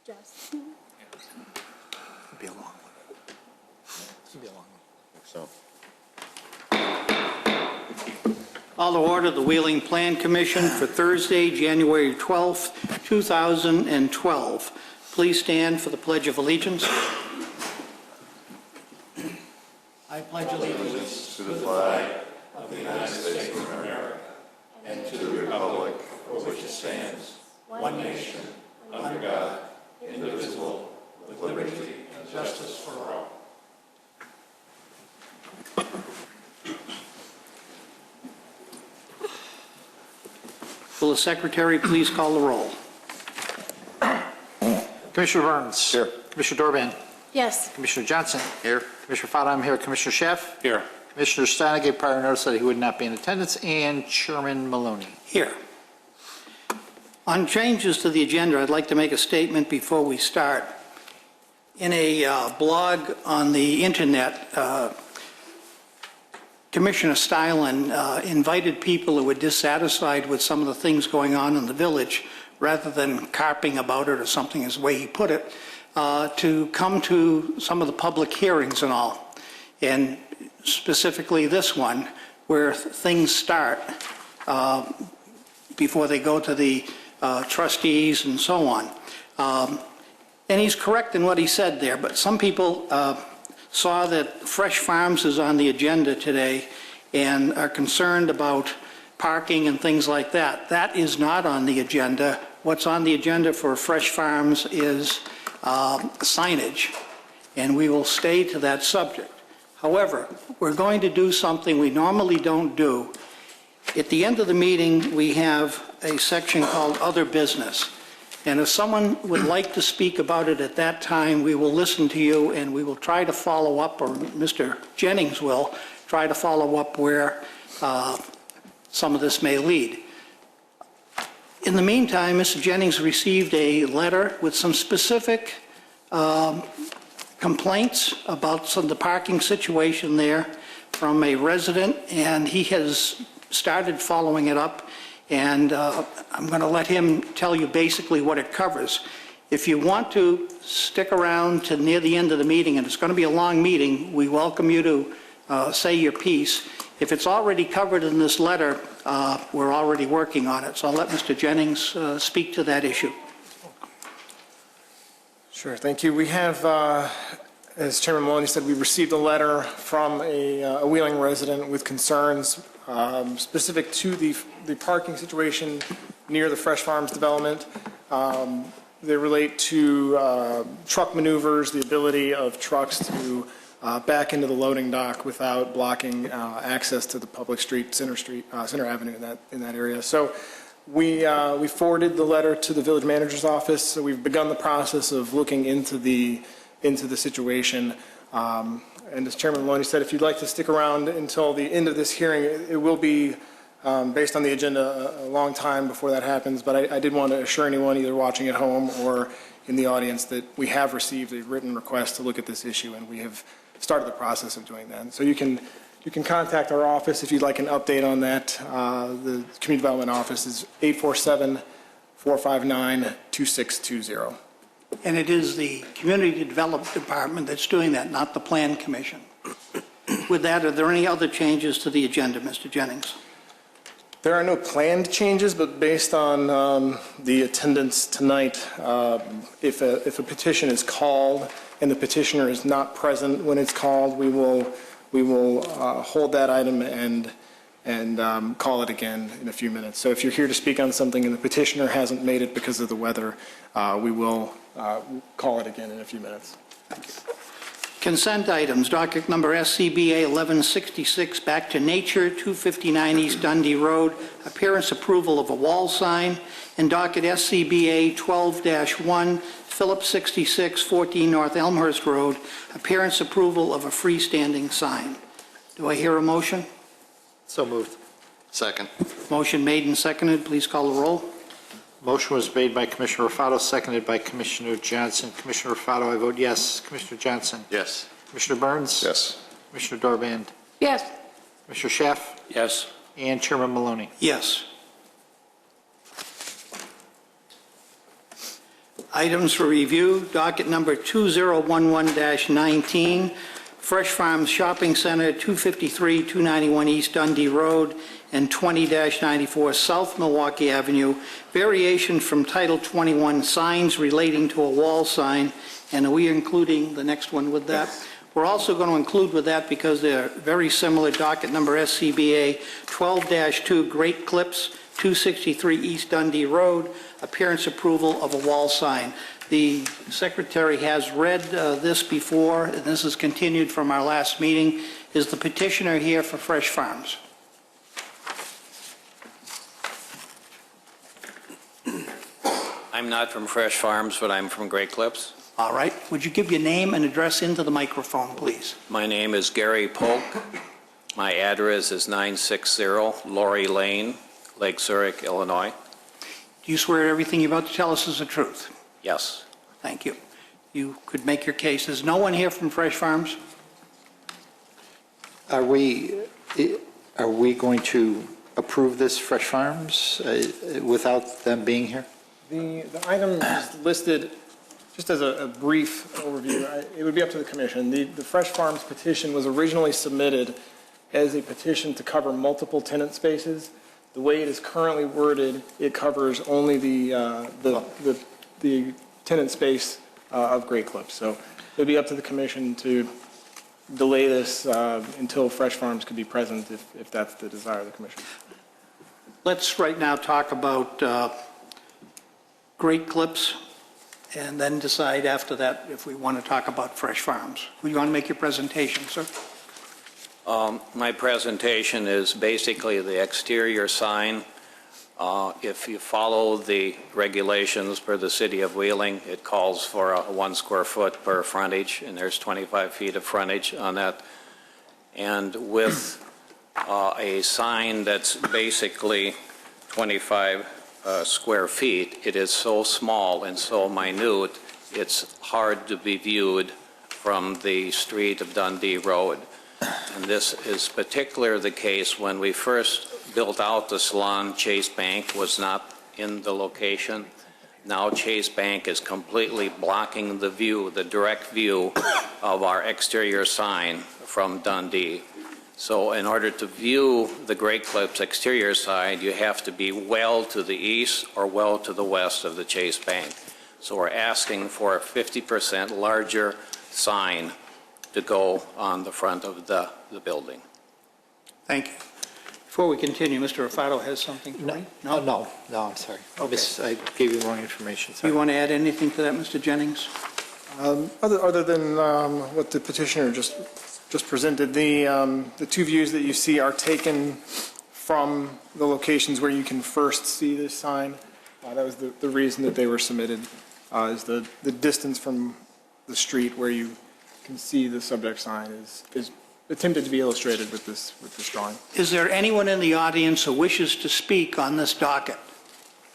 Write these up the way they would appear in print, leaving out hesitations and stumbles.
Just. It'd be a long one. It'd be a long one. So, call to order the Wheeling Plan Commission for Thursday, January 12th, 2012. Please stand for the Pledge of Allegiance. I pledge allegiance to the flag of the United States of America and to the republic for which it stands, one nation, under God, indivisible, with liberty and justice for all. Will the Secretary please call the roll? Commissioner Burns. Here. Commissioner Dorband. Yes. Commissioner Johnson. Here. Commissioner Fada, I'm here. Commissioner Sheff. Here. Commissioner Steiner gave prior notice that he would not be in attendance, and Chairman Maloney. Here. On changes to the agenda, I'd like to make a statement before we start. In a blog on the internet, Commissioner Stylen invited people who were dissatisfied with some of the things going on in the village, rather than carping about it or something is the way he put it, to come to some of the public hearings and all. And specifically this one, where things start before they go to the trustees and so on. And he's correct in what he said there, but some people saw that Fresh Farms is on the agenda today and are concerned about parking and things like that. That is not on the agenda. What's on the agenda for Fresh Farms is signage, and we will stay to that subject. However, we're going to do something we normally don't do. At the end of the meeting, we have a section called Other Business. And if someone would like to speak about it at that time, we will listen to you and we will try to follow up, or Mr. Jennings will try to follow up where some of this may lead. In the meantime, Mr. Jennings received a letter with some specific complaints about some of the parking situation there from a resident, and he has started following it up. And I'm going to let him tell you basically what it covers. If you want to stick around to near the end of the meeting, and it's going to be a long meeting, we welcome you to say your piece. If it's already covered in this letter, we're already working on it. So I'll let Mr. Jennings speak to that issue. Sure, thank you. We have, as Chairman Maloney said, we received a letter from a Wheeling resident with concerns specific to the parking situation near the Fresh Farms development. They relate to truck maneuvers, the ability of trucks to back into the loading dock without blocking access to the public street, Center Avenue in that area. So we forwarded the letter to the village manager's office. So we've begun the process of looking into the situation. And as Chairman Maloney said, if you'd like to stick around until the end of this hearing, it will be, based on the agenda, a long time before that happens. But I did want to assure anyone either watching at home or in the audience that we have received a written request to look at this issue, and we have started the process of doing that. So you can contact our office if you'd like an update on that. The Community Development Office is 847-459-2620. And it is the Community Development Department that's doing that, not the Plan Commission. With that, are there any other changes to the agenda, Mr. Jennings? There are no planned changes, but based on the attendance tonight, if a petition is called and the petitioner is not present when it's called, we will hold that item and call it again in a few minutes. So if you're here to speak on something and the petitioner hasn't made it because of the weather, we will call it again in a few minutes. Thank you. Consent items, docket number SCBA 1166, Back to Nature, 259 East Dundee Road, appearance approval of a wall sign, and docket SCBA 12-1, Phillips 66, 14 North Elmhurst Road, appearance approval of a freestanding sign. Do I hear a motion? So moved. Second. Motion made and seconded. Please call the roll. Motion was made by Commissioner Rufato, seconded by Commissioner Johnson. Commissioner Rufato, I vote yes. Commissioner Johnson? Yes. Commissioner Burns? Yes. Commissioner Dorband? Yes. Commissioner Sheff? Yes. And Chairman Maloney. Yes. Items for review, docket number 2011-19, Fresh Farms Shopping Center, 253, 291 East Dundee Road, and 20-94 South Milwaukee Avenue, variation from Title 21 signs relating to a wall sign. And are we including the next one with that? Yes. We're also going to include with that, because they're very similar, docket number SCBA 12-2 Great Clips, 263 East Dundee Road, appearance approval of a wall sign. The secretary has read this before, and this is continued from our last meeting. Is the petitioner here for Fresh Farms? I'm not from Fresh Farms, but I'm from Great Clips. All right. Would you give your name and address into the microphone, please? My name is Gary Polk. My address is 960 Laurie Lane, Lake Zurich, Illinois. Do you swear everything you're about to tell us is the truth? Yes. Thank you. You could make your case. Is no one here from Fresh Farms? Are we going to approve this, Fresh Farms, without them being here? The item is listed, just as a brief overview, it would be up to the commission. The Fresh Farms petition was originally submitted as a petition to cover multiple tenant spaces. The way it is currently worded, it covers only the tenant space of Great Clips. So it would be up to the commission to delay this until Fresh Farms could be present, if that's the desire of the commission. Let's right now talk about Great Clips, and then decide after that if we want to talk about Fresh Farms. Would you want to make your presentation, sir? My presentation is basically the exterior sign. If you follow the regulations for the city of Wheeling, it calls for 1 square foot per frontage, and there's 25 feet of frontage on that. And with a sign that's basically 25 square feet, it is so small and so minute, it's hard to be viewed from the street of Dundee Road. And this is particularly the case when we first built out the salon. Chase Bank was not in the location. Now Chase Bank is completely blocking the view, the direct view of our exterior sign from Dundee. So in order to view the Great Clips exterior side, you have to be well to the east or well to the west of the Chase Bank. So we're asking for a 50% larger sign to go on the front of the building. Thank you. Before we continue, Mr. Rufato has something for me? No, I'm sorry. Okay. I gave you the wrong information. Do Sorry. you want to add anything to that, Mr. Jennings? Other than what the petitioner just presented, the two views that you see are taken from the locations where you can first see this sign. That was the reason that they were submitted, is the distance from the street where you can see the subject sign is attempted to be illustrated with this drawing. Is there anyone in the audience who wishes to speak on this docket?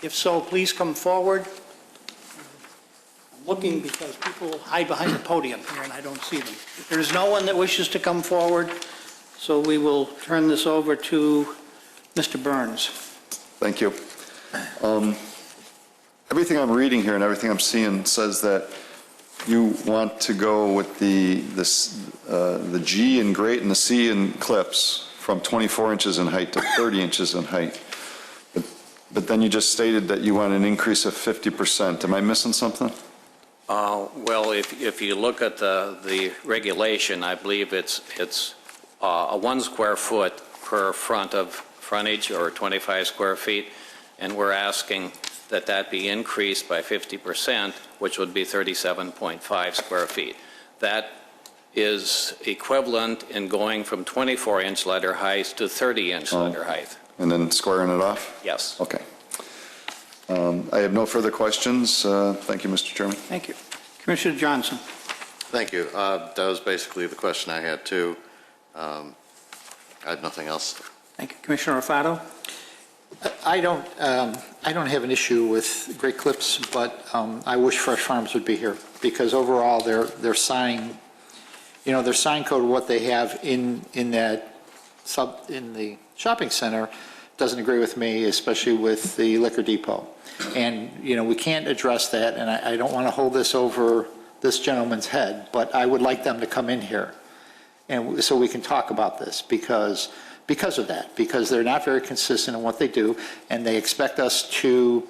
If so, please come forward. I'm looking because people hide behind the podium here and I don't see them. There is no one that wishes to come forward, so we will turn this over to Mr. Burns. Thank you. Everything I'm reading here and everything I'm seeing says that you want to go with the G in Great and the C in Clips from 24 inches in height to 30 inches in height. But then you just stated that you want an increase of 50%. Am I missing something? Well, if you look at the regulation, I believe it's a 1 square foot per front of frontage, or 25 square feet, and we're asking that be increased by 50%, which would be 37.5 square feet. That is equivalent in going from 24-inch letter height to 30-inch letter height. And then squaring it off? Yes. Okay. I have no further questions. Thank you, Mr. Chairman. Thank you. Commissioner Johnson. Thank you. That was basically the question I had, too. I had nothing else. Thank you. Commissioner Rufato. I don't have an issue with Great Clips, but I wish Fresh Farms would be here, because overall their sign, their sign code, what they have in the shopping center doesn't agree with me, especially with the liquor depot. And, we can't address that, and I don't want to hold this over this gentleman's head, but I would like them to come in here, and so we can talk about this, because of that, because they're not very consistent in what they do, and they expect us to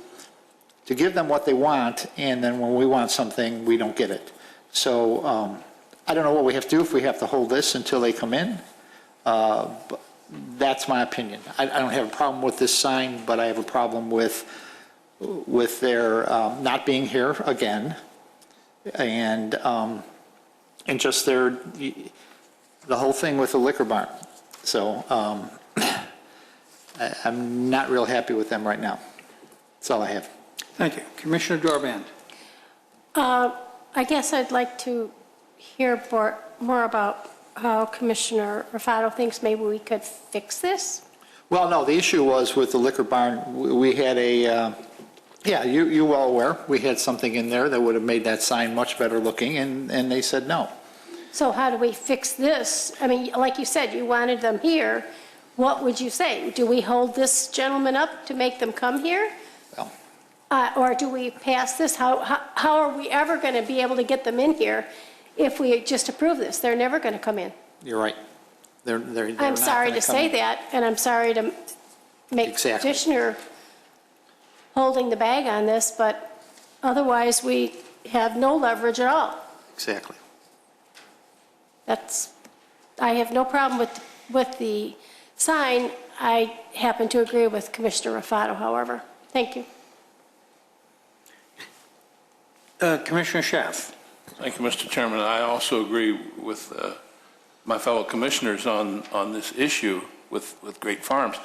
give them what they want, and then when we want something, we don't get it. So I don't know what we have to do, if we have to hold this until they come in. But that's my opinion. I don't have a problem with this sign, but I have a problem with their not being here again, and just the whole thing with the liquor barn. So I'm not real happy with them right now. That's all I have. Thank you. Commissioner Dorband. I guess I'd like to hear more about how Commissioner Rafato thinks maybe we could fix this. Well, no, the issue was with the liquor barn, we had you're well aware, we had something in there that would have made that sign much better looking, and they said no. So how do we fix this? I mean, like you said, you wanted them here. What would you say? Do we hold this gentleman up to make them come here? Well, Or do we pass this? How are we ever going to be able to get them in here if we just approve this? They're never going to come in. you're right. They're I'm not sorry gonna to come say in. that, and I'm sorry to make Exactly. petitioner holding the bag on this, but otherwise we have no leverage at all. Exactly. I have no problem with the sign. I happen to agree with Commissioner Rafato, however. Thank you. Commissioner Schaaf. Thank you, Mr. Chairman. I also agree with my fellow commissioners on this issue with Great Farms.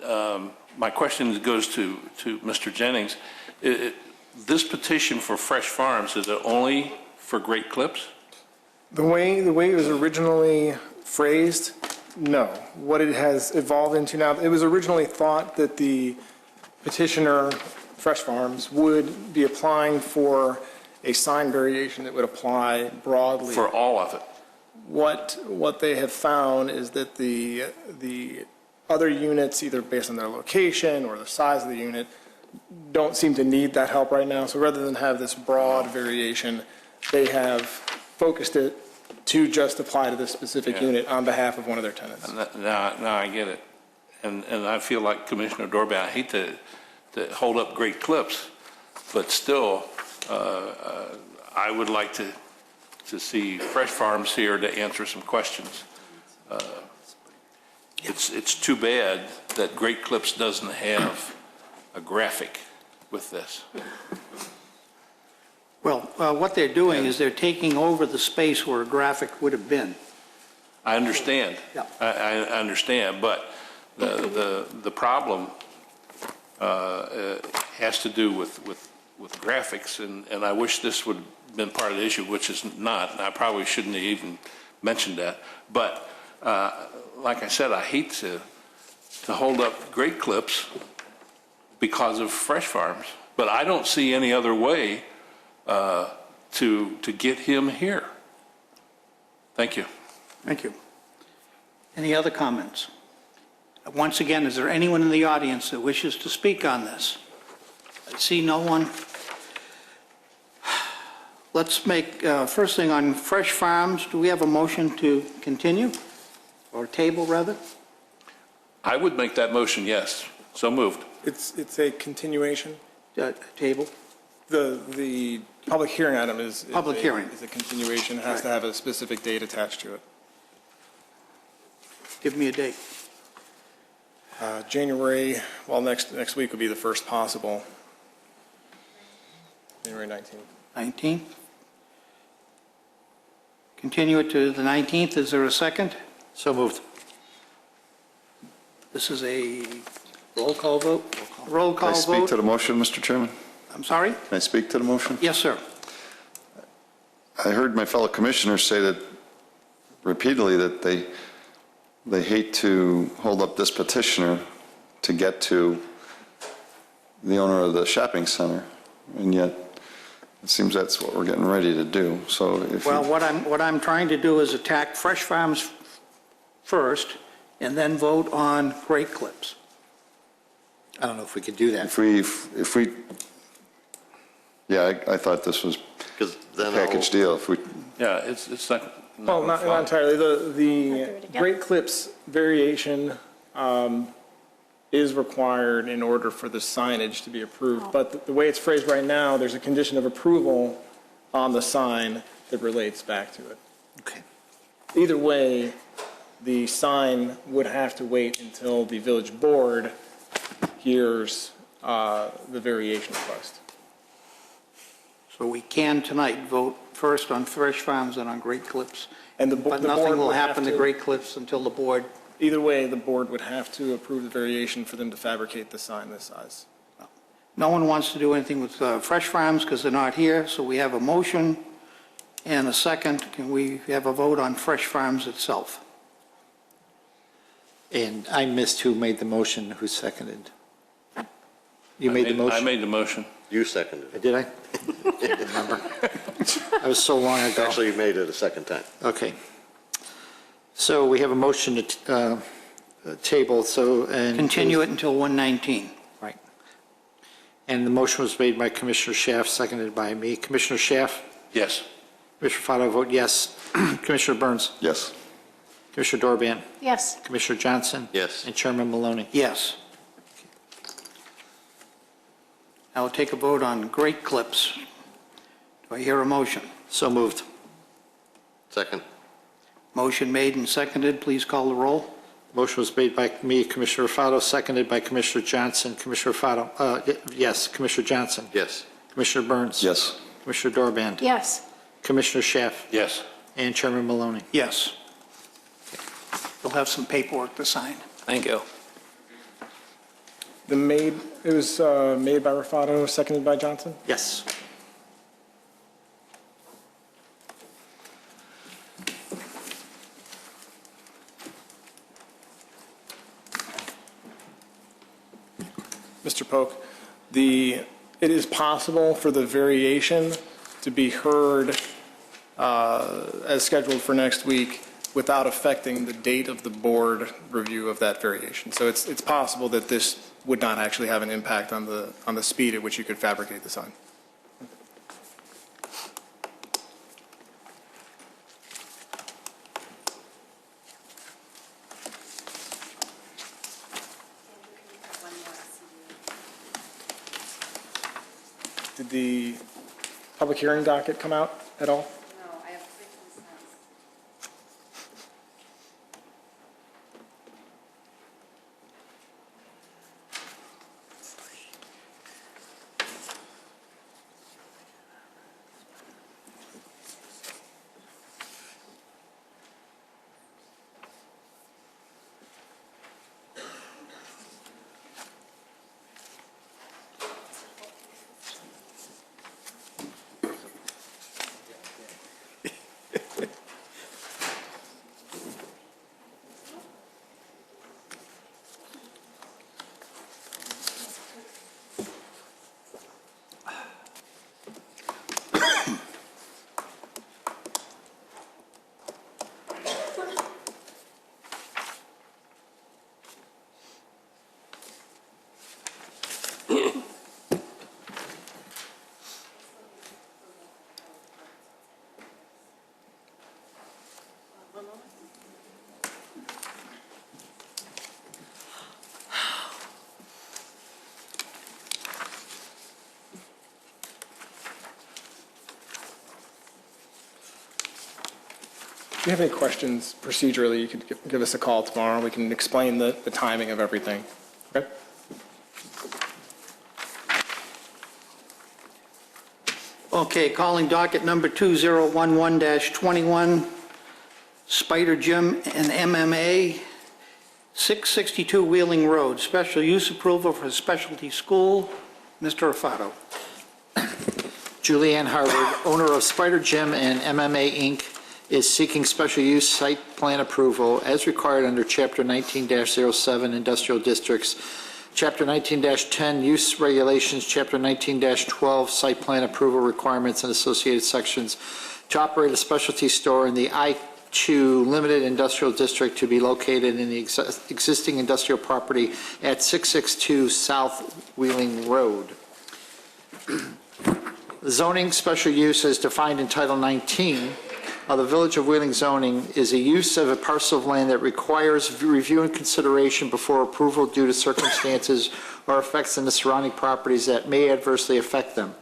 My question goes to Mr. Jennings. This petition for Fresh Farms, is it only for Great Clips? The way it was originally phrased, no. What it has evolved into now, it was originally thought that the petitioner, Fresh Farms, would be applying for a sign variation that would apply broadly. For all of it? What they have found is that the other units, either based on their location or the size of the unit, don't seem to need that help right now. So rather than have this broad variation, they have focused it to just apply to this specific unit on behalf of one of their tenants. Now I get it. And I feel like Commissioner Dorband, I hate to hold up Great Clips, but still, I would like to see Fresh Farms here to answer some questions. It's too bad that Great Clips doesn't have a graphic with this. Well, what they're doing is they're taking over the space where a graphic would have been. I understand. Yeah. I understand, but the problem has to do with graphics, and I wish this would have been part of the issue, which is not, and I probably shouldn't have even mentioned that. But like I said, I hate to hold up Great Clips because of Fresh Farms, but I don't see any other way to get him here. Thank you. Thank you. Any other comments? Once again, is there anyone in the audience that wishes to speak on this? I see no one. Let's make, first thing on Fresh Farms, do we have a motion to continue? Or table, rather? I would make that motion, yes. So moved. It's a continuation. Table? The public hearing item is Public hearing. Is a continuation, has to have a specific date attached to it. Give me a date. January, well, next week would be the first possible. January 19th. 19th? Continue it to the 19th. Is there a second? So moved. This is a roll call vote? Roll Can call I speak vote? to the motion, Mr. Chairman? I'm sorry? Can I speak to the motion? Yes, sir. I heard my fellow commissioners say that repeatedly that they hate to hold up this petitioner to get to the owner of the shopping center, and yet it seems that's what we're getting ready to do. So if Well, what I'm trying to do is attack Fresh Farms first, and then vote on Great Clips. I don't know if we could do that. If we, yeah, I thought this was Because a then package deal. If we, Yeah, it's not. Well, not entirely. The Great Clips variation is required in order for the signage to be approved. But the way it's phrased right now, there's a condition of approval on the sign that relates back to it. Okay. Either way, the sign would have to wait until the village board hears the variation request. So we can tonight vote first on Fresh Farms and on Great Clips. And the But board nothing will would have happen to to- Great Clips until the board, Either way, the board would have to approve the variation for them to fabricate the sign this size. no one wants to do anything with Fresh Farms because they're not here, so we have a motion and a second. Can we have a vote on Fresh Farms itself? And I missed who made the motion, who seconded. You made the I motion? made the motion. you seconded it. Did I? Didn't remember. That was so long ago. Actually, you made it a second time. Okay. So we have a motion to table, so, and... Continue it until 119. Right. And the motion was made by Commissioner Schaaf, seconded by me. Commissioner Schaaf? Yes. Commissioner Fado, vote yes. Commissioner Burns? yes. Commissioner Dorban? Yes. Commissioner Johnson? Yes. And Chairman Maloney? Yes. I will take a vote on Great Clips. Do I hear a motion? So moved. Second. Motion made and seconded. Please call the roll. Motion was made by me, Commissioner Fado, seconded by Commissioner Johnson. Commissioner Fado, yes. Commissioner Johnson? Yes. Commissioner Burns? Yes. Commissioner Dorban? Yes. Commissioner Schaaf? Yes. And Chairman Maloney? Yes. You'll have some paperwork to sign. Thank you. It was made by Rufato, seconded by Johnson? Yes. Mr. Polk, it is possible for the variation to be heard as scheduled for next week without affecting the date of the board review of that variation. So it's possible that this would not actually have an impact on the speed at which you could fabricate the sign. Did the public hearing docket come out at all? No, I have 3 consents. If you have any questions procedurally, you could give us a call tomorrow. We can explain the timing of everything. Okay? Okay, calling docket number 2011-21, Spider Gym and MMA, 662 Wheeling Road, special use approval for a specialty school. Mr. Rufato. Julianne Harvard, owner of Spider Gym and MMA Inc., is seeking special use site plan approval as required under Chapter 19-07 Industrial Districts, Chapter 19-10 Use Regulations, Chapter 19-12 Site Plan Approval Requirements and associated sections to operate a specialty store in the I-2 to limited industrial district to be located in the existing industrial property at 662 South Wheeling Road. Zoning special use as defined in Title 19 of the Village of Wheeling zoning is a use of a parcel of land that requires review and consideration before approval due to circumstances or effects in the surrounding properties that may adversely affect them.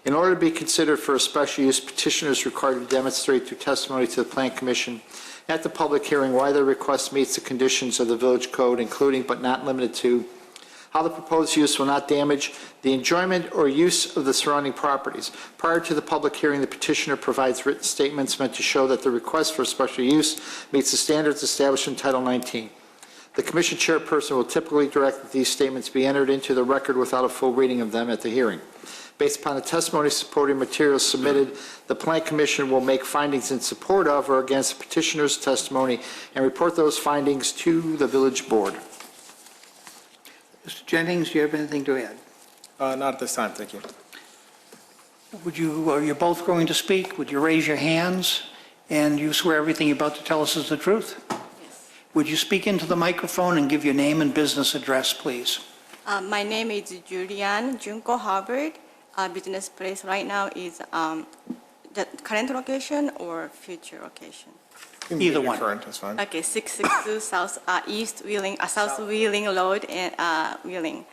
In order to be considered for a special use, petitioner is required to demonstrate through testimony to the Plan Commission at the public hearing why their request meets the conditions of the village code, including but not limited to how the proposed use will not damage the enjoyment or use of the surrounding properties. Prior to the public hearing, the petitioner provides written statements meant to show that the request for special use meets the standards established in Title 19. The Commission chairperson will typically direct that these statements be entered into the record without a full reading of them at the hearing. Based upon the testimony supporting materials submitted, the Plan Commission will make findings in support of or against the petitioner's testimony and report those findings to the Village Board. Mr. Jennings, do you have anything to add? Not at this time, thank you. Are you both going to speak? Would you raise your hands? And you swear everything you're about to tell us is the truth? Yes. Would you speak into the microphone and give your name and business address, please? My name is Julianne Junko Harvard. Our business place right now is the current location or future location? Either one. Current, that's fine. Okay, 662 South Wheeling Road in Wheeling.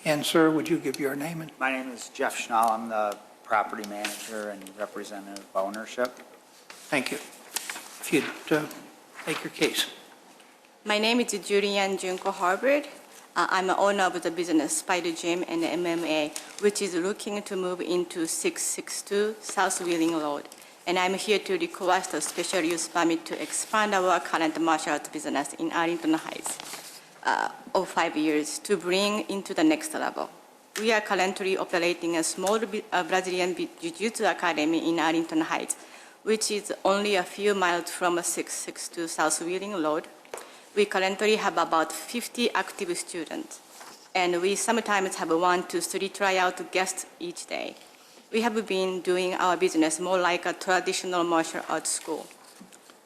And sir, would you give your name and... My name is Jeff Schnall. I'm the property manager and representative of ownership. Thank you. If you'd make your case. My name is Julianne Junko Harvard. I'm the owner of the business Spider Gym and MMA, which is looking to move into 662 South Wheeling Road. And I'm here to request a special use permit to expand our current martial arts business in Arlington Heights of 5 years to bring into the next level. We are currently operating a small Brazilian Jiu-Jitsu academy in Arlington Heights, which is only a few miles from 662 South Wheeling Road. We currently have about 50 active students, and we sometimes have 1 to 3 tryout guests each day. We have been doing our business more like a traditional martial arts school,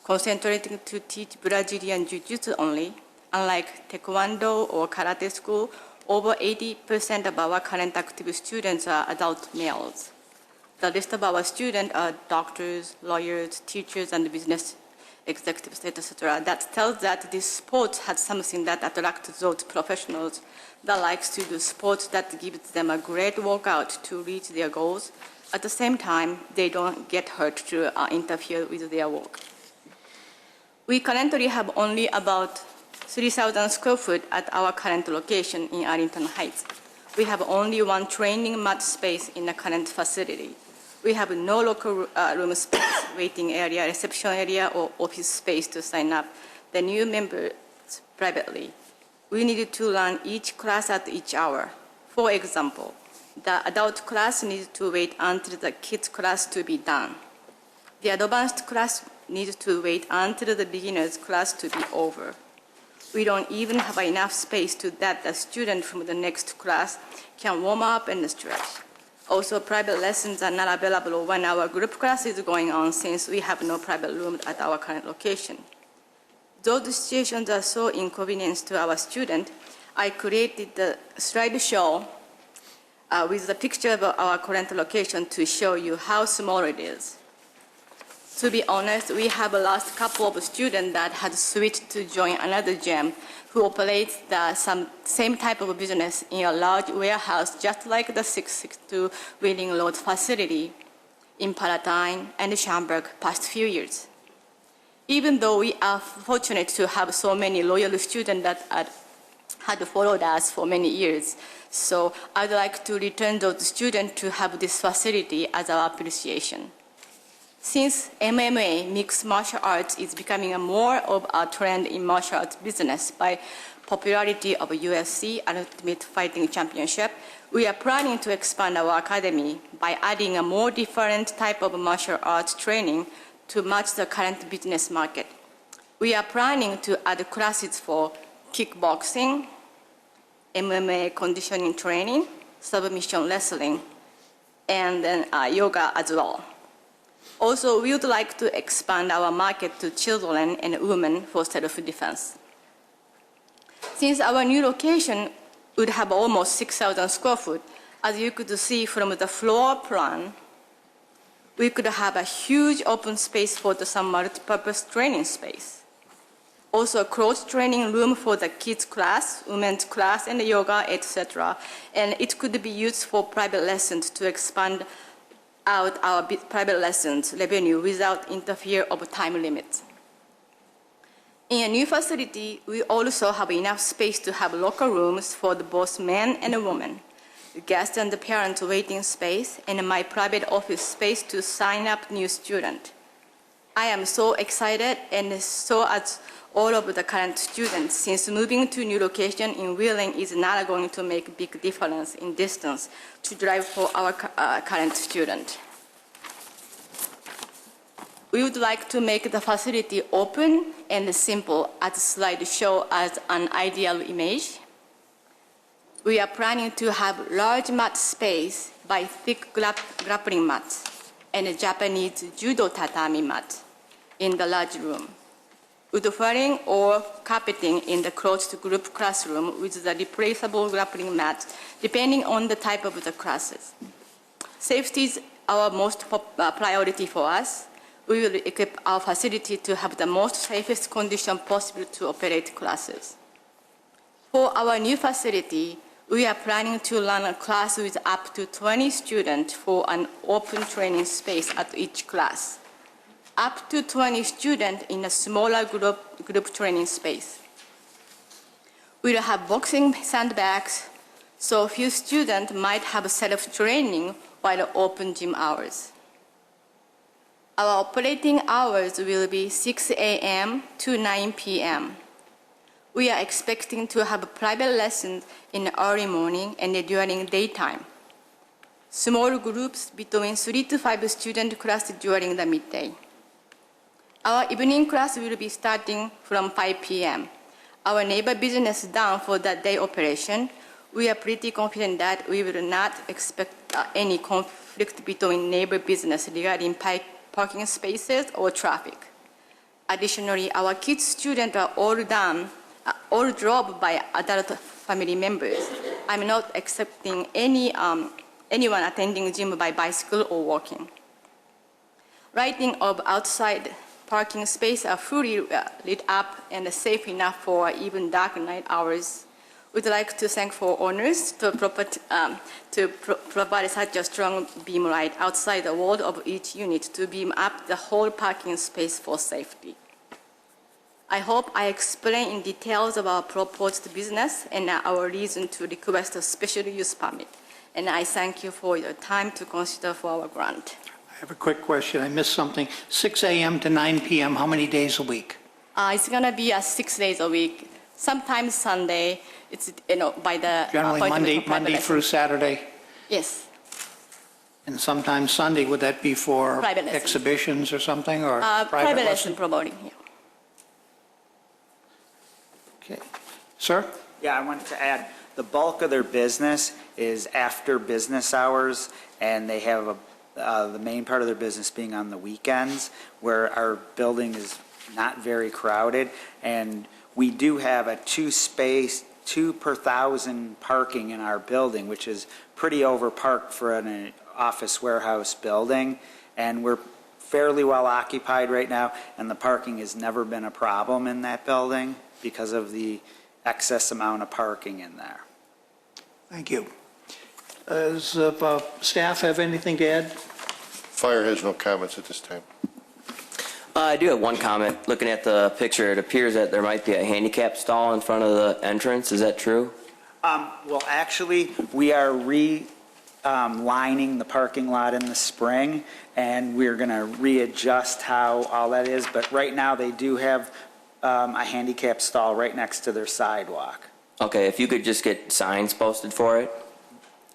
concentrating to teach Brazilian Jiu-Jitsu only. Unlike Taekwondo or Karate school, over 80% of our current active students are adult males. The rest of our students are doctors, lawyers, teachers, and business executives, etc. That tells that this sport has something that attracts those professionals that likes to do sports that gives them a great workout to reach their goals. At the same time, they don't get hurt to interfere with their work. We currently have only about 3,000 square feet at our current location in Arlington Heights. We have only 1 training mat space in the current facility. We have no local room space, waiting area, reception area, or office space to sign up the new members privately. We needed to run each class at each hour. For example, the adult class needs to wait until the kids class to be done. The advanced class needs to wait until the beginners class to be over. We don't even have enough space to that the student from the next class can warm up and stretch. Also, private lessons are not available when our group class is going on since we have no private room at our current location. Those situations are so inconvenient to our students. I created the slideshow with the picture of our current location to show you how small it is. To be honest, we have a last couple of students that had switched to join another gym who operates the same type of business in a large warehouse just like the 662 Wheeling Road facility in Palatine and Schaumburg past few years. Even though we are fortunate to have so many loyal students that had followed us for many years, so I'd like to return those students to have this facility as our appreciation. Since MMA, mixed martial arts, is becoming more of a trend in martial arts business by popularity of UFC, Ultimate Fighting Championship, we are planning to expand our academy by adding a more different type of martial arts training to match the current business market. We are planning to add classes for kickboxing, MMA conditioning training, submission wrestling, and then yoga as well. Also, we would like to expand our market to children and women for self-defense. Since our new location would have almost 6,000 square feet, as you could see from the floor plan, we could have a huge open space for some multi-purpose training space. Also a closed training room for the kids class, women's class, and yoga, etc. And it could be used for private lessons to expand out our private lessons revenue without interfere of time limits. In a new facility, we also have enough space to have locker rooms for both men and women, the guest and the parent waiting space, and my private office space to sign up new students. I am so excited, and so as all of the current students, since moving to new location in Wheeling is not going to make a big difference in distance to drive for our current student. We would like to make the facility open and simple, as the slide shows as an ideal image. We are planning to have large mat space by thick grappling mats and a Japanese judo tatami mat in the large room. Wood flooring or carpeting in the closed group classroom with the replaceable grappling mat, depending on the type of the classes. Safety is our most priority for us. We will equip our facility to have the most safest condition possible to operate classes. For our new facility, we are planning to run a class with up to 20 students for an open training space at each class. Up to 20 students in a smaller group training space. We'll have boxing sandbags, so few students might have self-training while open gym hours. Our operating hours will be 6 a.m. to 9 p.m. We are expecting to have private lessons in the early morning and during daytime. Small groups between 3 to 5 student classes during the midday. Our evening class will be starting from 5 p.m. Our neighbor business done for that day operation. We are pretty confident that we will not expect any conflict between neighbor business regarding parking spaces or traffic. Additionally, our kids students are all dropped by adult family members. I'm not accepting anyone attending gym by bicycle or walking. Lighting of outside parking spaces are fully lit up and safe enough for even dark night hours. We'd like to thank for owners to provide such a strong beam light outside the wall of each unit to beam up the whole parking space for safety. I hope I explained in details of our proposed business and our reason to request a special use permit. And I thank you for your time to consider for our grant. I have a quick question. I missed something. 6 a.m. to 9 p.m., how many days a week? It's going to be 6 days a week. Sometimes Sunday. It's by the Generally Monday through Saturday? Yes. And sometimes Sunday, would that be for Private lesson. exhibitions or something, or Private lesson promoting, yeah. Okay. Sir? Yeah, I wanted to add, the bulk of their business is after business hours, and they have the main part of their business being on the weekends, where our building is not very crowded, and we do have a 2 per 1,000 parking in our building, which is pretty overparked for an office warehouse building, and we're fairly well occupied right now, and the parking has never been a problem in that building because of the excess amount of parking in there. Thank you. Does staff have anything to add? Fire has no comments at this time. I do have one comment. Looking at the picture, it appears that there might be a handicap stall in front of the entrance. Is that true? Well, actually, we are lining the parking lot in the spring, and we're going to readjust how all that is. But right now, they do have a handicap stall right next to their sidewalk. Okay, if you could just get signs posted for it.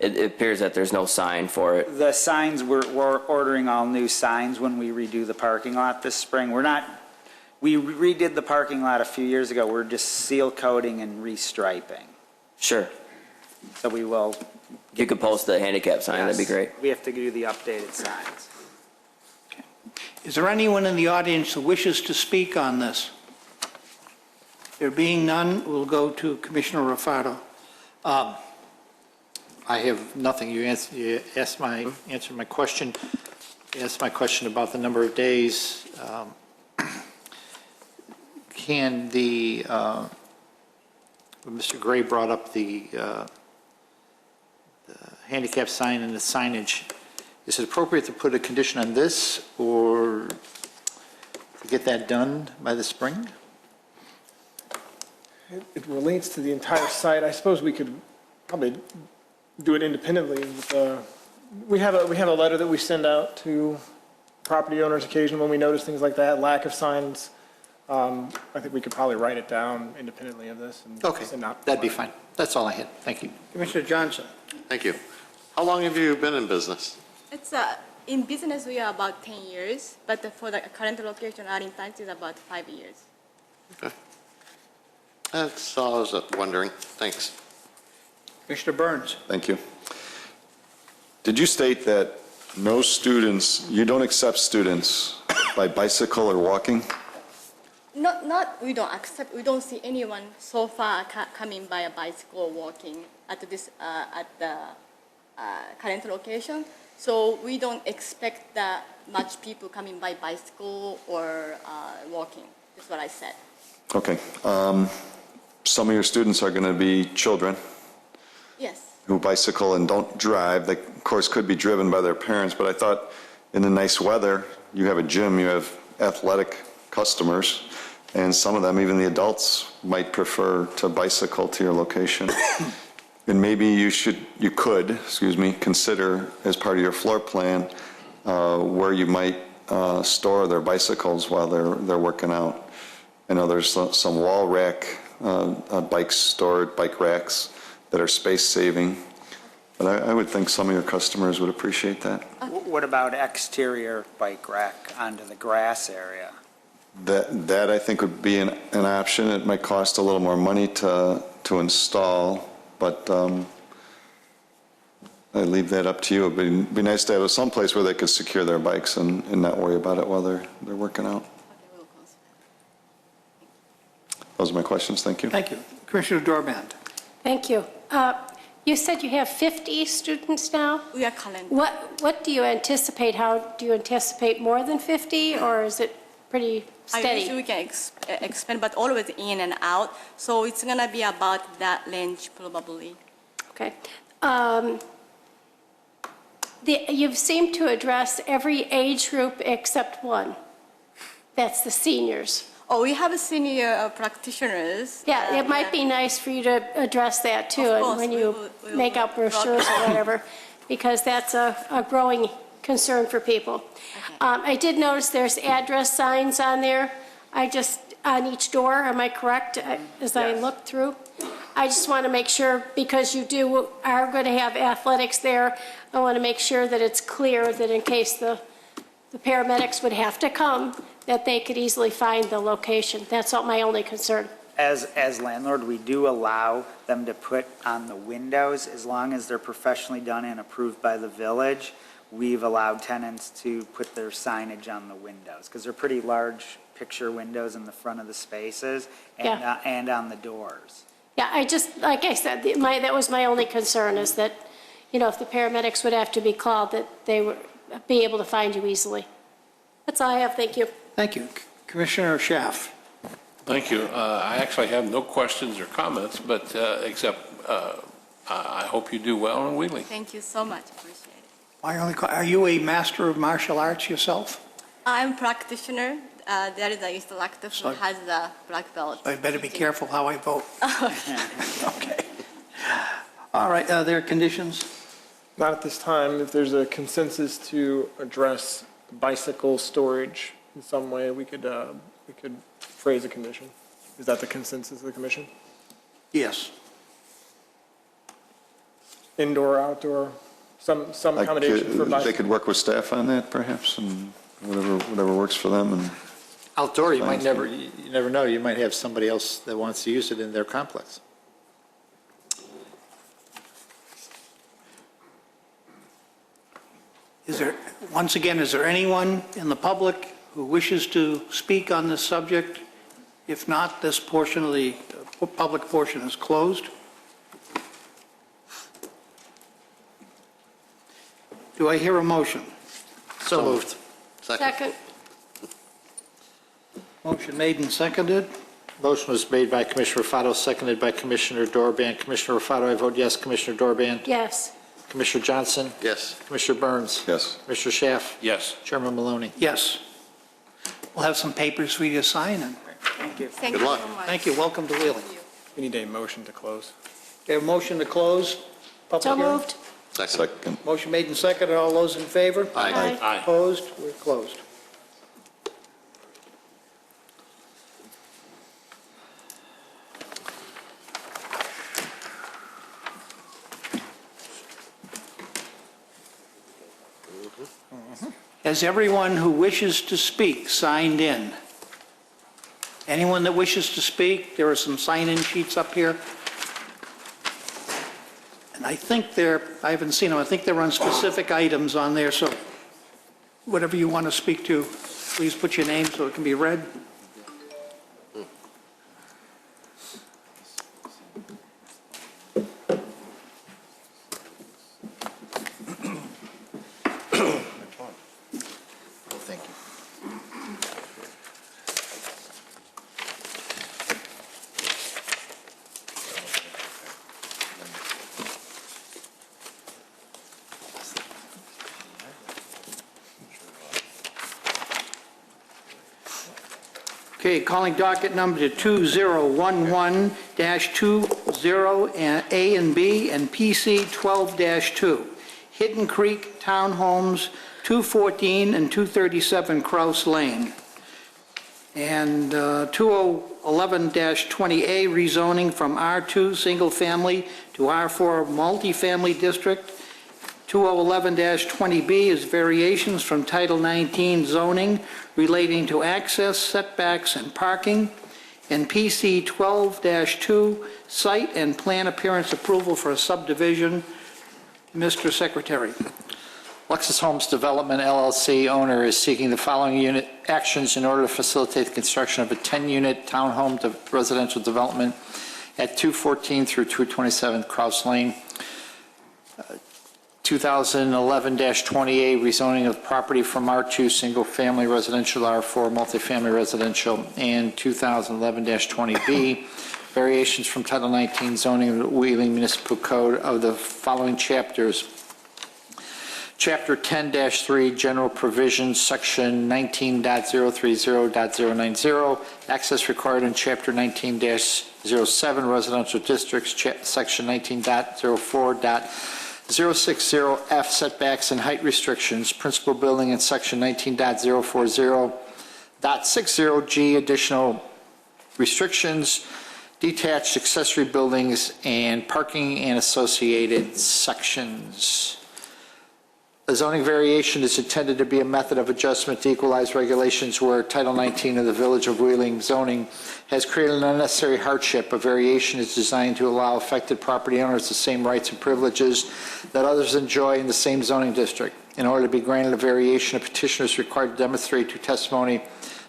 It appears that there's no sign for it. The signs, we're ordering all new signs when we redo the parking lot this spring. We redid the parking lot a few years ago. We're just seal coating and restriping. Sure. So we will. If you could post the handicap sign, that'd be great. We have to do the updated signs. Okay. Is there anyone in the audience who wishes to speak on this? There being none, we'll go to Commissioner Rufato. I have nothing. You answered my question. You asked my question about the number of days. Can the, Mr. Gray brought up the handicap sign and the signage. Is it appropriate to put a condition on this or to get that done by the spring? It relates to the entire site. I suppose we could probably do it independently. We have a letter that we send out to property owners occasionally when we notice things like that, lack of signs. I think we could probably write it down independently of this. And Okay, not that'd be fine. That's all I had. Thank you. Commissioner Johnson. Thank you. How long have you been in business? It's in business we are about 10 years, but for the current location, our impact is about 5 years. Okay. That's all I was wondering. Thanks. Commissioner Burns. Thank you. Did you state that no students, you don't accept students by bicycle or walking? We don't accept, we don't see anyone so far coming by a bicycle or walking at the current location. So we don't expect that much people coming by bicycle or walking. That's what I said. Okay. Some of your students are going to be children Yes. who bicycle and don't drive. They, of course, could be driven by their parents, but I thought in the nice weather, you have a gym, you have athletic customers, and some of them, even the adults, might prefer to bicycle to your location. And maybe you could consider as part of your floor plan where you might store their bicycles while they're working out. I know there's some wall rack bikes stored, bike racks that are space saving, but I would think some of your customers would appreciate that. What about exterior bike rack onto the grass area? That I think would be an option. It might cost a little more money to install, but I leave that up to you. It'd be nice to have some place where they could secure their bikes and not worry about it while they're working out. Okay, we'll consider. Those are my questions. Thank you. Thank you. Commissioner Dorband. Thank you. You said you have 50 students now? We are current. What do you anticipate? How do you anticipate more than 50, or is it pretty I steady? wish we can expand, but always in and out. So it's going to be about that range probably. Okay. You've seemed to address every age group except one. That's the seniors. Oh, we have senior practitioners. Yeah, it might be nice for you to address that too, Of and course, when we you will make out brochures or whatever, because that's a growing concern for people. I did notice there's address signs on there. On each door, am I correct, as I looked through? I just want to make sure, because you are going to have athletics there, I want to make sure that it's clear that in case the paramedics would have to come, that they could easily find the location. That's all my only concern. As landlord, we do allow them to put on the windows, as long as they're professionally done and approved by the village. We've allowed tenants to put their signage on the windows, because they're pretty large picture windows in the front of the spaces and on the doors. Yeah, like I said, that was my only concern, is that, if the paramedics would have to be called, that they would be able to find you easily. That's all I have. Thank you. Thank you. Commissioner Schaaf. Thank you. I actually have no questions or comments, but except I hope you do well in Wheeling. Thank you so much. Appreciate it. Are you a master of martial arts yourself? I'm practitioner. There is an instructor who has the black belt. I better be careful how I vote. Okay. All right, are there conditions? Not at this time. If there's a consensus to address bicycle storage in some way, we could phrase a condition. Is that the consensus of the commission? Yes. Indoor, outdoor, some accommodation for bicycles? They could work with staff on that, perhaps, and whatever works for them. And Outdoor, you never know. You might have somebody else that wants to use it in their complex. Once again, is there anyone in the public who wishes to speak on this subject? If not, this portion of the public portion is closed. Do I hear a motion? So moved. Second. Motion made and seconded. Motion was made by Commissioner Raffato, seconded by Commissioner Dorban. Commissioner Raffato, I vote yes. Commissioner Dorban? Yes. Commissioner Johnson? Yes. Commissioner Burns? Yes. Commissioner Schaaf? Yes. Chairman Maloney? Yes. We'll have some papers for you to sign, and Thank you Good luck. so much. thank you. Welcome to Wheeling. We need a motion to close. Okay, a motion to close public So hearing? moved. Second. Motion made and seconded. All those in favor? Aye. Opposed? We're closed. Has everyone who wishes to speak signed in? Anyone that wishes to speak, there are some sign-in sheets up here. And I think I haven't seen them, I think they're on specific items on there, so whatever you want to speak to, please put your name so it can be read. Thank you. Okay, calling docket number 2011-20A and B and PC 12-2, Hidden Creek Townhomes, 214 and 237 Kraus Lane. And 2011-20A rezoning from R2 Single Family to R4 Multifamily District. 2011-20B is variations from Title 19 zoning relating to access, setbacks, and parking. And PC 12-2, site and plan appearance approval for a subdivision. Mr. Secretary. Lexus Homes Development LLC owner is seeking the following unit actions in order to facilitate the construction of a 10-unit townhome residential development at 214 through 227 Kraus Lane. 2011-20A rezoning of property from R2 Single Family Residential to R4 Multifamily Residential, and 2011-20B variations from Title 19 zoning of the Wheeling Municipal Code of the following chapters. Chapter 10-3, General Provisions, Section 19.030.090, access required in Chapter 19-07, Residential Districts, Section 19.04.060F, setbacks and height restrictions, principal building in Section 19.040.60G, additional restrictions, detached accessory buildings, and parking and associated sections. A zoning variation is intended to be a method of adjustment to equalize regulations where Title 19 of the Village of Wheeling zoning has created an unnecessary hardship. A variation is designed to allow affected property owners the same rights and privileges that others enjoy in the same zoning district. In order to be granted a variation, a petitioner is required to demonstrate through testimony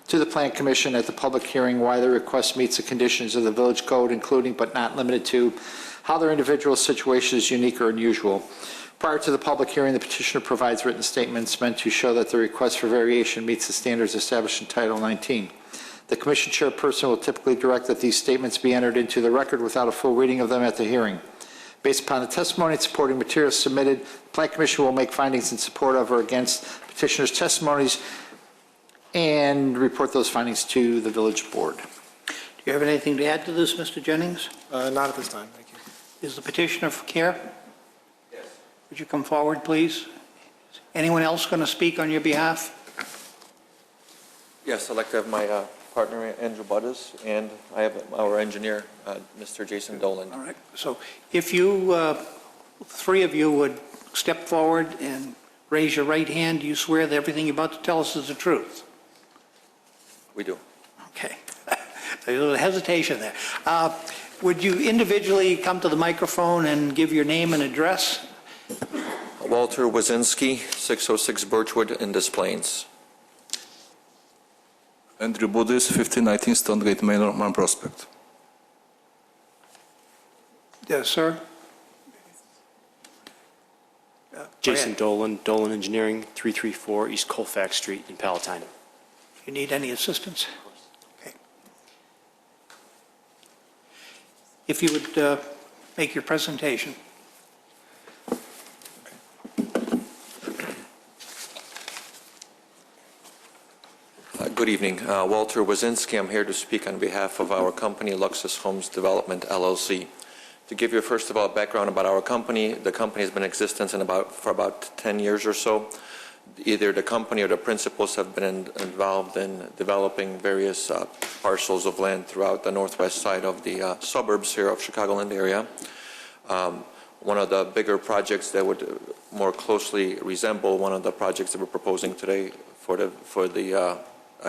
to the Plan Commission at the public hearing why the request meets the conditions of the Village Code, including but not limited to how their individual situation is unique or unusual. Prior to the public hearing, the petitioner provides written statements meant to show that the request for variation meets the standards established in Title 19. The commission chairperson will typically direct that these statements be entered into the record without a full reading of them at the hearing. Based upon the testimony and supporting materials submitted, the Plan Commission will make findings in support of or against petitioner's testimonies and report those findings to the Village Board. Do you have anything to add to this, Mr. Jennings? Not at this time, thank you. Is the petitioner here? Yes. Would you come forward, please? Anyone else going to speak on your behalf? Yes, I'd like to have my partner, Andrew Butters, and I have our engineer, Mr. Jason Dolan. All right. So if you, three of you would step forward and raise your right hand, do you swear that everything you're about to tell us is the truth? We do. Okay. There's a little hesitation there. Would you individually come to the microphone and give your name and address? Walter Wazinski, 606 Birchwood in Des Plaines. Andrew Buddis, 1519 Stonegate Manor, Mount Prospect. Yes, sir? Jason Dolan, Dolan Engineering, 334 East Colfax Street in Palatine. You need any assistance? Okay. If you would make your presentation. Good evening. Walter Wazinski. I'm here to speak on behalf of our company, Luxus Homes Development, LLC. To give you first of all background about our company, the company has been in existence for about 10 years or so. Either the company or the principals have been involved in developing various parcels of land throughout the northwest side of the suburbs here of Chicagoland area. One of the bigger projects that would more closely resemble one of the projects that we're proposing today for the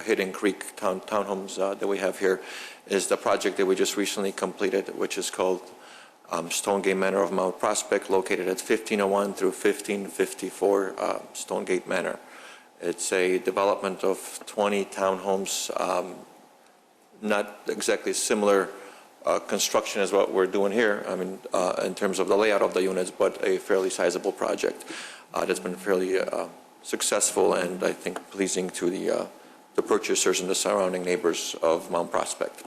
Hidden Creek townhomes that we have here is the project that we just recently completed, which is called Stonegate Manor of Mount Prospect, located at 1501 through 1554 Stonegate Manor. It's a development of 20 townhomes, not exactly similar construction as what we're doing here, I mean, in terms of the layout of the units, but a fairly sizable project that's been fairly successful and I think pleasing to the purchasers and the surrounding neighbors of Mount Prospect.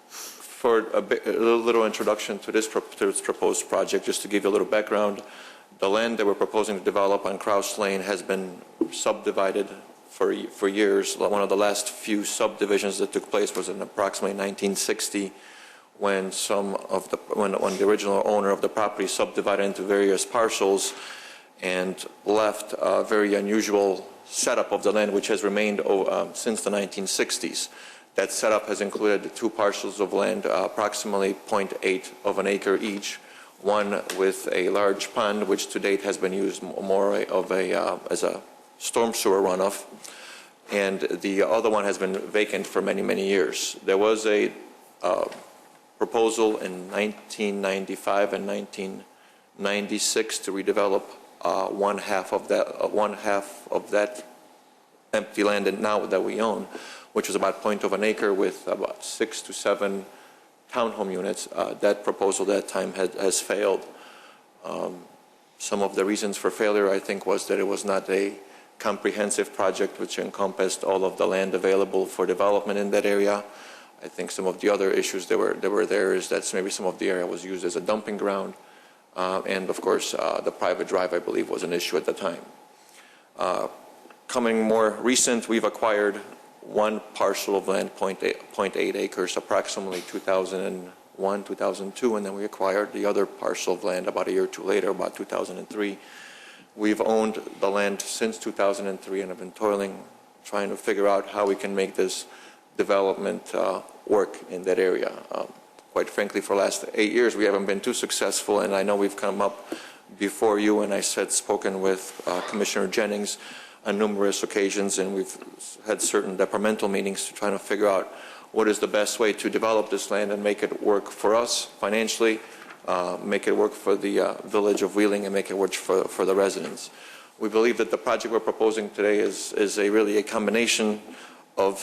For a little introduction to this proposed project, just to give you a little background, the land that we're proposing to develop on Krause Lane has been subdivided for years. One of the last few subdivisions that took place was in approximately 1960 when the original owner of the property subdivided into various parcels and left a very unusual setup of the land which has remained since the 1960s. That setup has included two parcels of land, approximately 0.8 of an acre each, one with a large pond which to date has been used more of as a storm sewer runoff, and the other one has been vacant for many, many years. There was a proposal in 1995 and 1996 to redevelop one half of that empty land and now that we own, which was about 0.1 of an acre with about 6 to 7 townhome units. That proposal at that time has failed. Some of the reasons for failure, I think, was that it was not a comprehensive project which encompassed all of the land available for development in that area. I think some of the other issues that were there is that maybe some of the area was used as a dumping ground. And of course, the private drive, I believe, was an issue at the time. Coming more recent, we've acquired one parcel of land, 0.8 acres, approximately 2001, 2002, and then we acquired the other parcel of land about a year or two later, about 2003. We've owned the land since 2003 and have been toiling, trying to figure out how we can make this development work in that area. Quite frankly, for the last 8 years, we haven't been too successful, and I know we've come up before you, and I spoken with Commissioner Jennings on numerous occasions, and we've had certain departmental meetings to try to figure out what is the best way to develop this land and make it work for us financially, make it work for the village of Wheeling, and make it work for the residents. We believe that the project we're proposing today is really a combination or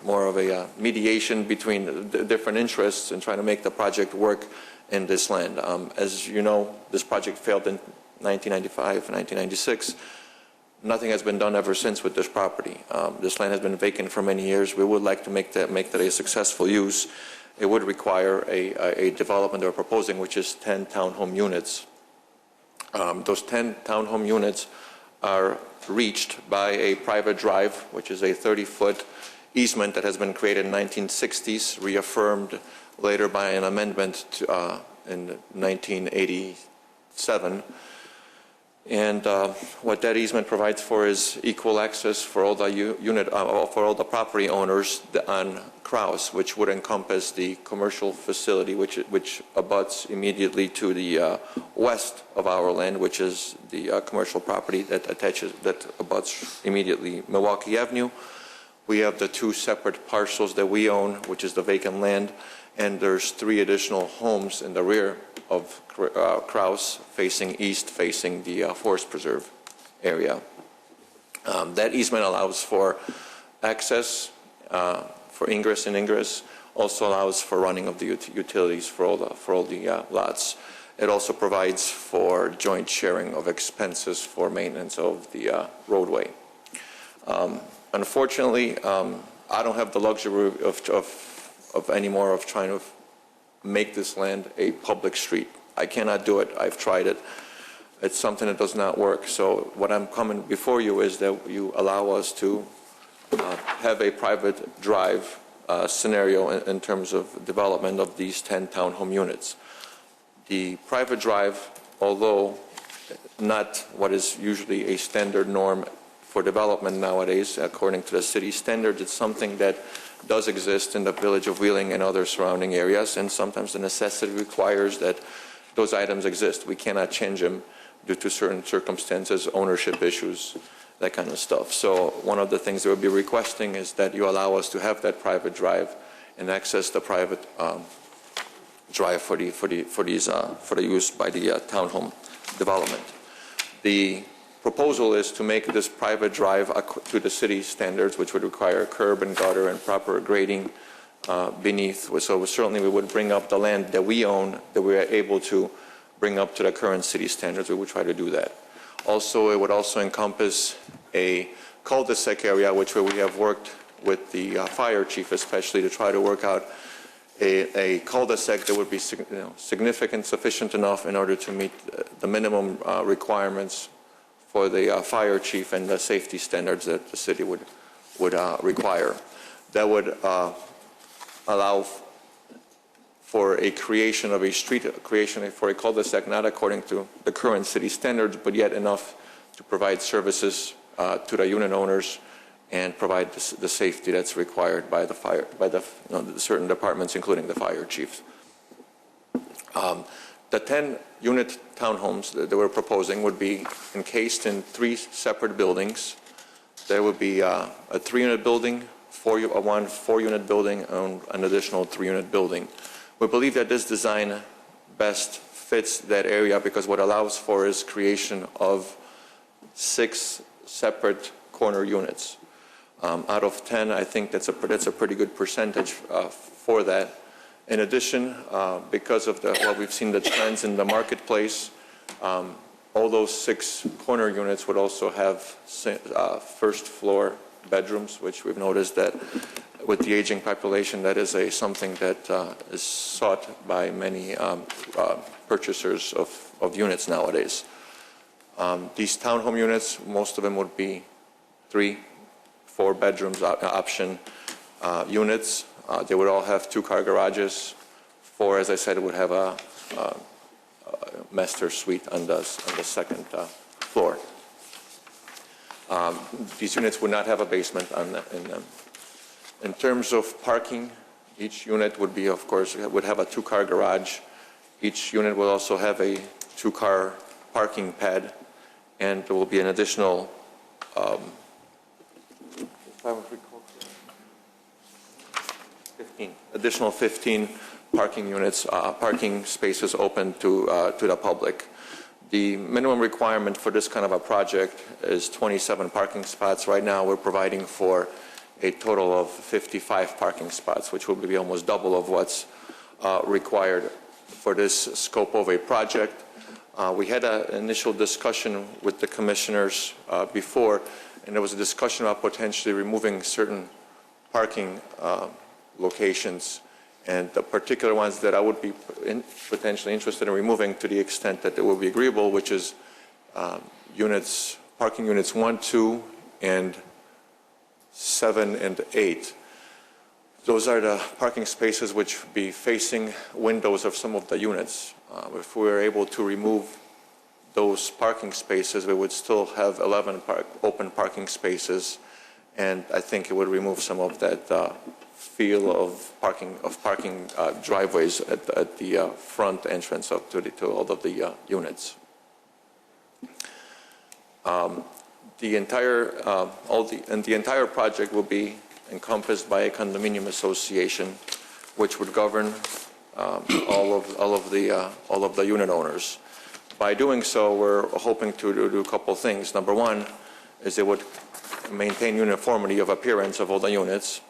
more of a mediation between the different interests in trying to make the project work in this land. As you know, this project failed in 1995, 1996. Nothing has been done ever since with this property. This land has been vacant for many years. We would like to make that a successful use. It would require a development we're proposing, which is 10 townhome units. Those 10 townhome units are reached by a private drive, which is a 30-foot easement that has been created in the 1960s, reaffirmed later by an amendment in 1987. And what that easement provides for is equal access for all the property owners on Krause, which would encompass the commercial facility, which abuts immediately to the west of our land, which is the commercial property that abuts immediately Milwaukee Avenue. We have the two separate parcels that we own, which is the vacant land, and there's 3 additional homes in the rear of Krause, facing east, facing the Forest Preserve area. That easement allows for access, for ingress and ingress, also allows for running of the utilities for all the lots. It also provides for joint sharing of expenses for maintenance of the roadway. Unfortunately, I don't have the luxury of anymore of trying to make this land a public street. I cannot do it. I've tried it. It's something that does not work. So what I'm coming before you is that you allow us to have a private drive scenario in terms of development of these 10 townhome units. The private drive, although not what is usually a standard norm for development nowadays, according to the city standards, it's something that does exist in the village of Wheeling and other surrounding areas, and sometimes the necessity requires that those items exist. We cannot change them due to certain circumstances, ownership issues, that kind of stuff. So one of the things that we'll be requesting is that you allow us to have that private drive and access the private drive for the use by the townhome development. The proposal is to make this private drive to the city standards, which would require curb and gutter and proper grading beneath. So certainly we would bring up the land that we own, that we are able to bring up to the current city standards. We would try to do that. Also, it would also encompass a cul-de-sac area, which we have worked with the fire chief especially to try to work out a cul-de-sac that would be significant, sufficient enough in order to meet the minimum requirements for the fire chief and the safety standards that the city would require. That would allow for a creation of a street, creation for a cul-de-sac, not according to the current city standards, but yet enough to provide services to the unit owners and provide the safety that's required by the fire, by the certain departments, including the fire chief. The 10-unit townhomes that we're proposing would be encased in 3 separate buildings. There would be a 3-unit building, one 4-unit building, and an additional 3-unit building. We believe that this design best fits that area because what allows for is creation of 6 separate corner units. Out of 10, I think that's a pretty good percentage for that. In addition, because of what we've seen the trends in the marketplace, all those 6 corner units would also have first floor bedrooms, which we've noticed that with the aging population, that is something that is sought by many purchasers of units nowadays. These townhome units, most of them would be 3, 4 bedrooms option units. They would all have 2-car garages. 4, as I said, would have a master suite on the second floor. These units would not have a basement in them. In terms of parking, each unit would be, of course, would have a 2-car garage. Each unit will also have a 2-car parking pad, and there will be an additional 15 parking units, parking spaces open to the public. The minimum requirement for this kind of a project is 27 parking spots. Right now, we're providing for a total of 55 parking spots, which will be almost double of what's required for this scope of a project. We had an initial discussion with the commissioners before, and there was a discussion about potentially removing certain parking locations, and the particular ones that I would be potentially interested in removing to the extent that they will be agreeable, which is parking units 1, 2, and 7 and 8. Those are the parking spaces which would be facing windows of some of the units. If we were able to remove those parking spaces, we would still have 11 open parking spaces, and I think it would remove some of that feel of parking driveways at the front entrance up to all of the units. The entire project will be encompassed by a condominium association, which would govern all of the unit owners. By doing so, we're hoping to do a couple things. Number one is it would maintain uniformity of appearance of all the units.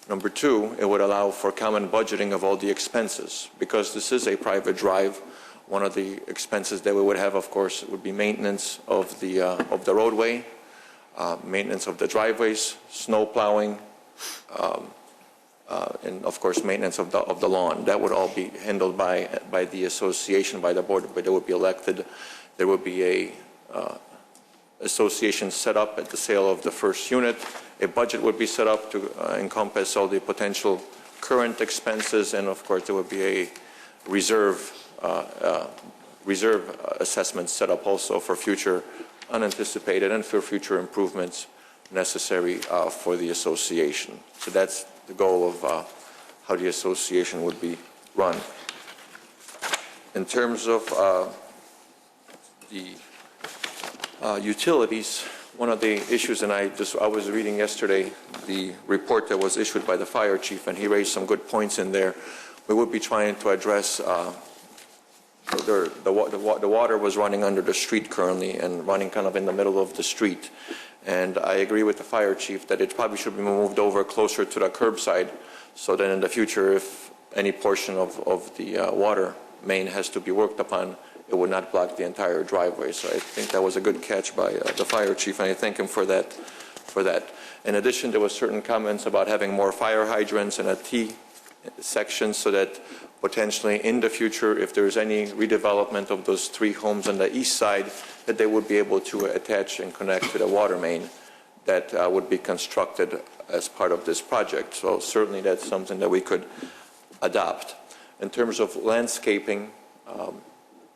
Number two, it would allow for common budgeting of all the expenses. Because this is a private drive, one of the expenses that we would have, of course, would be maintenance of the roadway, maintenance of the driveways, snow plowing, and of course, maintenance of the lawn. That would all be handled by the association, by the board, but they would be elected. There would be a association set up at the sale of the first unit. A budget would be set up to encompass all the potential current expenses, and of course, there would be a reserve assessment set up also for future unanticipated and for future improvements necessary for the association. So that's the goal of how the association would be run. In terms of the utilities, one of the issues, and I was reading yesterday the report that was issued by the fire chief, and he raised some good points in there. We would be trying to address the water was running under the street currently and running kind of in the middle of the street. And I agree with the fire chief that it probably should be moved over closer to the curbside, so that in the future, if any portion of the water main has to be worked upon, it would not block the entire driveway. So I think that was a good catch by the fire chief, and I thank him for that. In addition, there were certain comments about having more fire hydrants and a T section, so that potentially in the future, if there's any redevelopment of those 3 homes on the east side, that they would be able to attach and connect to the water main that would be constructed as part of this project. So certainly that's something that we could adopt. In terms of landscaping,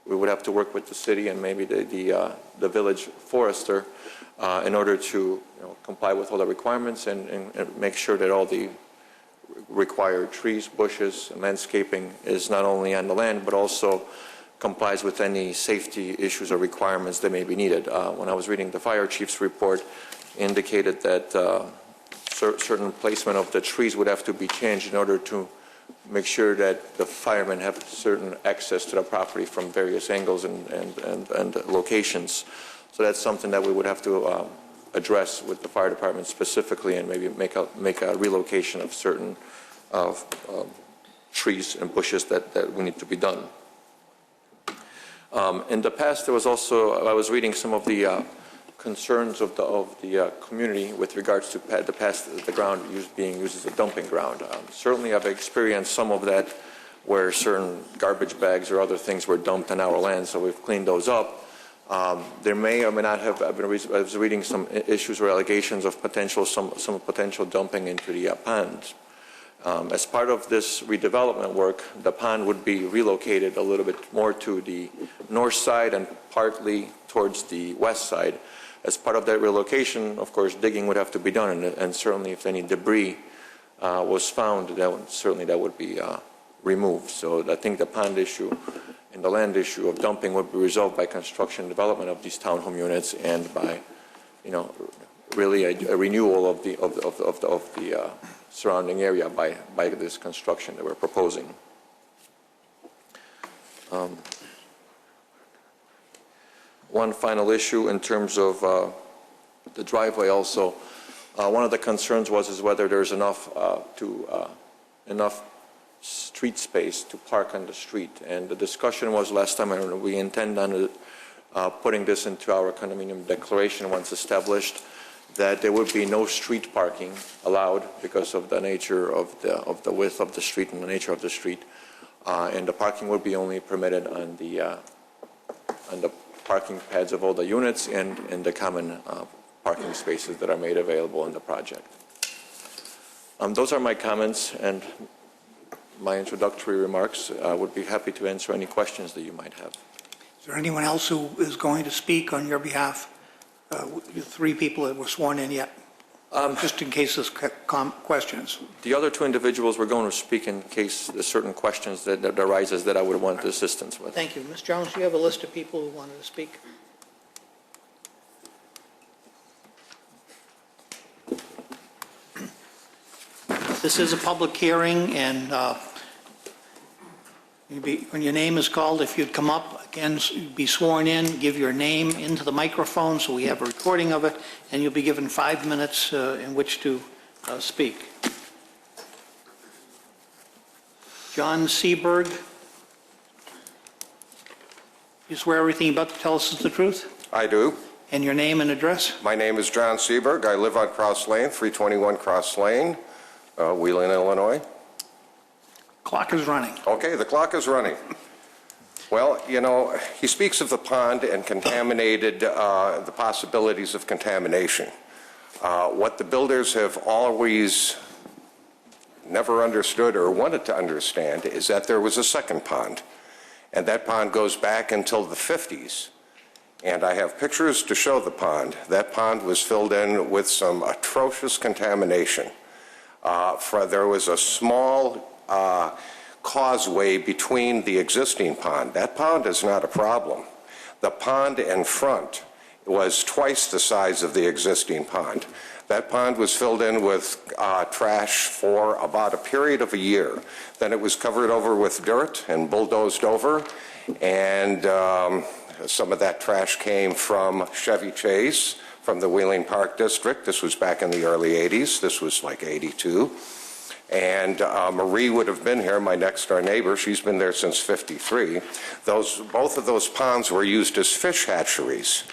we would have to work with the city and maybe the village forester in order to comply with all the requirements and make sure that all the required trees, bushes, and landscaping is not only on the land, but also complies with any safety issues or requirements that may be needed. When I was reading the fire chief's report, indicated that certain placement of the trees would have to be changed in order to make sure that the firemen have certain access to the property from various angles and locations. So that's something that we would have to address with the fire department specifically, and maybe make a relocation of certain trees and bushes that we need to be done. In the past, there was also, I was reading some of the concerns of the community with regards to the ground being used as a dumping ground. Certainly, I've experienced some of that where certain garbage bags or other things were dumped on our land, so we've cleaned those up. There may or may not have, I was reading some issues or allegations of some potential dumping into the pond. As part of this redevelopment work, the pond would be relocated a little bit more to the north side and partly towards the west side. As part of that relocation, of course, digging would have to be done, and certainly if any debris was found, that would be removed. So I think the pond issue and the land issue of dumping would be resolved by construction and development of these townhome units, and by, really a renewal of the surrounding area by this construction that we're proposing. One final issue in terms of the driveway also. One of the concerns was whether there's enough street space to park on the street. And the discussion was last time, we intend on putting this into our condominium declaration once established, that there would be no street parking allowed because of the nature of the width of the street and the nature of the street. And the parking would be only permitted on the parking pads of all the units and in the common parking spaces that are made available in the project. Those are my comments and my introductory remarks. I would be happy to answer any questions that you might have. Is there anyone else who is going to speak on your behalf? The 3 people that were sworn in yet, just in case there's questions. The other 2 individuals were going to speak in case there's certain questions that arises that I would want assistance with. Thank you. Ms. Jones, do you have a list of people who wanted to speak? This is a public hearing, and when your name is called, if you'd come up, again, be sworn in, give your name into the microphone so we have a recording of it, and you'll be given 5 minutes in which to speak. John Seberg, you swear everything you're about to tell us is the truth? I do. And your name and address? My name is John Seberg. I live on Cross Lane, 321 Cross Lane, Wheeling, Illinois. Clock is running. Okay, the clock is running. Well, you know, he speaks of the pond and contaminated, the possibilities of contamination. What the builders have always never understood or wanted to understand is that there was a second pond, and that pond goes back until the 50s. And I have pictures to show the pond. That pond was filled in with some atrocious contamination. There was a small causeway between the existing pond. That pond is not a problem. The pond in front was twice the size of the existing pond. That pond was filled in with trash for about a period of a year. Then it was covered over with dirt and bulldozed over, and some of that trash came from Chevy Chase, from the Wheeling Park District. This was back in the early 80s. This was like 82. And Marie would have been here, my next-door neighbor. She's been there since 53. Both of those ponds were used as fish hatcheries.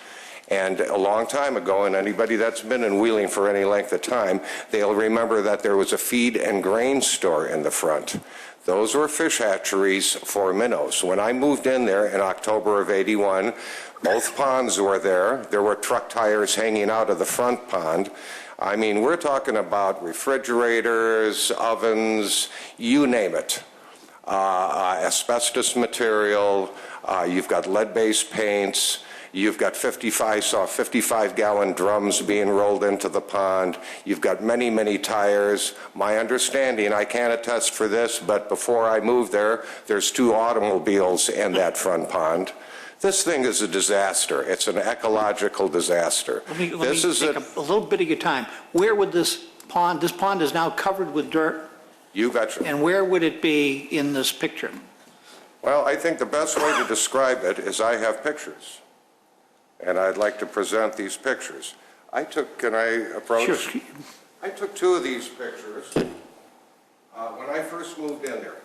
And a long time ago, and anybody that's been in Wheeling for any length of time, they'll remember that there was a feed and grain store in the front. Those were fish hatcheries for minnows. When I moved in there in October of 81, both ponds were there. There were truck tires hanging out of the front pond. I mean, we're talking about refrigerators, ovens, you name it. Asbestos material, you've got lead-based paints, you've got 55-gallon drums being rolled into the pond. You've got many, many tires. My understanding, I can't attest for this, but before I moved there, there's 2 automobiles in that front pond. This thing is a disaster. It's an ecological disaster. Let me take a little bit of your time. Where would this pond is now covered with dirt, You betcha. and where would it be in this picture? Well, I think the best way to describe it is I have pictures, and I'd like to present these pictures. Can I approach? Sure. I took 2 of these pictures when I first moved in there.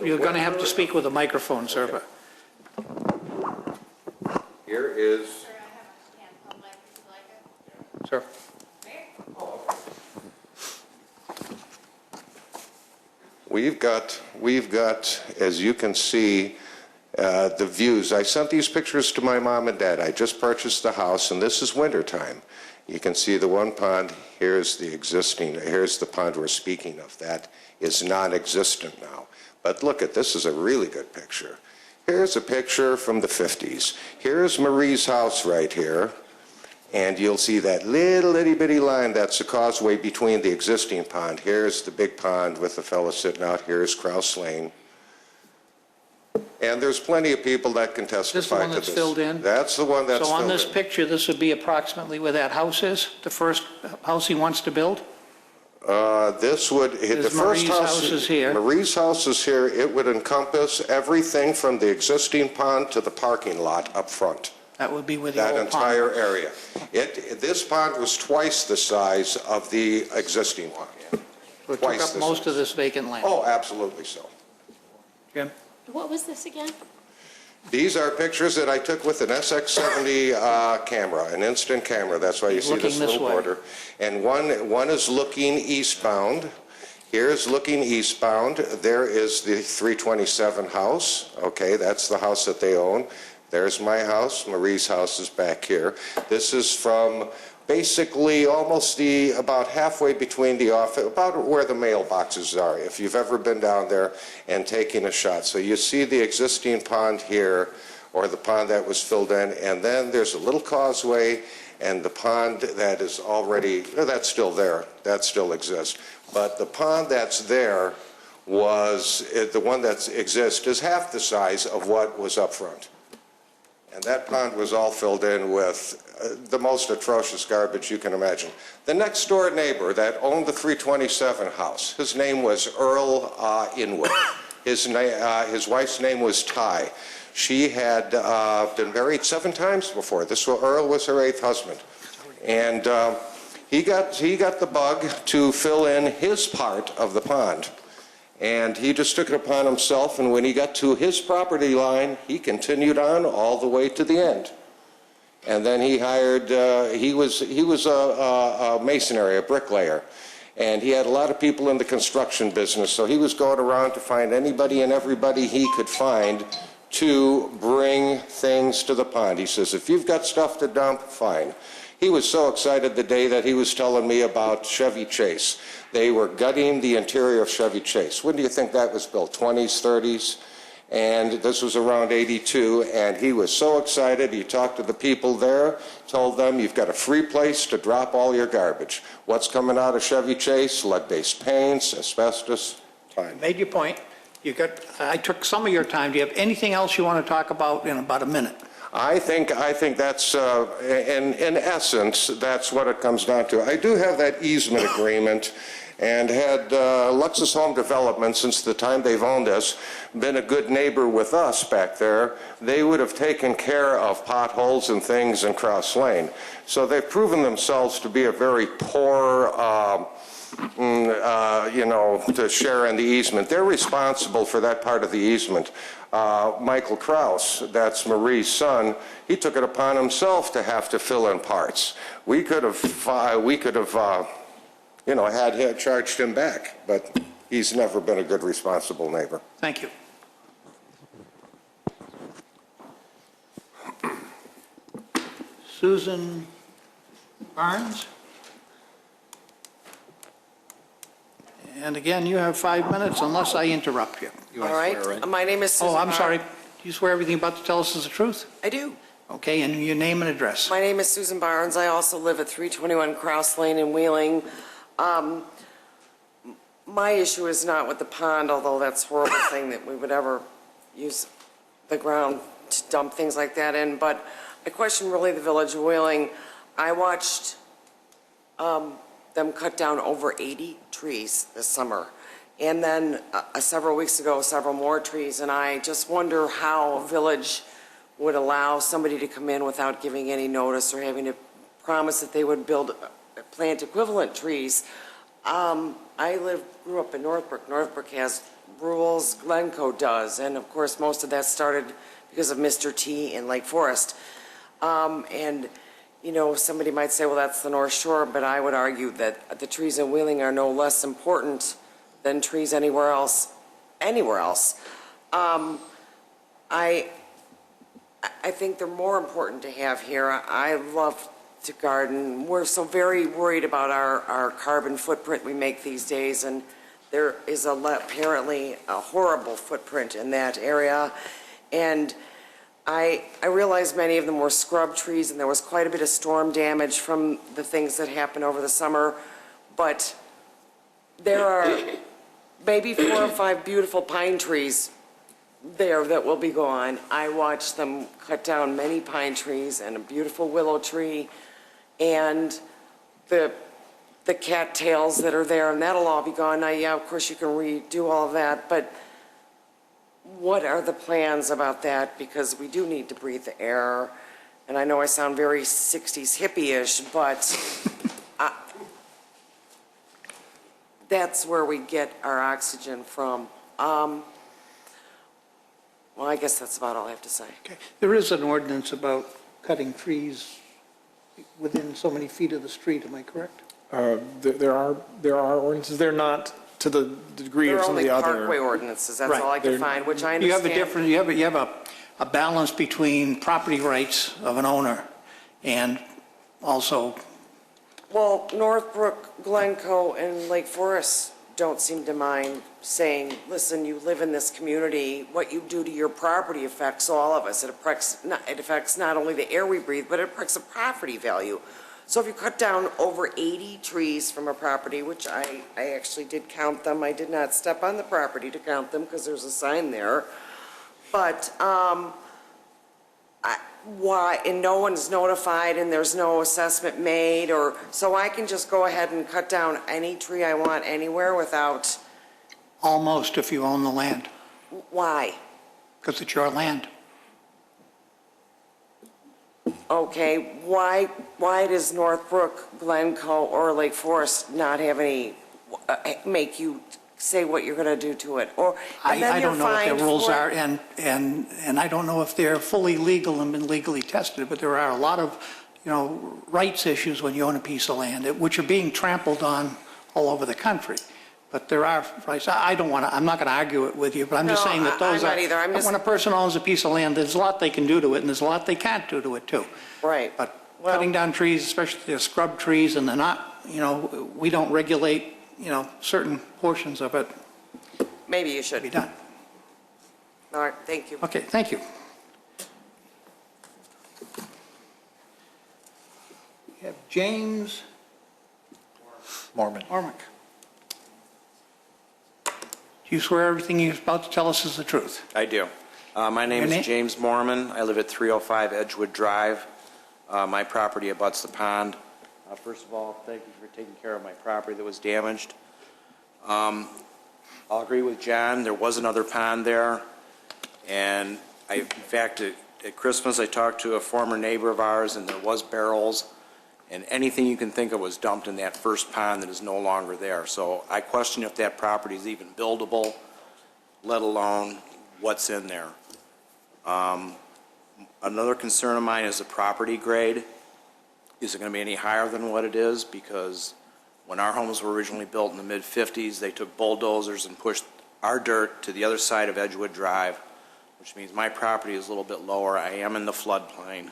You're going to have to speak with a microphone, sir. Okay. Here is... Sir. We've got, as you can see, the views. I sent these pictures to my mom and dad. I just purchased the house, and this is wintertime. You can see the one pond. Here's the pond we're speaking of. That is non-existent now. But look at this is a really good picture. Here's a picture from the 50s. Here's Marie's house right here. And you'll see that little itty-bitty line, that's the causeway between the existing pond. Here's the big pond with the fellow sitting out. Here's Cross Lane. And there's plenty of people that can testify to this. This is the one that's filled in? That's the one that's filled in. So on this picture, this would be approximately where that house is, the first house he wants to build? The first house is here. Marie's house is here. It would encompass everything from the existing pond to the parking lot up front. That would be where the old That pond entire is. area. This pond was twice the size of the existing one. So it took Twice up the most size. of this vacant land. Oh, absolutely so. Jim? What was this again? These are pictures that I took with an SX70 camera, an instant camera. That's why you see this Looking this little way. border. And one is looking eastbound. Here's looking eastbound. There is the 327 house. Okay, that's the house that they own. There's my house. Marie's house is back here. This is from basically almost about halfway between the office, about where the mailboxes are, if you've ever been down there and taking a shot. So you see the existing pond here, or the pond that was filled in, and then there's a little causeway, and the pond that is already, that's still there, that still exists. But the pond that's there the one that exists is half the size of what was up front. And that pond was all filled in with the most atrocious garbage you can imagine. The next door neighbor that owned the 327 house, his name was Earl Inwood. His wife's name was Ty. She had been married 7 times before. Earl was her 8th husband. And he got the bug to fill in his part of the pond. And he just took it upon himself, and when he got to his property line, he continued on all the way to the end. And then he hired, he was a masonry, a bricklayer, and he had a lot of people in the construction business, so he was going around to find anybody and everybody he could find to bring things to the pond. He says, if you've got stuff to dump, fine. He was so excited the day that he was telling me about Chevy Chase. They were gutting the interior of Chevy Chase. When do you think that was built? 20s, 30s? And this was around 82, and he was so excited. He talked to the people there, told them, you've got a free place to drop all your garbage. What's coming out of Chevy Chase? Lead-based paints, asbestos, time. Made your point. I took some of your time. Do you have anything else you want to talk about in about a minute? I think that's, in essence, that's what it comes down to. I do have that easement agreement, and had Luxus Home Development, since the time they've owned us, been a good neighbor with us back there, they would have taken care of potholes and things in Cross Lane. So they've proven themselves to be a very poor, to share in the easement. They're responsible for that part of the easement. Michael Kraus, that's Marie's son, he took it upon himself to have to fill in parts. We could have had charged him back, but he's never been a good, responsible neighbor. Thank you. Susan Barnes? And again, you have 5 minutes unless I interrupt you. All right. My name is Susan. Oh, I'm Barnes. sorry. Do you swear everything about to tell us is the truth? I do. Okay, and your name and address. My name is Susan Barnes. I also live at 321 Cross Lane in Wheeling. My issue is not with the pond, although that's a horrible thing that we would ever use the ground to dump things like that in, but I question really the Village of Wheeling. I watched them cut down over 80 trees this summer, and then several weeks ago, several more trees, and I just wonder how a village would allow somebody to come in without giving any notice or having to promise that they would plant equivalent trees. I grew up in Northbrook. Northbrook has rules, Glencoe does, and of course most of that started because of Mr. T in Lake Forest. And somebody might say, well, that's the North Shore, but I would argue that the trees in Wheeling are no less important than trees anywhere else. I think they're more important to have here. I love to garden. We're so very worried about our carbon footprint we make these days, and there is apparently a horrible footprint in that area. And I realize many of them were scrub trees, and there was quite a bit of storm damage from the things that happened over the summer, but there are maybe 4 or 5 beautiful pine trees there that will be gone. I watched them cut down many pine trees and a beautiful willow tree and the cattails that are there, and that'll all be gone. Now, yeah, of course you can redo all of that, but what are the plans about that? Because we do need to breathe the air, and I know I sound very 60s hippie-ish, but that's where we get our oxygen from. Well, I guess that's about all I have to say. Okay. There is an ordinance about cutting trees within so many feet of the street, am I correct? There are ordinances. They're not to the degree of some of the other. They're only parkway ordinances, that's all I can find, which I You understand. you have a balance between property rights of an owner and also. Well, Northbrook, Glencoe, and Lake Forest don't seem to mind saying, listen, you live in this community, what you do to your property affects all of us. It affects not only the air we breathe, but it affects the property value. So if you cut down over 80 trees from a property, which I actually did count them, I did not step on the property to count them because there's a sign there, but why, and no one's notified and there's no assessment made, or so I can just go ahead and cut down any tree I want anywhere without. Almost, if you own the land. Why? Because it's your land. Okay, why does Northbrook, Glencoe, or Lake Forest not have any, make you say what you're going to do to it? Or, and then I you're don't know what fined their rules for it? are, and I don't know if they're fully legal and been legally tested, but there are a lot of, rights issues when you own a piece of land, which are being trampled on all over the country. But there are rights. I'm not going to argue it with you, but I'm just No, saying that those I'm are. not either. I'm just- When a person owns a piece of land, there's a lot they can do to it, and there's a lot they can't do to it, too. Right. But Well- cutting down trees, especially the scrub trees, and they're not, we don't regulate, certain portions of it Maybe you should. be done. All right, thank you. Okay, thank you. We have James Mormon. Ormick. Do you swear everything you're about to tell us is the truth? I do. My name Your name? is James Mormon. I live at 305 Edgewood Drive. My property abuts the pond. First of all, thank you for taking care of my property that was damaged. I'll agree with John. There was another pond there. And in fact, at Christmas, I talked to a former neighbor of ours, and there was barrels. And anything you can think of was dumped in that first pond that is no longer there. So I question if that property is even buildable, let alone what's in there. Another concern of mine is the property grade. Is it going to be any higher than what it is? Because when our homes were originally built in the mid-'50s, they took bulldozers and pushed our dirt to the other side of Edgewood Drive, which means my property is a little bit lower. I am in the floodplain.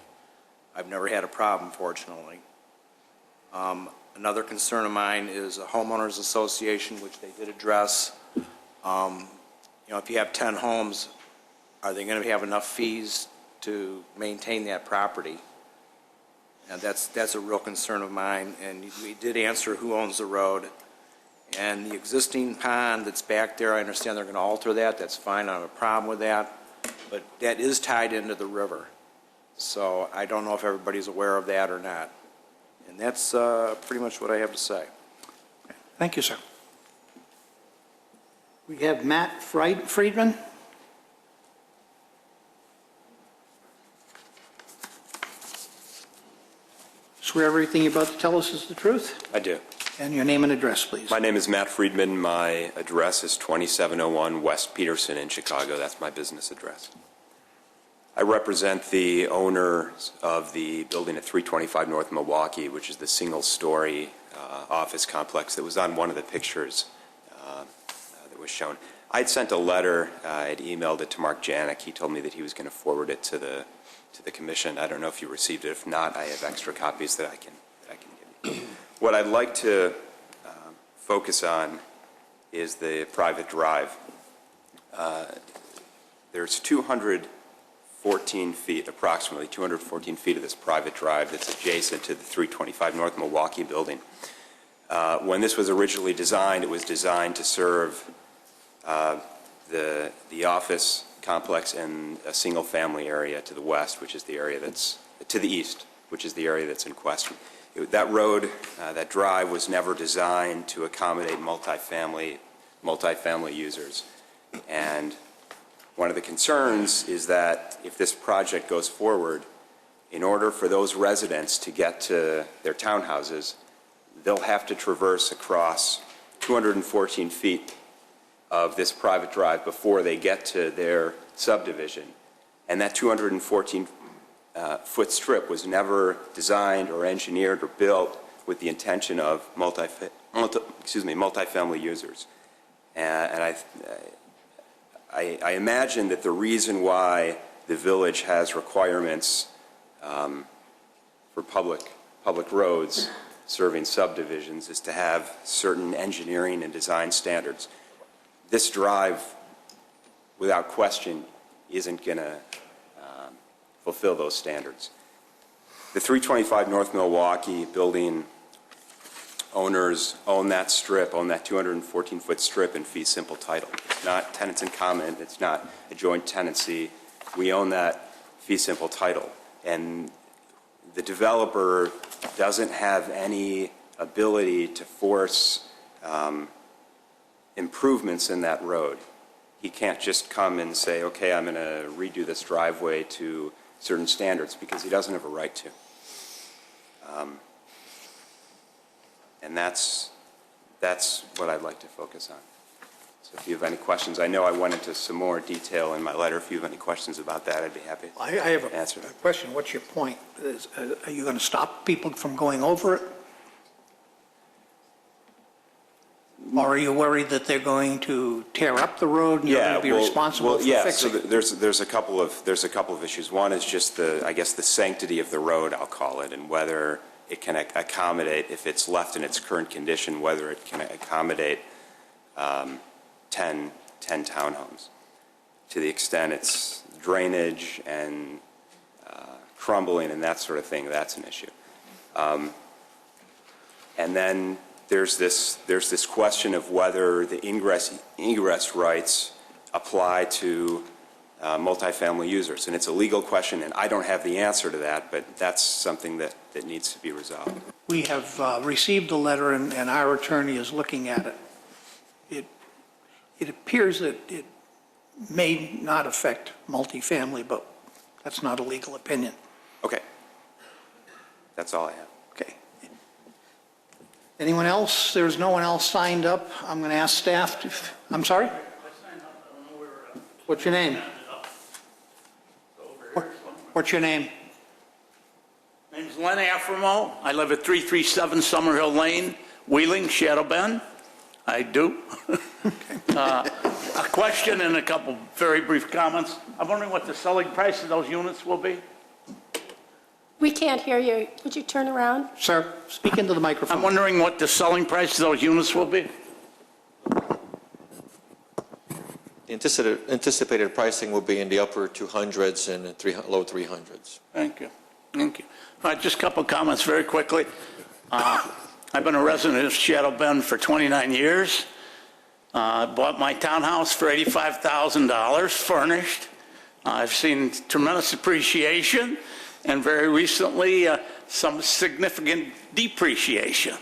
I've never had a problem, fortunately. Another concern of mine is a homeowners association, which they did address. If you have 10 homes, are they going to have enough fees to maintain that property? And that's a real concern of mine. And we did answer who owns the road. And the existing pond that's back there, I understand they're going to alter that. That's fine. I don't have a problem with that. But that is tied into the river. So I don't know if everybody's aware of that or not. And that's pretty much what I have to say. Thank you, sir. We have Matt Friedman. Swear everything you're about to tell us is the truth? I do. And your name and address, please. My name is Matt Friedman. My address is 2701 West Peterson in Chicago. That's my business address. I represent the owners of the building at 325 North Milwaukee, which is the single-story office complex that was on one of the pictures that was shown. I'd sent a letter. I'd emailed it to Mark Janik. He told me that he was going to forward it to the commission. I don't know if you received it. If not, I have extra copies that I can give you. What I'd like to focus on is the private drive. There's 214 feet, approximately 214 feet of this private drive that's adjacent to the 325 North Milwaukee building. When this was originally designed, it was designed to serve the office complex and a single-family area to the west, which is the area that's to the east, which is the area that's in question. That road, that drive, was never designed to accommodate multifamily users. And one of the concerns is that if this project goes forward, in order for those residents to get to their townhouses, they'll have to traverse across 214 feet of this private drive before they get to their subdivision. And that 214-foot strip was never designed or engineered or built with the intention of multifamily users. And I imagine that the reason why the village has requirements for public roads serving subdivisions is to have certain engineering and design standards. This drive, without question, isn't going to fulfill those standards. The 325 North Milwaukee building owners own that strip, own that 214-foot strip in fee simple title. It's not tenants in common. It's not a joint tenancy. We own that fee simple title. And the developer doesn't have any ability to force improvements in that road. He can't just come and say, okay, I'm going to redo this driveway to certain standards, because he doesn't have a right to. And that's what I'd like to focus on. So if you have any questions, I know I went into some more detail in my letter. If you have any questions about that, I'd be happy I have to answer them. a question. What's your point? Are you going to stop people from going over it? Or are you worried that they're going to tear up the road and you're going to be responsible for fixing it? So there's a couple of issues. One is just the sanctity of the road, I'll call it, and whether it can accommodate, if it's left in its current condition, whether it can accommodate 10 townhomes. To the extent it's drainage and crumbling and that sort of thing, that's an issue. And then there's this question of whether the ingress rights apply to multifamily users. And it's a legal question, and I don't have the answer to that, but that's something that needs to be resolved. We have received a letter, and our attorney is looking at it. It appears that it may not affect multifamily, but that's not a legal opinion. Okay. That's all I have. Okay. Anyone else? There's no one else signed up. I'm going to ask staff to, I'm sorry? What's your name? What's your name? Name's Len Aframo. I live at 337 Summerhill Lane, Wheeling, Shadow Bend. I do. A question and a couple very brief comments. I'm wondering what the selling price of those units will be? We can't hear you. Would you turn around? Sir, speak into the microphone. I'm wondering what the selling price of those units will be? Anticipated pricing will be in the upper 200s and low 300s. Thank you. Thank you. All right, just a couple comments very quickly. I've been a resident of Shadow Bend for 29 years. Bought my townhouse for $85,000 furnished. I've seen tremendous appreciation and very recently some significant depreciation.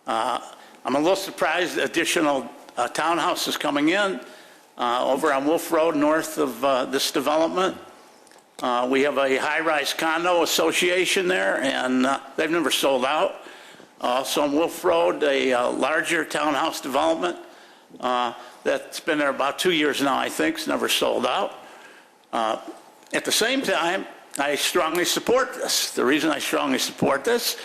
I'm a little surprised additional townhouses coming in over on Wolf Road north of this development. We have a high-rise condo association there, and they've never sold out. Also on Wolf Road, a larger townhouse development that's been there about 2 years now, I think. It's never sold out. At the same time, I strongly support this. The reason I strongly support this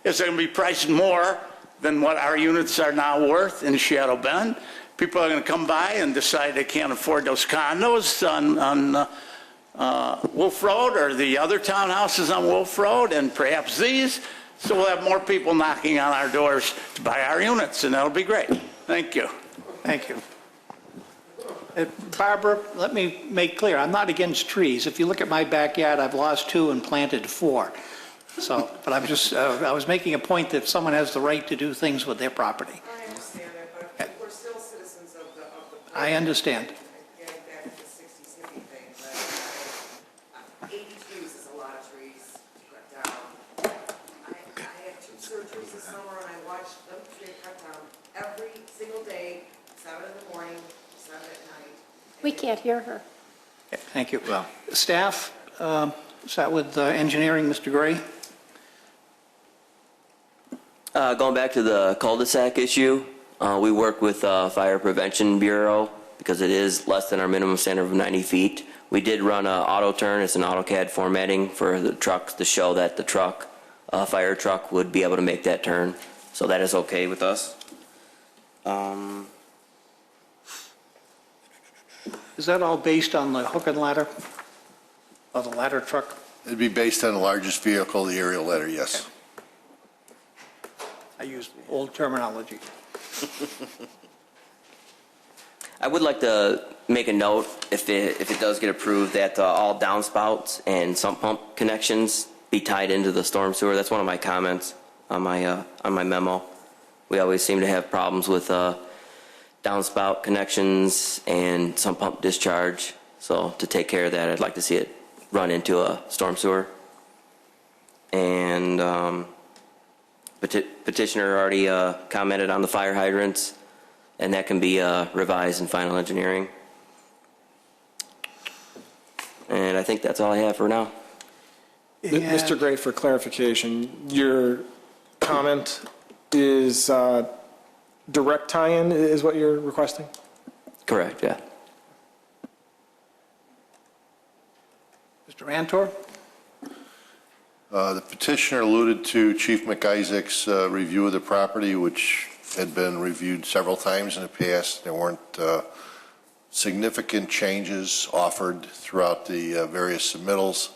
is they're going to be priced more than what our units are now worth in Shadow Bend. People are going to come by and decide they can't afford those condos on Wolf Road or the other townhouses on Wolf Road, and perhaps these. So we'll have more people knocking on our doors to buy our units, and that'll be great. Thank you. Thank you. Barbara, let me make clear, I'm not against trees. If you look at my backyard, I've lost 2 and planted 4. So, but I'm just, I was making a point that someone has the right to do things with their property. I understand that, but we're still citizens of the I understand. Getting back to the 60s hippie thing, but 80 trees is a lot of trees to cut down. I had 2 surgeries this summer, and I watched them tree cut down every single day, 7 in the morning, 7 at night. We can't hear her. Thank you. Well, staff, start with engineering, Mr. Gray. Going back to the cul-de-sac issue, we work with Fire Prevention Bureau because it is less than our minimum standard of 90 feet. We did run an auto turn. It's an AutoCAD formatting for the trucks to show that the truck, fire truck, would be able to make that turn. So that is okay with us. Is that all based on the hook and ladder? Or the ladder truck? It'd be based on the largest vehicle, the aerial ladder, yes. I used old terminology. I would like to make a note, if it does get approved, that all downspouts and sump pump connections be tied into the storm sewer. That's one of my comments on my memo. We always seem to have problems with downspout connections and sump pump discharge. So to take care of that, I'd like to see it run into a storm sewer. And petitioner already commented on the fire hydrants, and that can be revised in final engineering. think that's all I have for now. Mr. Gray, for clarification, your comment is direct tie-in is what you're requesting? Correct, yeah. Mr. Antor? The petitioner alluded to Chief McIsaac's review of the property, which had been reviewed several times in the past. There weren't significant changes offered throughout the various submittals,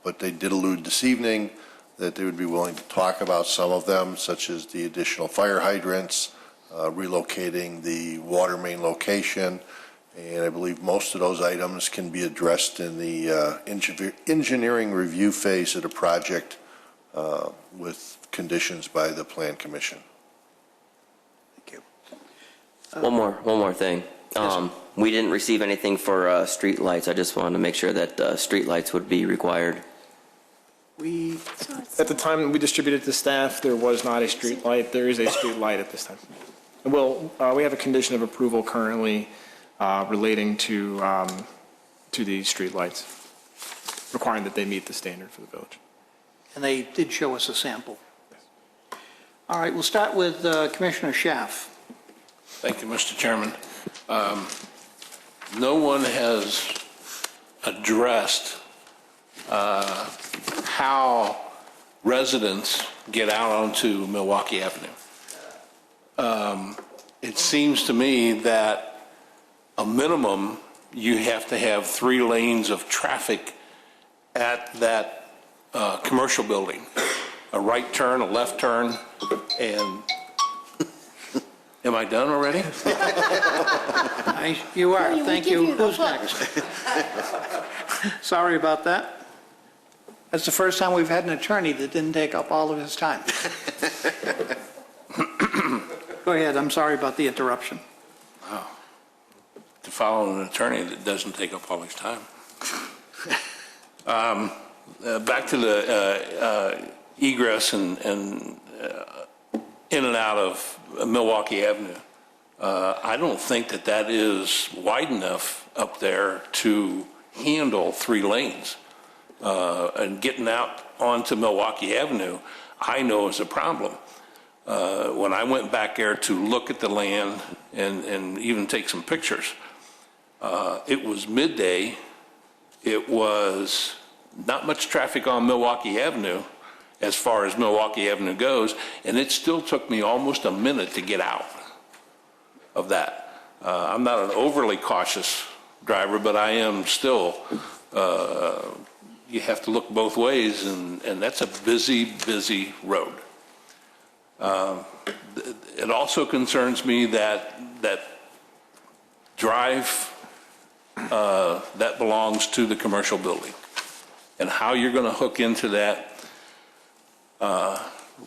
but they did allude this evening that they would be willing to talk about some of them, such as the additional fire hydrants, relocating the water main location, and I believe most of those items can be addressed in the engineering review phase of the project with conditions by the Plan Commission. One more thing. We didn't receive anything for street lights. I just wanted to make sure that street lights would be required. At the time we distributed to staff, there was not a street light. There is a street light at this time. Well, we have a condition of approval currently relating to the street lights, requiring that they meet the standard for the village. And they did show us a sample. All right, we'll start with Commissioner Schaaf. Thank you, Mr. Chairman. No one has addressed how residents get out onto Milwaukee Avenue. It seems to me that a minimum, you have to have 3 lanes of traffic at that commercial building. A right turn, a left turn, and am I done already? You are, thank you. Who's next? Sorry about that. That's the first time we've had an attorney that didn't take up all of his time. Go ahead, I'm sorry about the interruption. Wow. To follow an attorney that doesn't take up all his time. Back to the egress and in and out of Milwaukee Avenue. I don't think that that is wide enough up there to handle 3 lanes. And getting out onto Milwaukee Avenue, I know is a problem. When I went back there to look at the land and even take some pictures, it was midday. It was not much traffic on Milwaukee Avenue as far as Milwaukee Avenue goes, and it still took me almost a minute to get out of that. I'm not an overly cautious driver, but I am still, you have to look both ways, and that's a busy, busy road. It also concerns me that drive that belongs to the commercial building, and how you're going to hook into that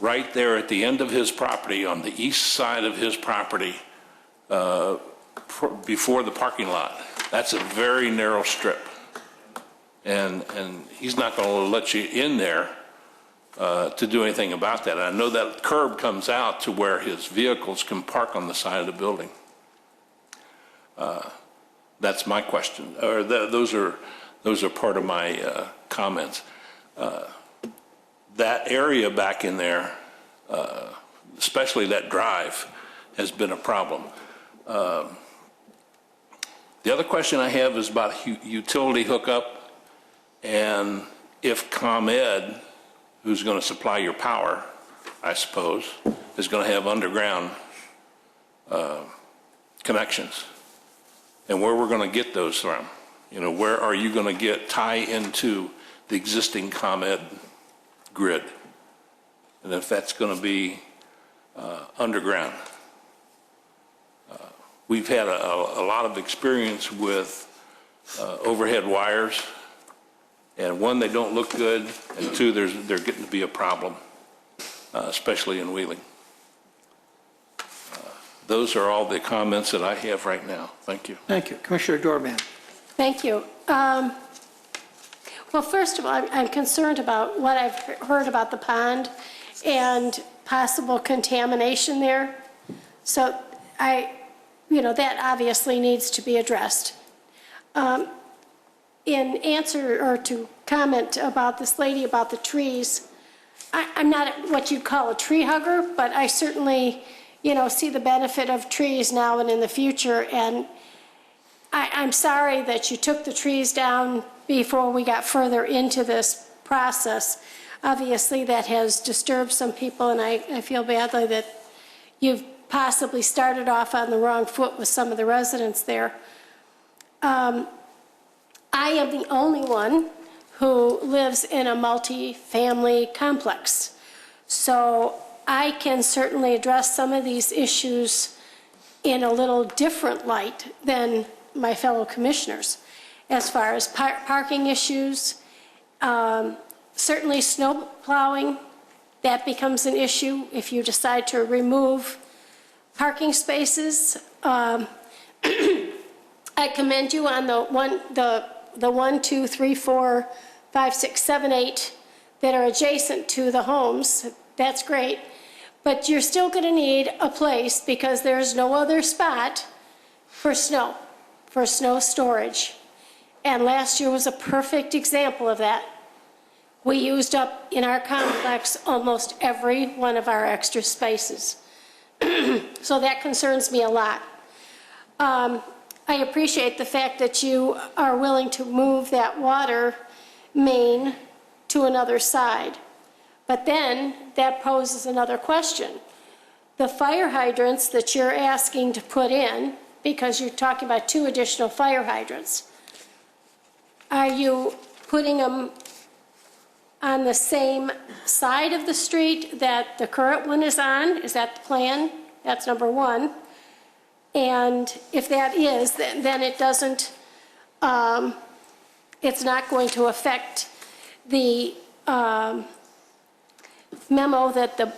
right there at the end of his property, on the east side of his property, before the parking lot. That's a very narrow strip, and he's not going to let you in there to do anything about that. I know that curb comes out to where his vehicles can park on the side of the building. That's my question, or those are part of my comments. That area back in there, especially that drive, has been a problem. The other question I have is about utility hookup, and if ComEd, who's going to supply your power, I suppose, is going to have underground connections, and where we're going to get those from. You know, where are you going to tie into the existing ComEd grid, and if that's going to be underground. We've had a lot of experience with overhead wires, and 1, they don't look good, and 2, they're getting to be a problem, especially in Wheeling. Those are all the comments that I have right now. Thank you. Thank you. Commissioner Dorban. Thank you. Well, first of all, I'm concerned about what I've heard about the pond and possible contamination there. So that obviously needs to be addressed. in answer or to comment about this lady about the trees, I'm not what you'd call a tree hugger, but I certainly, see the benefit of trees now and in the future. And I'm sorry that you took the trees down before we got further into this process. Obviously, that has disturbed some people, and I feel badly that you've possibly started off on the wrong foot with some of the residents there. I am the only one who lives in a multi-family complex. So I can certainly address some of these issues in a little different light than my fellow commissioners. As far as parking issues, certainly snow plowing, that becomes an issue if you decide to remove parking spaces. I commend you on the 1, 2, 3, 4, 5, 6, 7, 8 that are adjacent to the homes. That's great. But you're still going to need a place because there's no other spot for snow storage. And last year was a perfect example of that. We used up in our complex almost every one of our extra spaces. So that concerns me a lot. I appreciate the fact that you are willing to move that water main to another side. But then that poses another question. The fire hydrants that you're asking to put in, because you're talking about 2 additional fire hydrants, are you putting them on the same side of the street that the current one is on? Is that the plan? That's number 1. And if that is, then it doesn't, it's not going to affect the memo that the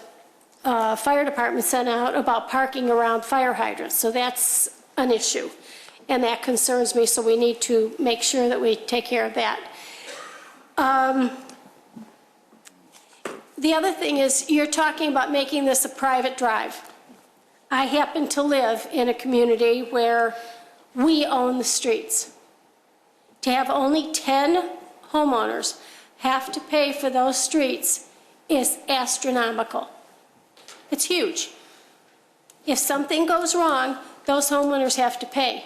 fire department sent out about parking around fire hydrants. So that's an issue, and that concerns me, so we need to make sure that we take care of that. The other thing is you're talking about making this a private drive. I happen to live in a community where we own the streets. To have only 10 homeowners have to pay for those streets is astronomical. It's huge. If something goes wrong, those homeowners have to pay.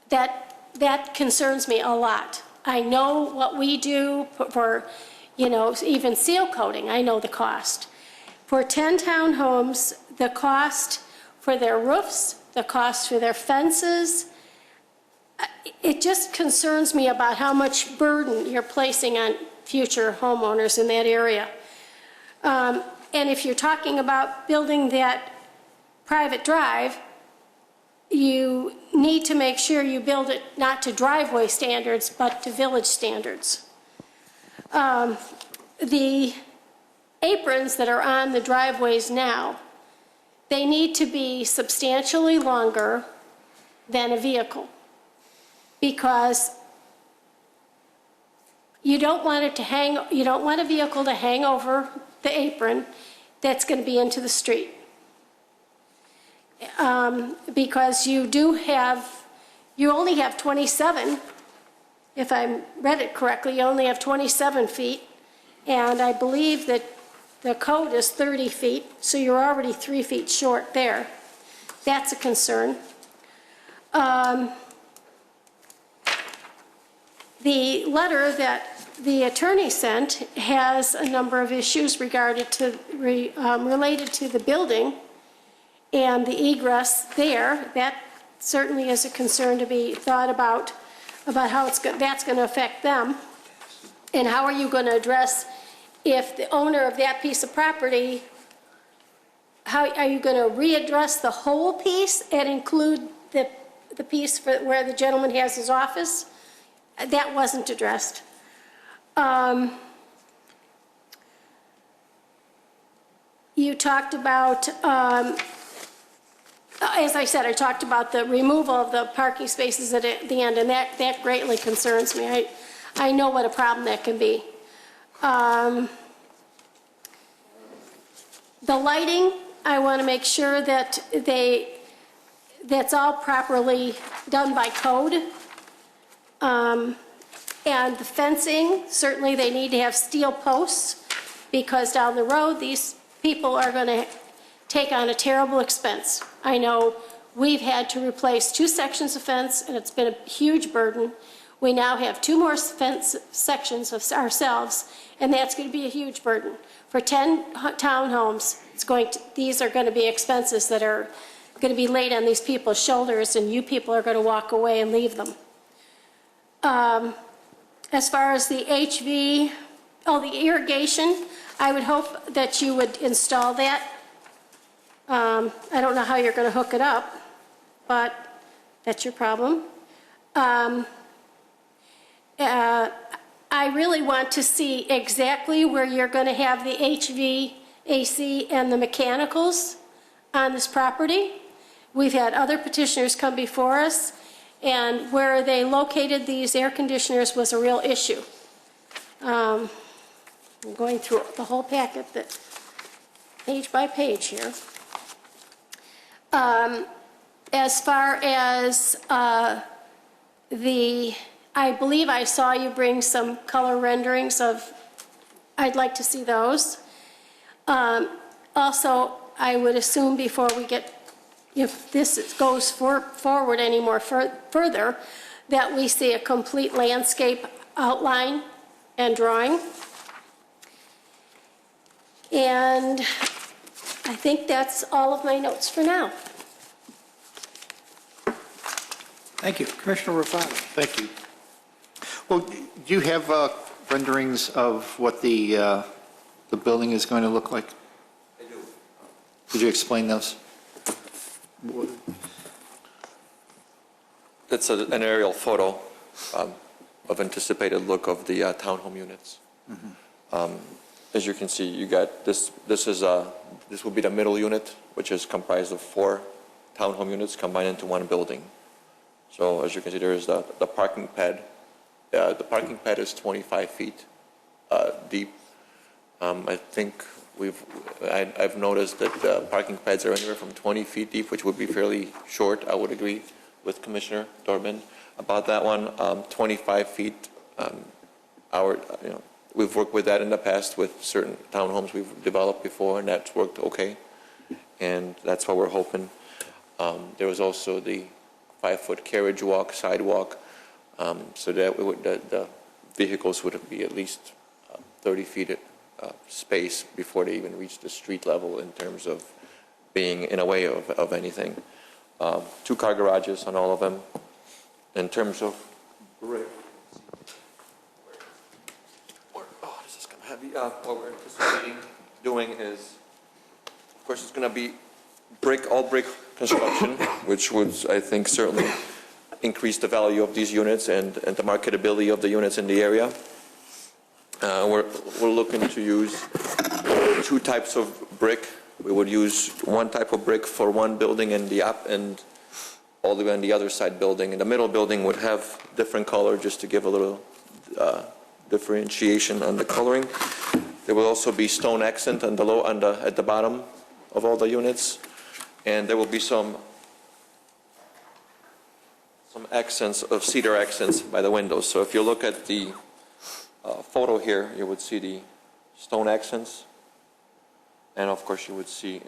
That concerns me a lot. I know what we do for, even seal coating, I know the cost. For 10 townhomes, the cost for their roofs, the cost for their fences, it just concerns me about how much burden you're placing on future homeowners in that area. And if you're talking about building that private drive, you need to make sure you build it not to driveway standards, but to village standards. The aprons that are on the driveways now, they need to be substantially longer than a vehicle, because you don't want a vehicle to hang over the apron that's going to be into the street. Because you only have 27, if I read it correctly, you only have 27 feet, and I believe that the code is 30 feet, so you're already 3 feet short there. That's a concern. The letter that the attorney sent has a number of issues related to the building and the egress there. That certainly is a concern to be thought about how that's going to affect them. And how are you going to address if the owner of that piece of property, how are you going to readdress the whole piece and include the piece where the gentleman has his office? That wasn't addressed. You talked about, as I said, I talked about the removal of the parking spaces at the end, and that greatly concerns me. I know what a problem that can be. The lighting, I want to make sure that that's all properly done by code. And the fencing, certainly they need to have steel posts, because down the road, these people are going to take on a terrible expense. I know we've had to replace 2 sections of fence, and it's been a huge burden. We now have 2 more fence sections of ourselves, and that's going to be a huge burden. For 10 townhomes, these are going to be expenses that are going to be laid on these people's shoulders, and you people are going to walk away and leave them. As far as the the irrigation, I would hope that you would install that. I don't know how you're going to hook it up, but that's your problem. I really want to see exactly where you're going to have the HVAC and the mechanicals on this property. We've had other petitioners come before us, and where they located these air conditioners was a real issue. I'm going through the whole packet, page by page here. As far as I believe I saw you bring some color renderings of, I'd like to see those. Also, I would assume before we get, if this goes forward any more further, that we see a complete landscape outline and drawing. And I think that's all of my notes for now. Thank you. Commissioner Rafati. Thank you. Well, do you have renderings of what the building is going to look like? I do. Could you explain those? That's an aerial photo of anticipated look of the townhome units. As you can see, you got this. This will be the middle unit, which is comprised of 4 townhome units combined into one building. So as you can see, there is the parking pad. The parking pad is 25 feet deep. I think I've noticed that the parking pads are anywhere from 20 feet deep, which would be fairly short. I would agree with Commissioner Dorbin about that one. 25 feet. We've worked with that in the past with certain townhomes we've developed before, and that's worked okay. And that's what we're hoping. There was also the 5-foot carriage walk, sidewalk, so that the vehicles would be at least 30 feet space before they even reach the street level in terms of being in a way of anything. 2-car garages on all of them. In terms of brick, this is kind of heavy. What we're anticipating doing is, of course, it's going to be all brick construction, which would, I think, certainly increase the value of these units and the marketability of the units in the area. We're looking to use 2 types of brick. We would use 1 type of brick for one building and all the way on the other side building. And the middle building would have different color just to give a little differentiation on the coloring. There will also be stone accent at the bottom of all the units. And there will be some accents of cedar accents by the windows. So if you look at the photo here, you would see the stone accents. And of course you would see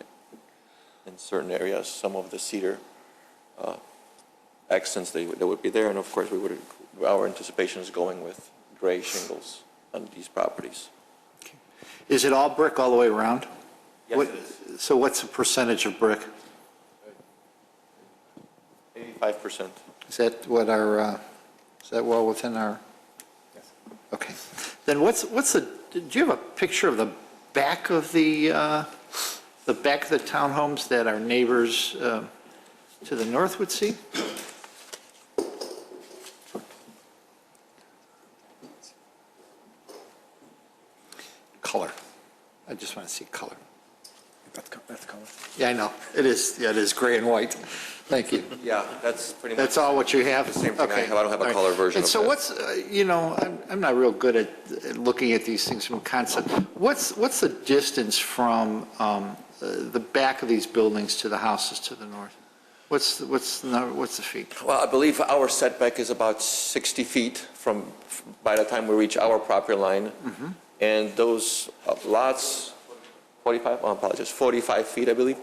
in certain areas some of the cedar accents that would be there. And of course our anticipation is going with gray shingles on these properties. Okay. Is it all brick all the way around? Yes, it is. So what's the percentage of brick? 85%. Is that what is that well within our? Yes. Okay. Then do you have a picture of the back of the townhomes that our neighbors to the north would see? Color. I just want to see color. That's color. Yeah, I know. It is. Yeah, it is gray and white. Thank you. Yeah, that's pretty much. That's all what you have? The same thing Okay. I have. I don't have a color version And of so that. what's, I'm not real good at looking at these things from concept. What's the distance from the back of these buildings to the houses to the north? What's the feet? Well, I believe our setback is about 60 feet from, by the time we reach our property line. And those lots, 45 feet, I believe.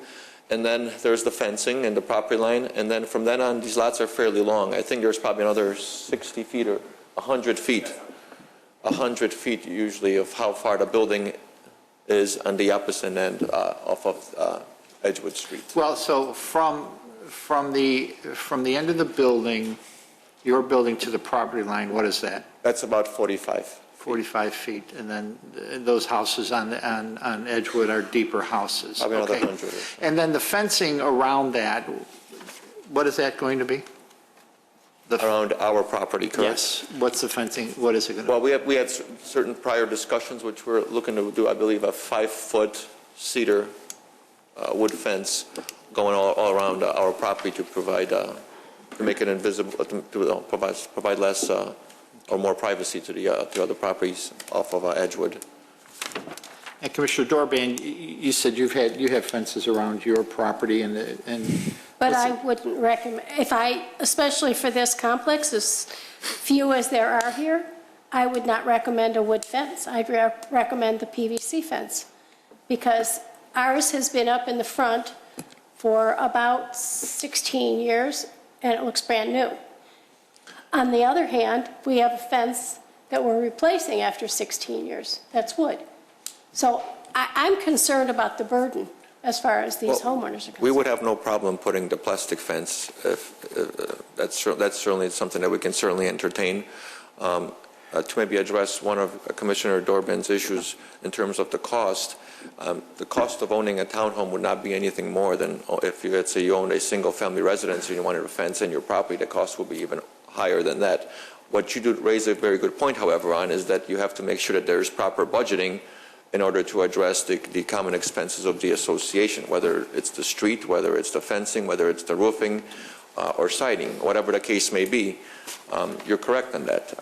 And then there's the fencing and the property line. And then from then on, these lots are fairly long. I think there's probably another 60 feet or 100 feet. 100 feet usually of how far the building is on the opposite end off of Edgewood Street. Well, so from the end of the building, your building to the property line, what is that? That's about 45. 45 feet, and then those houses on Edgewood are deeper houses. Probably another Okay. 100. And then the fencing around that, what is that going to be? Around our property, correct? Yes. What's the fencing, what is it going to be? Well, we had certain prior discussions, which we're looking to do, I believe, a 5-foot cedar wood fence going all around our property to provide, to make it invisible, to provide less or more privacy to the other properties off of Edgewood. And Commissioner Dorban, you said you have fences around your property and. But I wouldn't recommend, especially for this complex, as few as there are here, I would not recommend a wood fence. I'd recommend the PVC fence, because ours has been up in the front for about 16 years, and it looks brand new. On the other hand, we have a fence that we're replacing after 16 years. That's wood. So I'm concerned about the burden as far as these homeowners are concerned. We would have no problem putting the plastic fence. That's certainly something that we can certainly entertain. To maybe address one of Commissioner Dorban's issues in terms of the cost of owning a townhome would not be anything more than if you, let's say, you owned a single-family residence and you wanted a fence in your property, the cost will be even higher than that. What you do raise a very good point, however, on is that you have to make sure that there's proper budgeting in order to address the common expenses of the association, whether it's the street, whether it's the fencing, whether it's the roofing or siding, whatever the case may be. You're correct on that.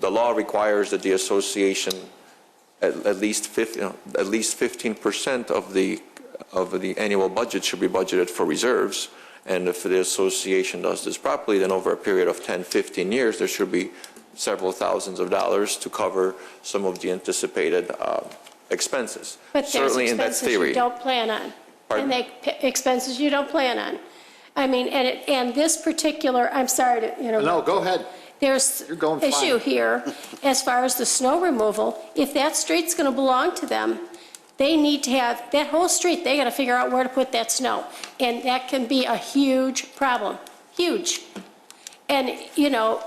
The law requires that the association at least 15% of the annual budget should be budgeted for reserves. And if the association does this properly, then over a period of 10, 15 years, there should be several thousands of dollars to cover some of the anticipated expenses. But there's certainly in that expenses theory. you don't plan on. Pardon? And expenses you don't plan on. I mean, and this particular, I'm sorry to interrupt. No, go ahead. There's You're going fine. issue here as far as the snow removal. If that street's going to belong to them, they need to have, that whole street, they got to figure out where to put that snow. And that can be a huge problem, huge. And, you know,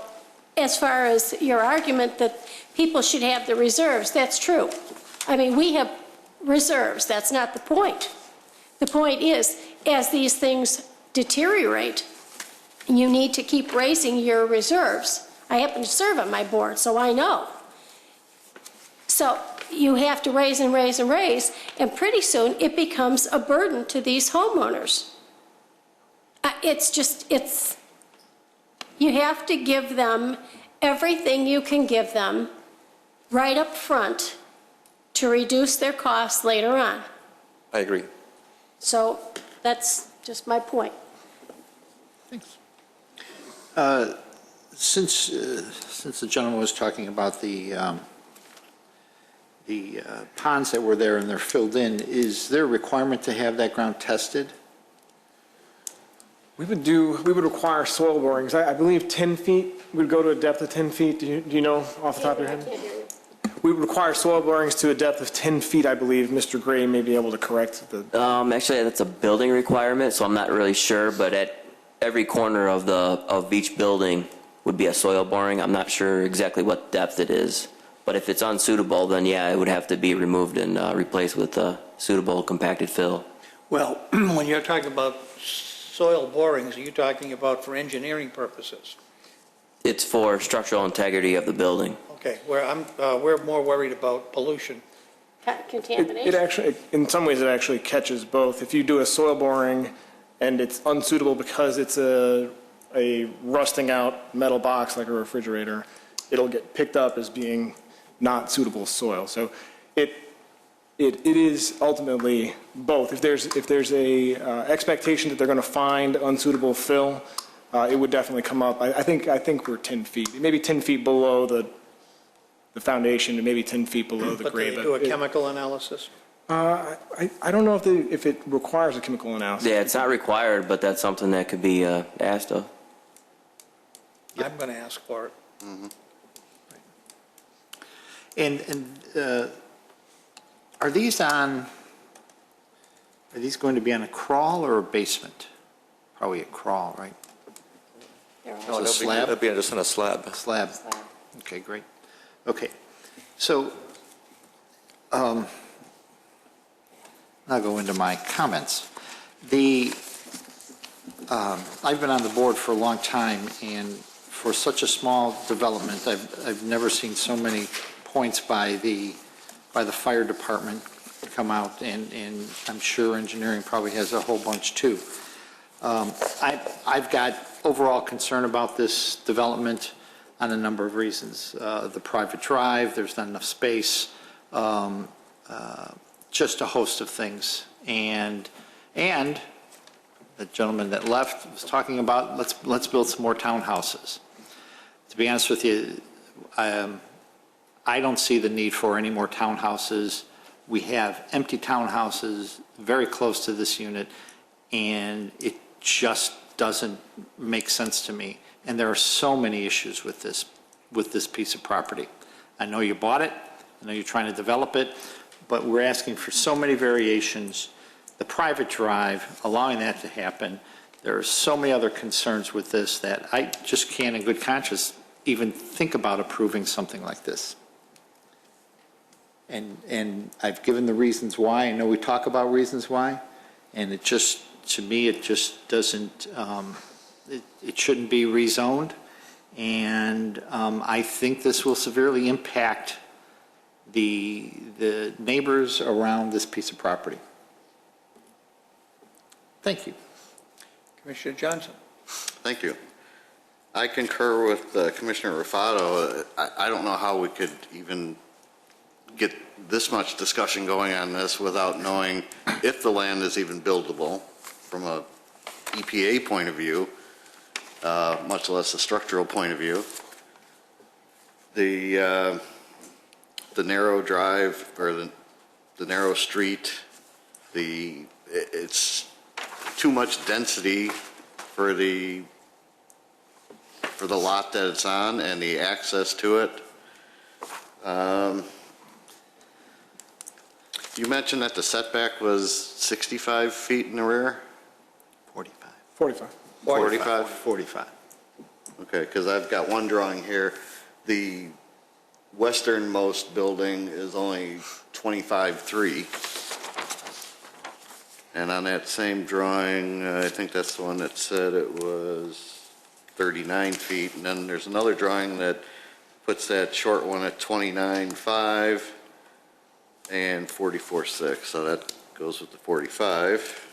as far as your argument that people should have the reserves, that's true. I mean, we have reserves. That's not the point. The point is, as these things deteriorate, you need to keep raising your reserves. I happen to serve on my board, so I know. So you have to raise and raise and raise, and pretty soon it becomes a burden to these homeowners. You have to give them everything you can give them right up front to reduce their costs later on. I agree. So that's just my point. Thanks. Since the gentleman was talking about the ponds that were there and they're filled in, is there a requirement to have that ground tested? We would require soil borings. I believe 10 feet, we'd go to a depth of 10 feet. Do you know off the top of your head? We would require soil borings to a depth of 10 feet, I believe. Mr. Gray may be able to correct the... Actually, that's a building requirement, so I'm not really sure, but at every corner of each building would be a soil boring. I'm not sure exactly what depth it is, but if it's unsuitable, then yeah, it would have to be removed and replaced with a suitable compacted fill. Well, when you're talking about soil borings, are you talking about for engineering purposes? It's for structural integrity of the building. Okay, we're more worried about pollution. Contamination. It actually, in some ways, it actually catches both. If you do a soil boring and it's unsuitable because it's a rusting out metal box like a refrigerator, it'll get picked up as being not suitable soil. So it is ultimately both. If there's a expectation that they're going to find unsuitable fill, it would definitely come up. I think we're 10 feet, maybe 10 feet below the foundation, and maybe 10 feet below the grade. But they do a chemical analysis? I don't know if it requires a chemical analysis. Yeah, it's not required, but that's something that could be asked of. I'm going to ask for it. And are these going to be on a crawl or a basement? Probably a crawl, right? No, a slab? It'll be just on a slab. Slab. Okay, great. Okay, so I'll go into my comments. I've been on the board for a long time, and for such a small development, I've never seen so many points by the fire department come out, and I'm sure engineering probably has a whole bunch too. I've got overall concern about this development on a number of reasons. The private drive, there's not enough space, just a host of things. And the gentleman that left was talking about let's build some more townhouses. To be honest with you, I don't see the need for any more townhouses. We have empty townhouses very close to this unit, and it just doesn't make sense to me. And there are so many issues with this piece of property. I know you bought it. I know you're trying to develop it, but we're asking for so many variations. The private drive, allowing that to happen, there are so many other concerns with this that I just can't in good conscience even think about approving something like this. And I've given the reasons why. I know we talk about reasons why, and it just, to me, it just doesn't, it shouldn't be rezoned. And I think this will severely impact the neighbors around this piece of property. Thank you. Commissioner Johnson. Thank you. I concur with Commissioner Rufato. I don't know how we could even get this much discussion going on this without knowing if the land is even buildable from a EPA point of view, much less a structural point of view. The narrow drive or the narrow street, it's too much density for the lot that it's on and the access to it. You mentioned that the setback was 65 feet in the rear? 45. 45. 45? 45. Okay, because I've got one drawing here. The westernmost building is only 25.3. And on that same drawing, I think that's the one that said it was 39 feet. And then there's another drawing that puts that short one at 29.5 and 44.6. So that goes with the 45.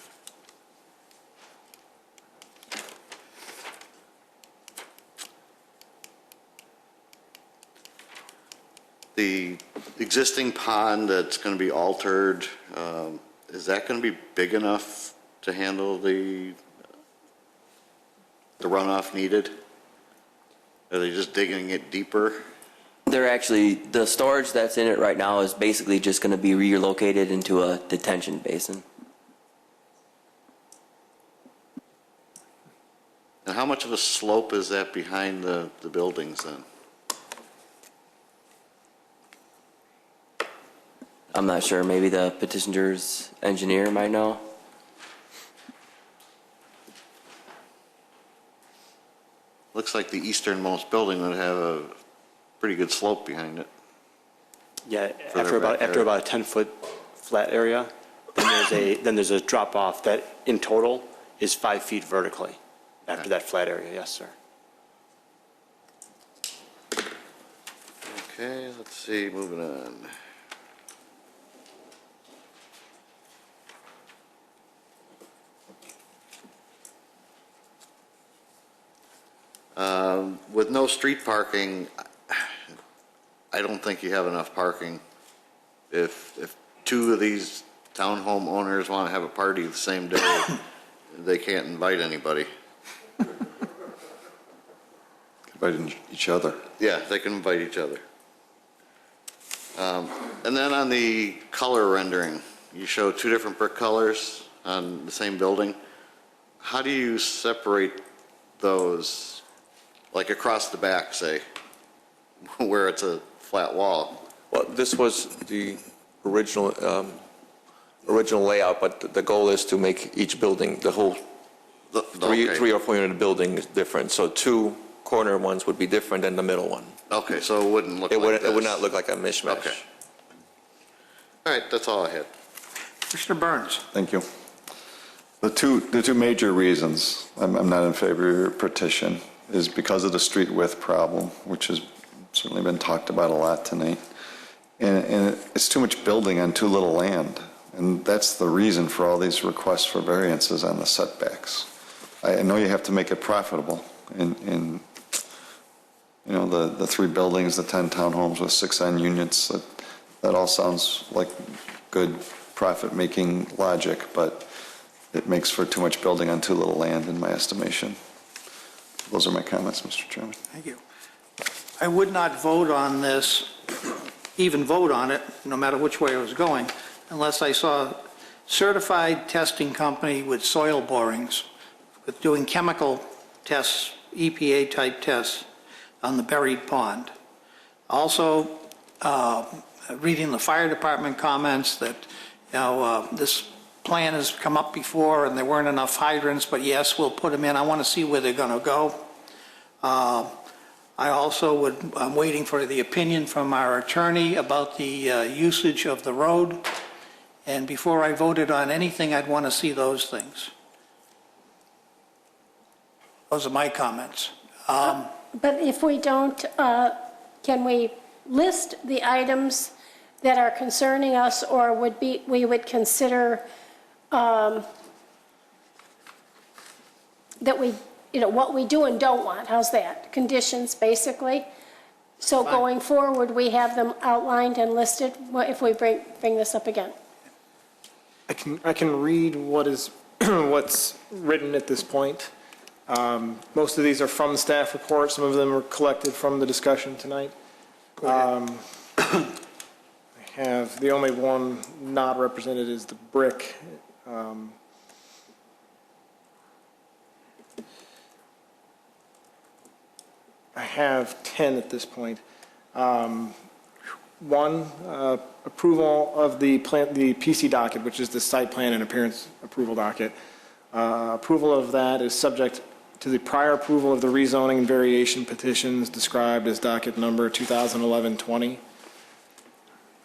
The existing pond that's going to be altered, is that going to be big enough to handle the runoff needed? Are they just digging it deeper? They're actually, the storage that's in it right now is basically just going to be relocated into a detention basin. And how much of a slope is that behind the buildings then? I'm not sure, maybe the petitioner's engineer might know. Looks like the easternmost building would have a pretty good slope behind it. Yeah, after about a 10-foot flat area, then there's a drop off that in total is 5 feet vertically after that flat area. Yes, sir. Okay, let's see, moving on. With no street parking, I don't think you have enough parking if two of these townhome owners want to have a party the same day, they can't invite anybody. Inviting each other. Yeah, they can invite each other. And then on the color rendering, you show two different brick colors on the same building. How do you separate those, like across the back, say, where it's a flat wall? Well, this was the original layout, but the goal is to make each building, the whole three or 4 unit building is different. So two corner ones would be different than the middle one. Okay, so it wouldn't look like this? It would not look like a mishmash. Okay. All right, that's all I had. Commissioner Burns. Thank you. The two major reasons I'm not in favor of your petition is because of the street width problem, which has certainly been talked about a lot tonight. And it's too much building on too little land. And that's the reason for all these requests for variances on the setbacks. I know you have to make it profitable in you know, the 3 buildings, the 10 townhomes with 6 end units, that all sounds like good profit-making logic, but it makes for too much building on too little land in my estimation. Those are my comments, Mr. Chairman. Thank you. I would not vote on this, even vote on it, no matter which way it was going, unless I saw a certified testing company with soil borings, with doing chemical tests, EPA-type tests on the buried pond. Also, reading the fire department comments that, you know, this plan has come up before and there weren't enough hydrants, but yes, we'll put them in. I want to see where they're going to go. I also I'm waiting for the opinion from our attorney about the usage of the road. And before I voted on anything, I'd want to see those things. Those are my comments. But if we don't, can we list the items that are concerning us, or we would consider that we, you know, what we do and don't want? How's that? Conditions, basically. So Fine. Going forward, we have them outlined and listed if we bring this up again. I can read what is what's written at this point. Most of these are from the staff report. Some of them are collected from the discussion tonight. I have, the only one not represented is the brick. I have 10 at this point. One, approval of the PC docket, which is the site plan and appearance approval docket. Approval of that is subject to the prior approval of the rezoning and variation petitions described as docket number 2011-20.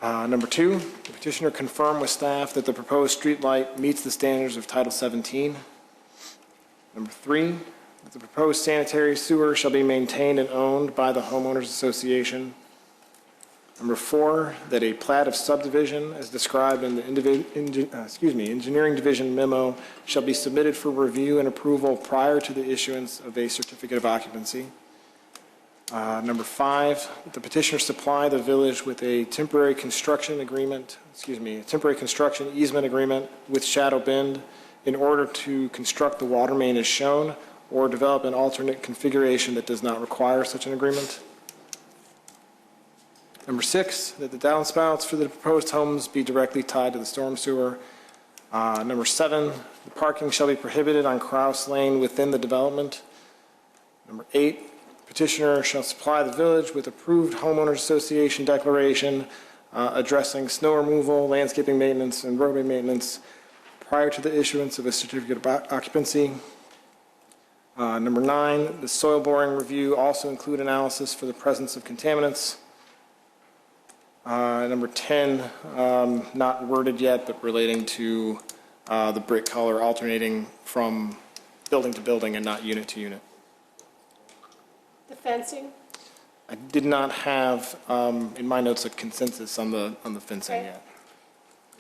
Number 2, the petitioner confirmed with staff that the proposed streetlight meets the standards of Title 17. Number 3, that the proposed sanitary sewer shall be maintained and owned by the homeowners association. Number 4, that a plat of subdivision as described in the engineering division memo shall be submitted for review and approval prior to the issuance of a certificate of occupancy. Number 5, that the petitioner supply the village with a temporary construction agreement, a temporary construction easement agreement with Shadow Bend in order to construct the water main as shown or develop an alternate configuration that does not require such an agreement. Number 6, that the downspouts for the proposed homes be directly tied to the storm sewer. Number 7, the parking shall be prohibited on Kraus Lane within the development. Number 8, petitioner shall supply the village with approved homeowners association declaration addressing snow removal, landscaping maintenance, and roadway maintenance prior to the issuance of a certificate of occupancy. Number 9, the soil boring review also include analysis for the presence of contaminants. Number 10, not worded yet, but relating to the brick color alternating from building to building and not unit to unit. The fencing? I did not have in my notes a consensus on the fencing Okay. yet.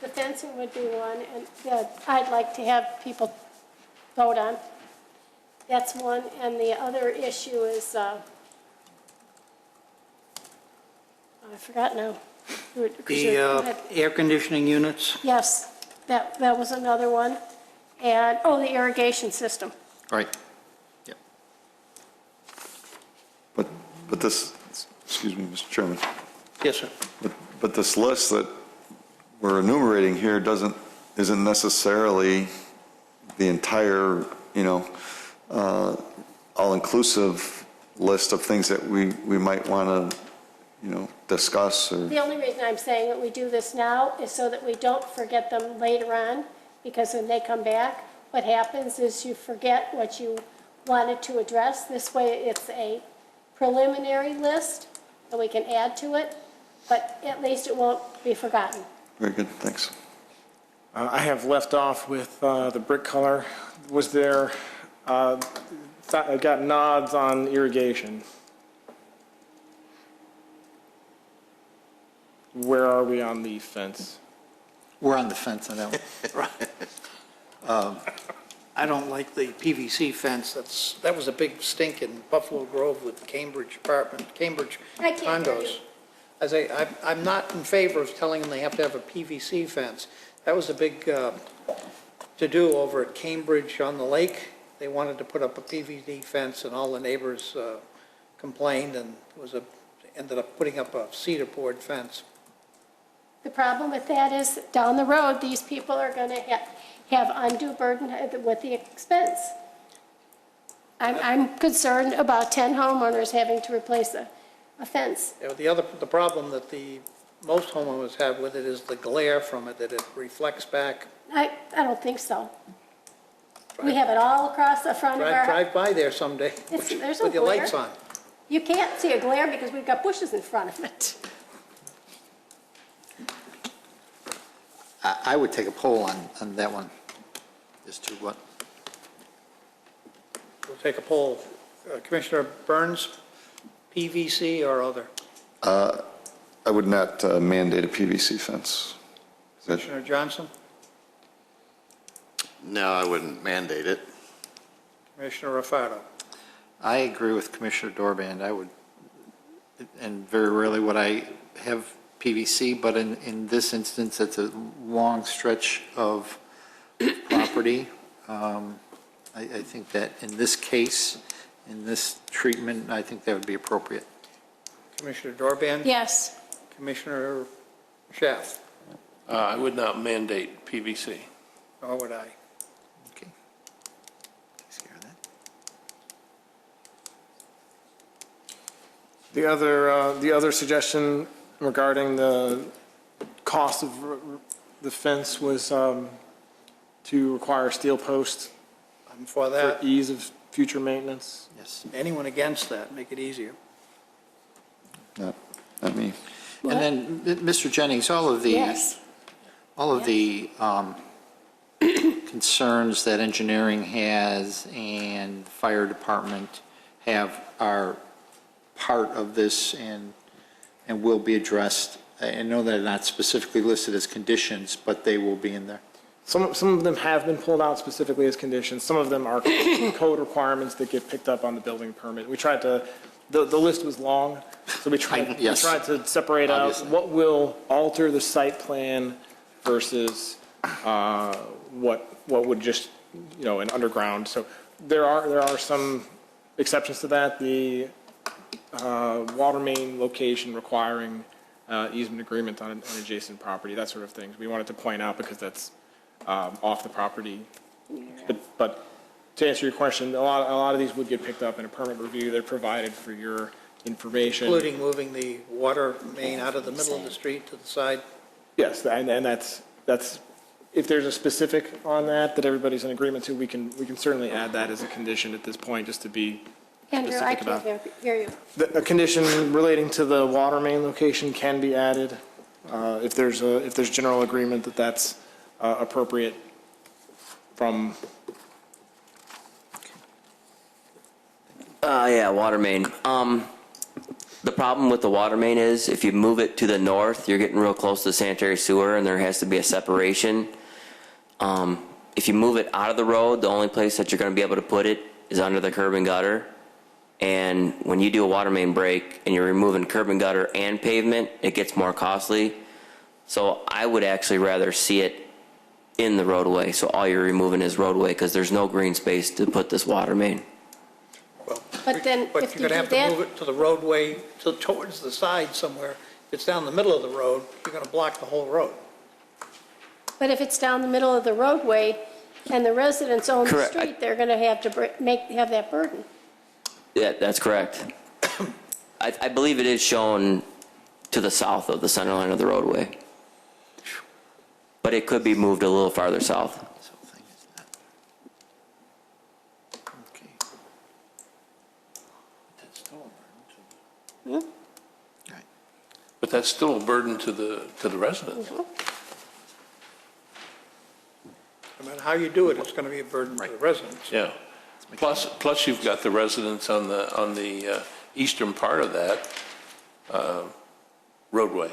The fencing would be one, and that I'd like to have people vote on. That's one, and the other issue is, I forgot now. The air conditioning units? Yes, that was another one. And, the irrigation system. Right. But this, excuse me, Mr. Chairman, Yes, sir. but this list that we're enumerating here isn't necessarily the entire, all-inclusive list of things that we might want to, discuss or. The only reason I'm saying that we do this now is so that we don't forget them later on, because when they come back, what happens is you forget what you wanted to address. This way, it's a preliminary list, and we can add to it, but at least it won't be forgotten. Very good, thanks. I have left off with the brick color. Was there, I got nods on irrigation. Where are we on the fence? We're on the fence on that one. I don't like the PVC fence. That was a big stink in Buffalo Grove with Cambridge I can't hear you. condos. I'm not in favor of telling them they have to have a PVC fence. That was a big to-do over at Cambridge on the lake. They wanted to put up a PVC fence, and all the neighbors complained, and ended up putting up a cedar board fence. The problem with that is, down the road, these people are going to have undue burden with the expense. I'm concerned about 10 homeowners having to replace a fence. The problem that most homeowners have with it is the glare from it, that it reflects back. I don't think so. We have it all across the front of our... Drive by there someday There's no with your glare. lights on. You can't see a glare because we've got bushes in front of it. I would take a poll on that one, as to what. We'll take a poll. Commissioner Burns, PVC or other? I would not mandate a PVC fence. Commissioner Johnson? No, I wouldn't mandate it. Commissioner Raffato? I agree with Commissioner Dorband. I would, and very rarely would I have PVC, but in this instance, it's a long stretch of property. I think that in this case, in this treatment, I think that would be appropriate. Commissioner Dorband? Yes. Commissioner Schaaf? I would not mandate PVC. Nor would I. Okay. Takes care of that. The other suggestion regarding the cost of the fence was to require steel posts I'm for that. for ease of future maintenance. Yes. Anyone against that, make it easier. Not me. And then, Mr. Jennings, all of the concerns that engineering has and fire department have are part of this and will be addressed. I know they're not specifically listed as conditions, but they will be in there. Some of them have been pulled out specifically as conditions. Some of them are code requirements that get picked up on the building permit. We tried to, the list was long, so we tried to separate out what will alter the site plan versus what would just, an underground. So there are some exceptions to that. The water main location requiring easement agreement on an adjacent property, that sort of thing. We wanted to point out because that's off the property. But to answer your question, a lot of these would get picked up in a permit review. They're provided for your information. Including moving the water main out of the middle of the street to the side? Yes, and that's if there's a specific on that everybody's in agreement to, we can certainly add that as a condition at this point, just to be Andrew, I specific can't about. hear you. A condition relating to the water main location can be added if there's general agreement that that's appropriate from. Water main. The problem with the water main is if you move it to the north, you're getting real close to the sanitary sewer and there has to be a separation. If you move it out of the road, the only place that you're going to be able to put it is under the curb and gutter. And when you do a water main break and you're removing curb and gutter and pavement, it gets more costly. So I would actually rather see it in the roadway, so all you're removing is roadway, because there's no green space to put this water main. But then But if you're you going to do have to move that, it to the roadway, towards the side somewhere. If it's down the middle of the road, you're going to block the whole road. but if it's down the middle of the roadway and the residents own the Correct. street, they're going to have to have that burden. Yeah, that's correct. I believe it is shown to the south of the center line of the roadway. But it could be moved a little farther south. But that's still a burden to the residents. No matter how you do it, it's going to be a burden to the residents. Yeah. Plus you've got the residents on the eastern part of that roadway,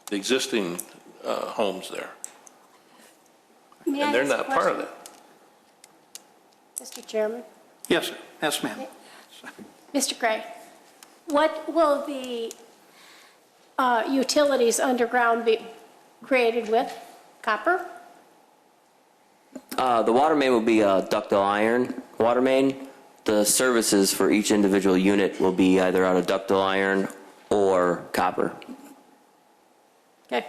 the existing homes there. May I And they're ask a not part of question? that. Mr. Chairman? Yes, sir. Yes, ma'am. Mr. Gray, what will the utilities underground be created with? Copper? The water main will be a ductile iron water main. The services for each individual unit will be either out of ductile iron or copper. Okay.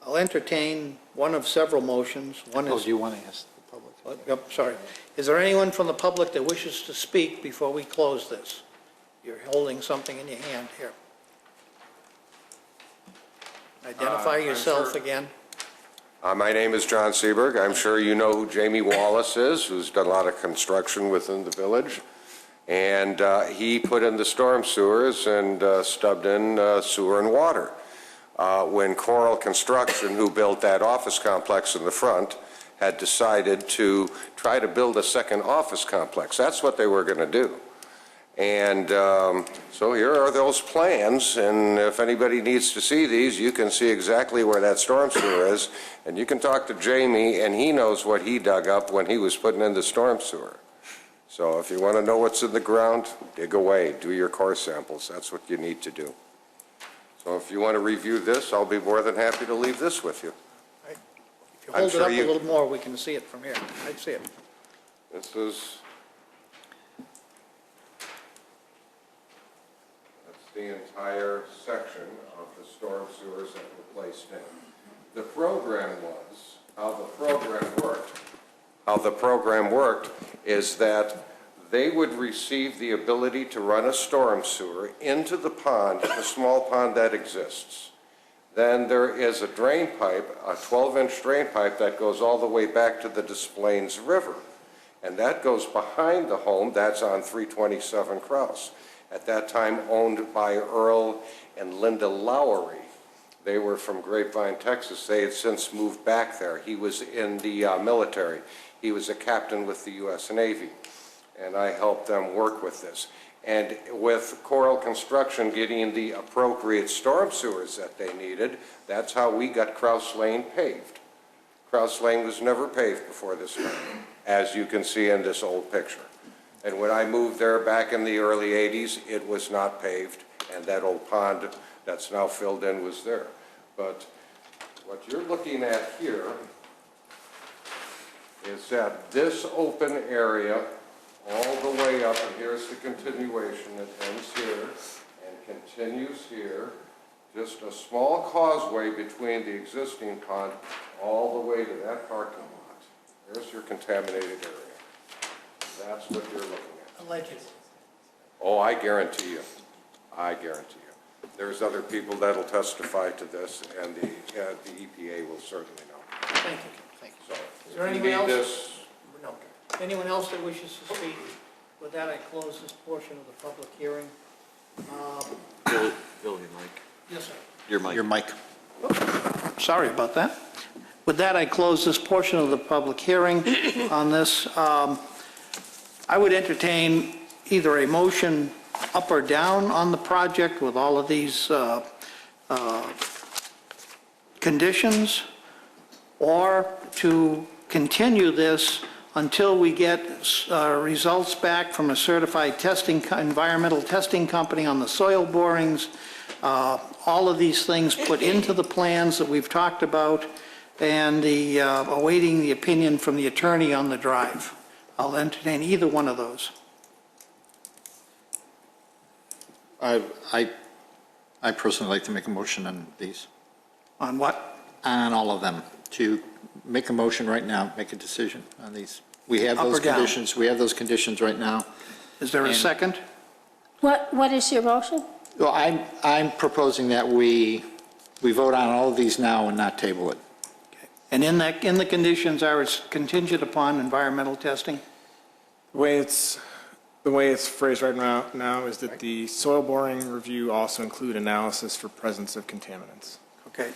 I'll entertain one of several motions. One Oh, is, do you want to ask the public? Yep, sorry. Is there anyone from the public that wishes to speak before we close this? You're holding something in your hand here. Identify yourself again. My name is John Seberg. I'm sure you know who Jamie Wallace is, who's done a lot of construction within the village. And he put in the storm sewers and stubbed in sewer and water. When Coral Construction, who built that office complex in the front, had decided to try to build a second office complex. That's what they were going to do. And so here are those plans, and if anybody needs to see these, you can see exactly where that storm sewer is, and you can talk to Jamie, and he knows what he dug up when he was putting in the storm sewer. So if you want to know what's in the ground, dig away, do your core samples. That's what you need to do. So if you want to review this, I'll be more than happy to leave this with you. If you I'm hold it sure up a you- little more, we can see it from here. I'd see it. This is, that's the entire section of the storm sewers that were placed in. The program was, how the program worked is that they would receive the ability to run a storm sewer into the pond, the small pond that exists. Then there is a drain pipe, a 12-inch drain pipe that goes all the way back to the Des Plaines River. And that goes behind the home, that's on 327 Crouse. At that time owned by Earl and Linda Lowery. They were from Grapevine, Texas. They had since moved back there. He was in the military. He was a captain with the U.S. Navy. And I helped them work with this. And with Coral Construction getting the appropriate storm sewers that they needed, that's how we got Crouse Lane paved. Crouse Lane was never paved before this time, as you can see in this old picture. And when I moved there back in the early 80s, it was not paved, and that old pond that's now filled in was there. But what you're looking at here is that this open area all the way up, and here's the continuation, it ends here and continues here, just a small causeway between the existing pond all the way to that parking lot. There's your contaminated area. That's what you're looking at. Alleged. Oh, I guarantee you. I guarantee you. There's other people that'll testify to this, and the EPA will certainly know. Thank you. Thank you. So, Is there if you anyone need else? this, No. Anyone else that wishes to speak? With that, I close this portion of the public hearing. Bill, your mic. Yes, sir. Your mic. Sorry about that. With that, I close this portion of the public hearing on this. I would entertain either a motion up or down on the project with all of these conditions, or to continue this until we get results back from a certified environmental testing company on the soil borings, all of these things put into the plans that we've talked about, and awaiting the opinion from the attorney on the drive. I'll entertain either one of those. I personally like to make a motion on these. On what? On all of them, to make a motion right now, make a decision on these. We have Up those or down? conditions, we have those conditions right now. Is there a And- second? What is your motion? Well, I'm proposing that we vote on all of these now and not table it. And in the conditions, are it's contingent upon environmental testing? The way it's phrased right now is that the soil boring review also include analysis for presence of contaminants. Okay.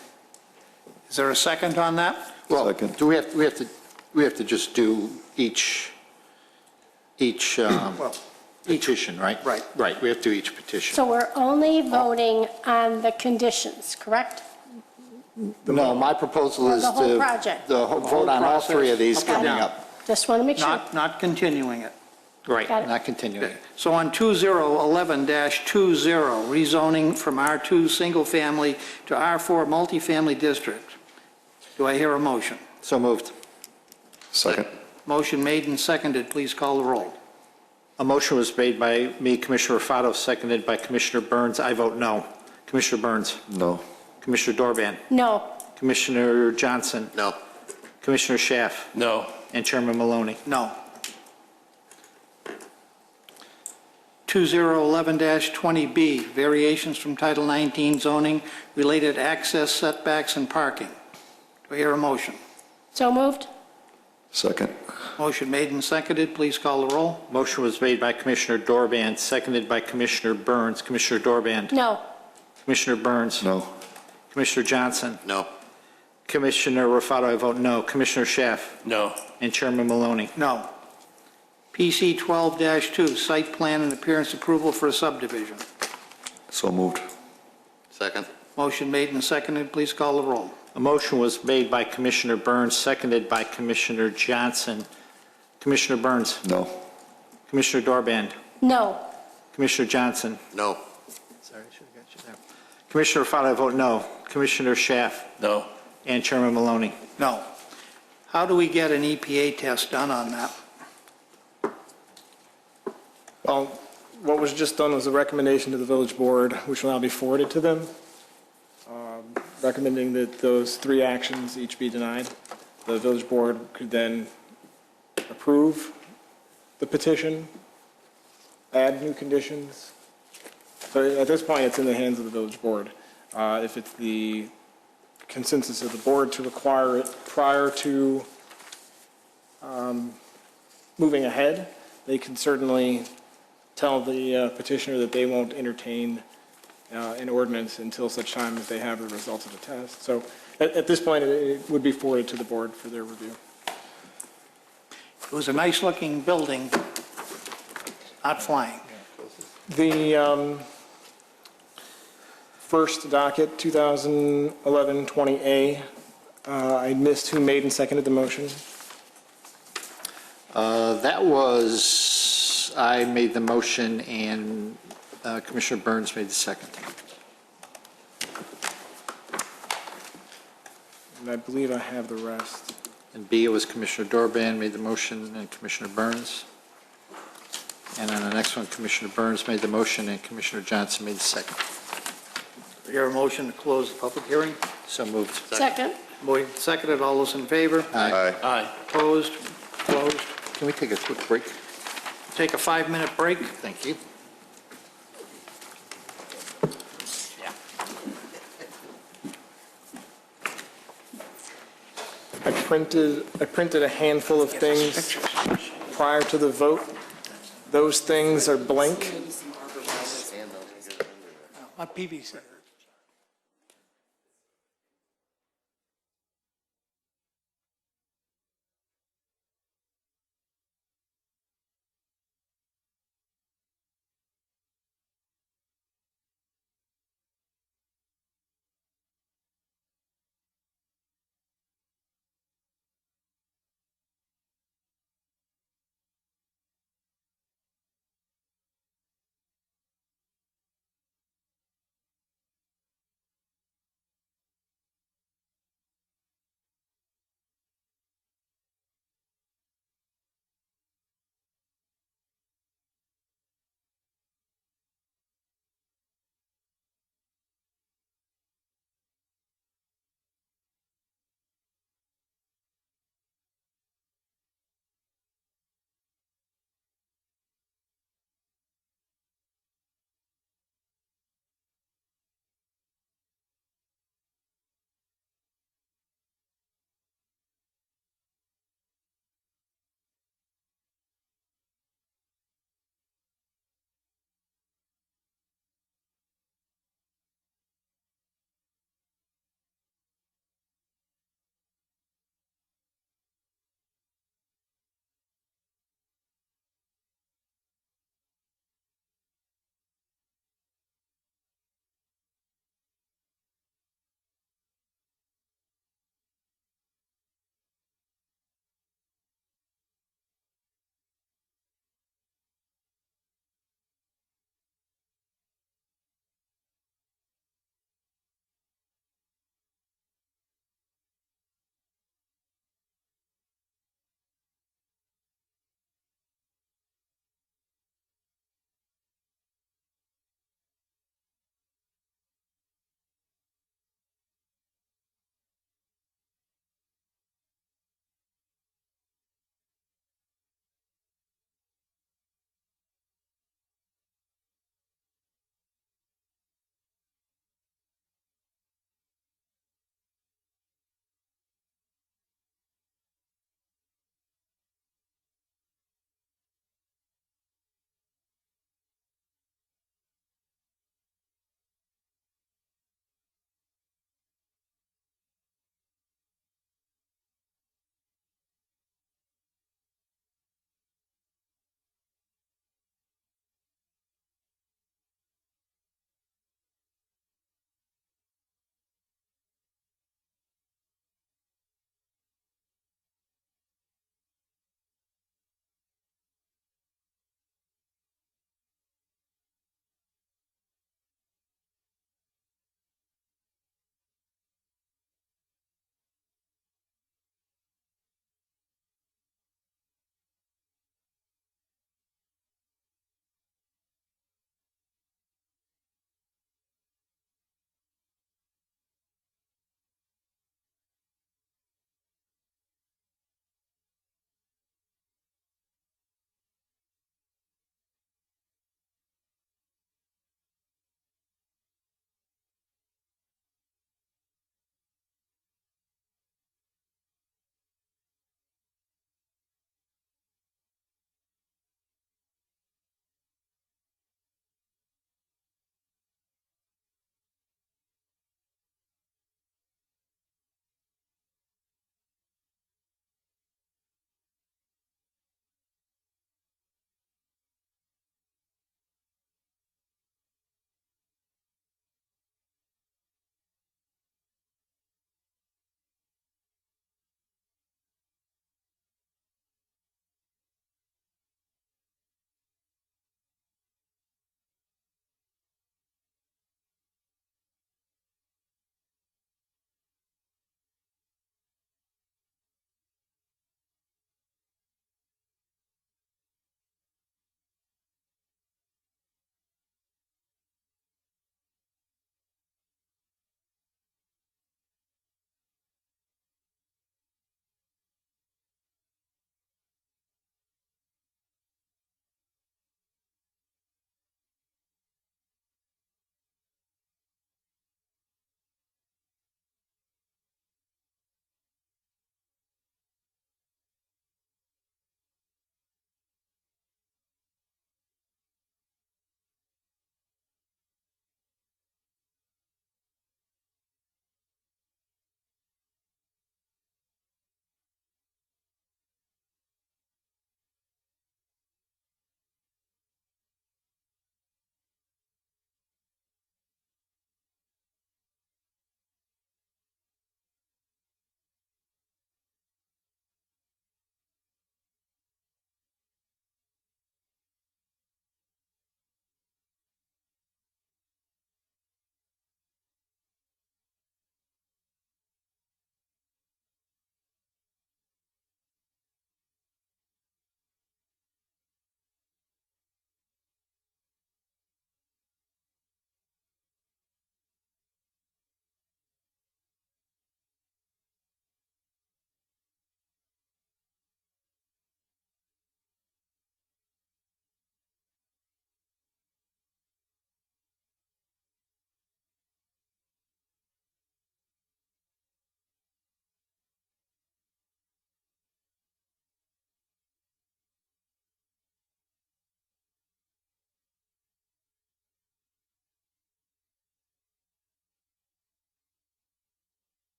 Is there a second on that? Well, do we have to just do each petition, right? Right. Right, we have to do each petition. So we're only voting on the conditions, correct? No, my proposal Or is the whole to project? vote on all three of these Up or coming down? up. Just want to make sure. Not continuing it. Right, Got it. not continuing. So on 2011-20, rezoning from R2 single family to R4 multifamily district. Do I hear a motion? So moved. Second. Motion made and seconded. Please call the roll. A motion was made by me, Commissioner Rufato, seconded by Commissioner Burns. I vote no. Commissioner Burns? No. Commissioner Dorban? No. Commissioner Johnson? No. Commissioner Schaaf? No. And Chairman Maloney? No. 2011-20B, variations from Title 19 zoning, related access, setbacks, and parking. Do I hear a motion? So moved? Second. Motion made and seconded. Please call the roll. Motion was made by Commissioner Dorban, seconded by Commissioner Burns. Commissioner Dorban? No. Commissioner Burns? No. Commissioner Johnson? No. Commissioner Rufato, I vote no. Commissioner Schaaf? No. And Chairman Maloney? No. PC 12-2, site plan and appearance approval for a subdivision. So moved. Second. Motion made and seconded. Please call the roll. A motion was made by Commissioner Burns, seconded by Commissioner Johnson. Commissioner Burns? No. Commissioner Dorban? No. Commissioner Johnson? No. Sorry, I should have got you there. Commissioner Rufato, I vote no. Commissioner Schaaf? No. And Chairman Maloney? No. How do we get an EPA test done on that? Well, what was just done was a recommendation to the village board, which will now be forwarded to them, recommending that those three actions each be denied. The village board could then approve the petition, add new conditions. So at this point, it's in the hands of the village board. If it's the consensus of the board to require it prior to moving ahead, they can certainly tell the petitioner that they won't entertain an ordinance until such time as they have the results of the test. So at this point, it would be forwarded to the board for their review. It was a nice-looking building, not flying. The first docket, 2011-20A, I missed who made and seconded the motion. That was, I made the motion and Commissioner Burns made the second. And I believe I have the rest. And B, it was Commissioner Dorban made the motion and Commissioner Burns. And on the next one, Commissioner Burns made the motion and Commissioner Johnson made the second. Your motion to close the public hearing? So moved. Second. Moved, seconded. All those in favor? Aye. Aye. Opposed? Closed. Can we take a quick break? Take a 5-minute break. Thank you. I printed a handful of things prior to the vote. Those things are blank. My PVC.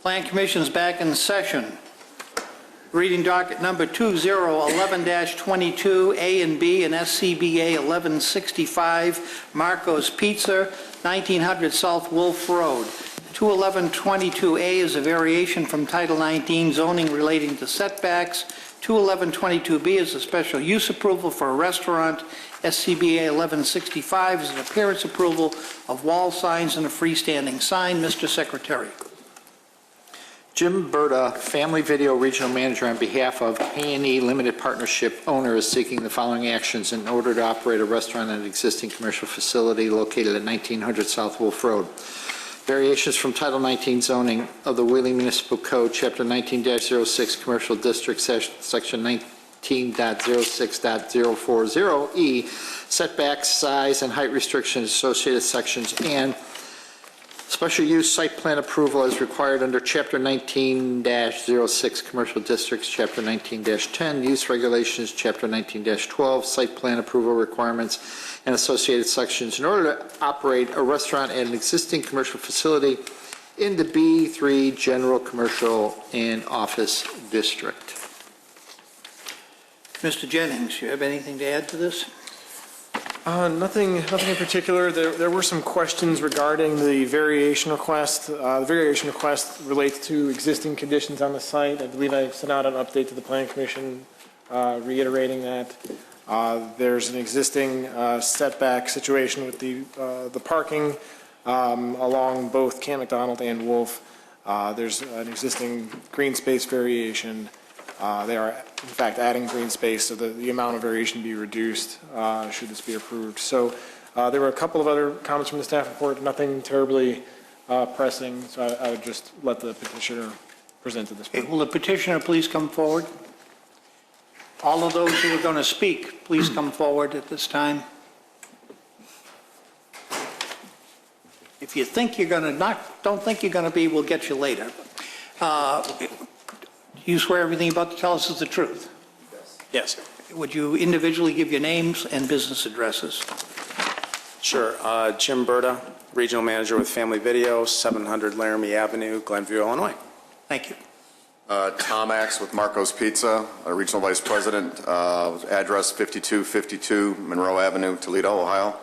Plan Commission is back in session. Reading docket number 2011-22, A and B and SCBA 1165, Marco's Pizza, 1900 South Wolf Road. 211-22A is a variation from Title 19 zoning relating to setbacks. 211-22B is a special use approval for a restaurant. SCBA 1165 is an appearance approval of wall signs and a freestanding sign. Mr. Secretary. Jim Berta, Family Video Regional Manager on behalf of A&E Limited Partnership owner, is seeking the following actions in order to operate a restaurant at an existing commercial facility located at 1900 South Wolf Road. Variations from Title 19 zoning of the Wheeling Municipal Code, Chapter 19-06, Commercial District, Section 19.06.040E, setbacks, size, and height restrictions, associated sections, and special use site plan approval as required under Chapter 19-06, Commercial Districts, Chapter 19-10, Use Regulations, Chapter 19-12, Site Plan Approval Requirements, and associated sections in order to operate a restaurant at an existing commercial facility in the B3 General Commercial and Office District. Mr. Jennings, you have anything to add to this? Nothing in particular. There were some questions regarding the variation request. The variation request relates to existing conditions on the site. I believe I sent out an update to the Planning Commission reiterating that. There's an existing setback situation with the parking along both Camp McDonald and Wolf. There's an existing green space variation. They are, in fact, adding green space, so the amount of variation be reduced should this be approved. So there were a couple of other comments from the staff report, nothing terribly pressing, so I would just let the petitioner present to this point. Will the petitioner please come forward? All of those who are going to speak, please come forward at this time. If you think you're going to don't think you're going to be, we'll get you later. You swear everything you're about to tell us is the truth? Yes. Would you individually give your names and business addresses? Sure. Jim Berta, Regional Manager with Family Video, 700 Laramie Avenue, Glenview, Illinois. Thank you. Tom Axe with Marco's Pizza, Regional Vice President, address 5252 Monroe Avenue, Toledo, Ohio.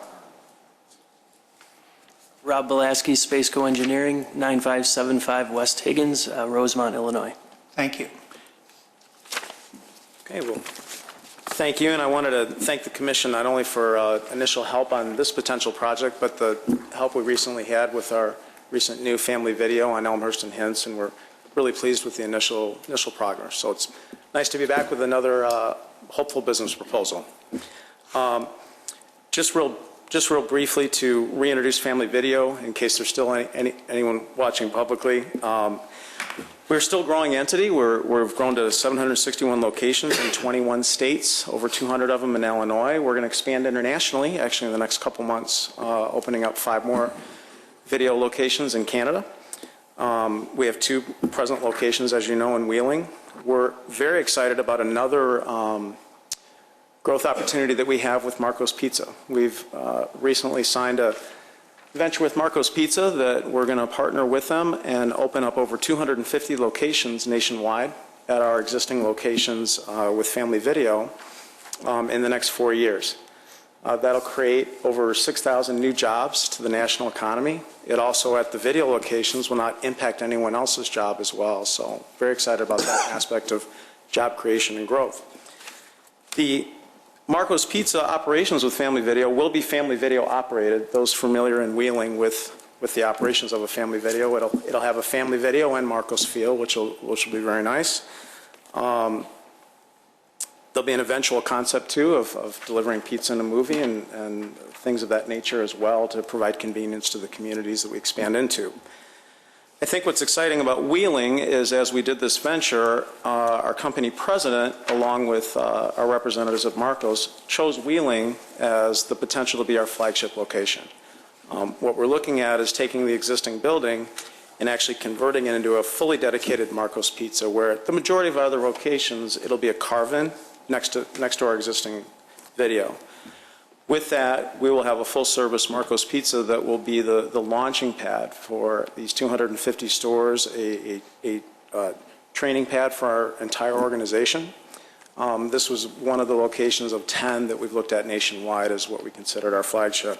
Rob Belaski, Spaceco Engineering, 9575 West Higgins, Rosemont, Illinois. Thank you. Okay, well, thank you, and I wanted to thank the Commission not only for initial help on this potential project, but the help we recently had with our recent new Family Video on Elmhurst and Hints, and we're really pleased with the initial progress. So it's nice to be back with another hopeful business proposal. Just real briefly to reintroduce Family Video, in case there's still anyone watching publicly. We're still a growing entity. We've grown to 761 locations in 21 states, over 200 of them in Illinois. We're going to expand internationally, actually in the next couple months, opening up 5 more video locations in Canada. We have 2 present locations, as you know, in Wheeling. We're very excited about another growth opportunity that we have with Marco's Pizza. We've recently signed a venture with Marco's Pizza that we're going to partner with them and open up over 250 locations nationwide at our existing locations with Family Video in the next 4 years. That'll create over 6,000 new jobs to the national economy. It also, at the video locations, will not impact anyone else's job as well. So very excited about that aspect of job creation and growth. The Marco's Pizza operations with Family Video will be Family Video operated. Those familiar in Wheeling with the operations of a Family Video, it'll have a Family Video and Marco's feel, which will be very nice. There'll be an eventual concept too of delivering pizza in a movie and things of that nature as well to provide convenience to the communities that we expand into. I think what's exciting about Wheeling is, as we did this venture, our company president, along with our representatives of Marco's, chose Wheeling as the potential to be our flagship location. What we're looking at is taking the existing building and actually converting it into a fully dedicated Marco's Pizza, where the majority of other locations, it'll be a carve-in next to our existing video. With that, we will have a full-service Marco's Pizza that will be the launching pad for these 250 stores, a training pad for our entire organization. This was one of the locations of 10 that we've looked at nationwide as what we considered our flagship.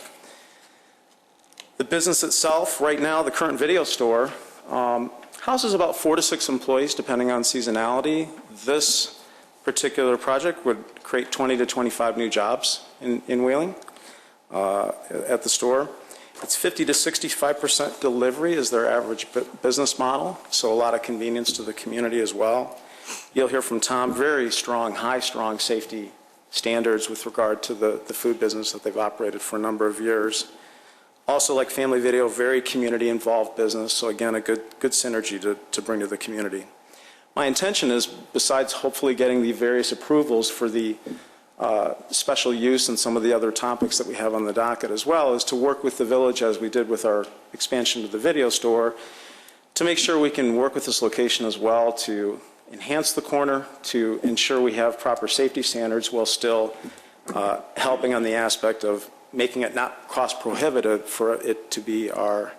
The business itself, right now, the current video store, houses about 4 to 6 employees, depending on seasonality. This particular project would create 20 to 25 new jobs in Wheeling at the store. It's 50 to 65% delivery is their average business model, so a lot of convenience to the community as well. You'll hear from Tom, very strong, strong safety standards with regard to the food business that they've operated for a number of years. Also, like Family Video, very community-involved business, so again, a good synergy to bring to the community. My intention is, besides hopefully getting the various approvals for the special use and some of the other topics that we have on the docket as well, is to work with the village, as we did with our expansion to the video store, to make sure we can work with this location as well to enhance the corner, to ensure we have proper safety standards while still helping on the aspect of making it not cost prohibitive for it to be our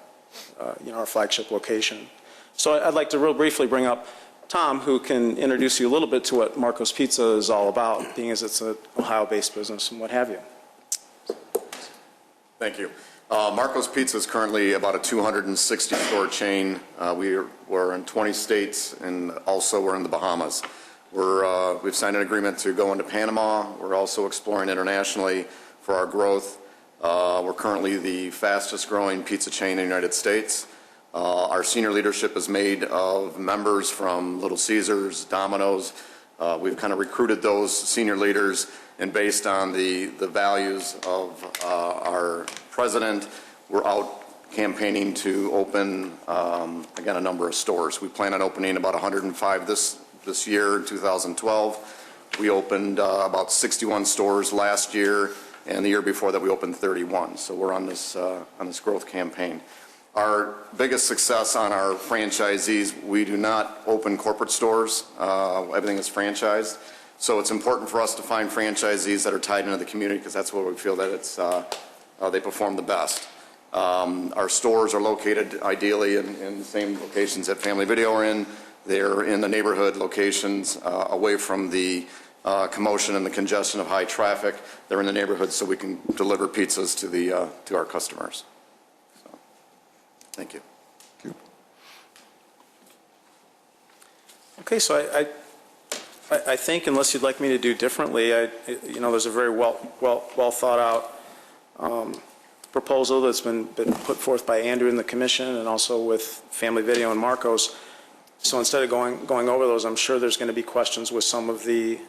flagship location. So I'd like to real briefly bring up Tom, who can introduce you a little bit to what Marco's Pizza is all about, being as it's an Ohio-based business and what have you. Thank you. Marco's Pizza is currently about a 260-store chain. We're in 20 states, and also we're in the Bahamas. We've signed an agreement to go into Panama. We're also exploring internationally for our growth. We're currently the fastest growing pizza chain in the United States. Our senior leadership is made of members from Little Caesars, Domino's. We've kind of recruited those senior leaders, and based on the values of our president, we're out campaigning to open, again, a number of stores. We plan on opening about 105 this year, 2012. We opened about 61 stores last year, and the year before that we opened 31. So we're on this growth campaign. Our biggest success on our franchisees, we do not open corporate stores. Everything is franchised. So it's important for us to find franchisees that are tied into the community, because that's where we feel that they perform the best. Our stores are located ideally in the same locations that Family Video are in. They're in the neighborhood locations, away from the commotion and the congestion of high traffic. They're in the neighborhood so we can deliver pizzas to our customers. So, thank you. Okay, so I think, unless you'd like me to do differently, there's a very well thought out proposal that's been put forth by Andrew and the commission, and also with Family Video and Marco's. So instead of going over those, I'm sure there's going to be questions with some of the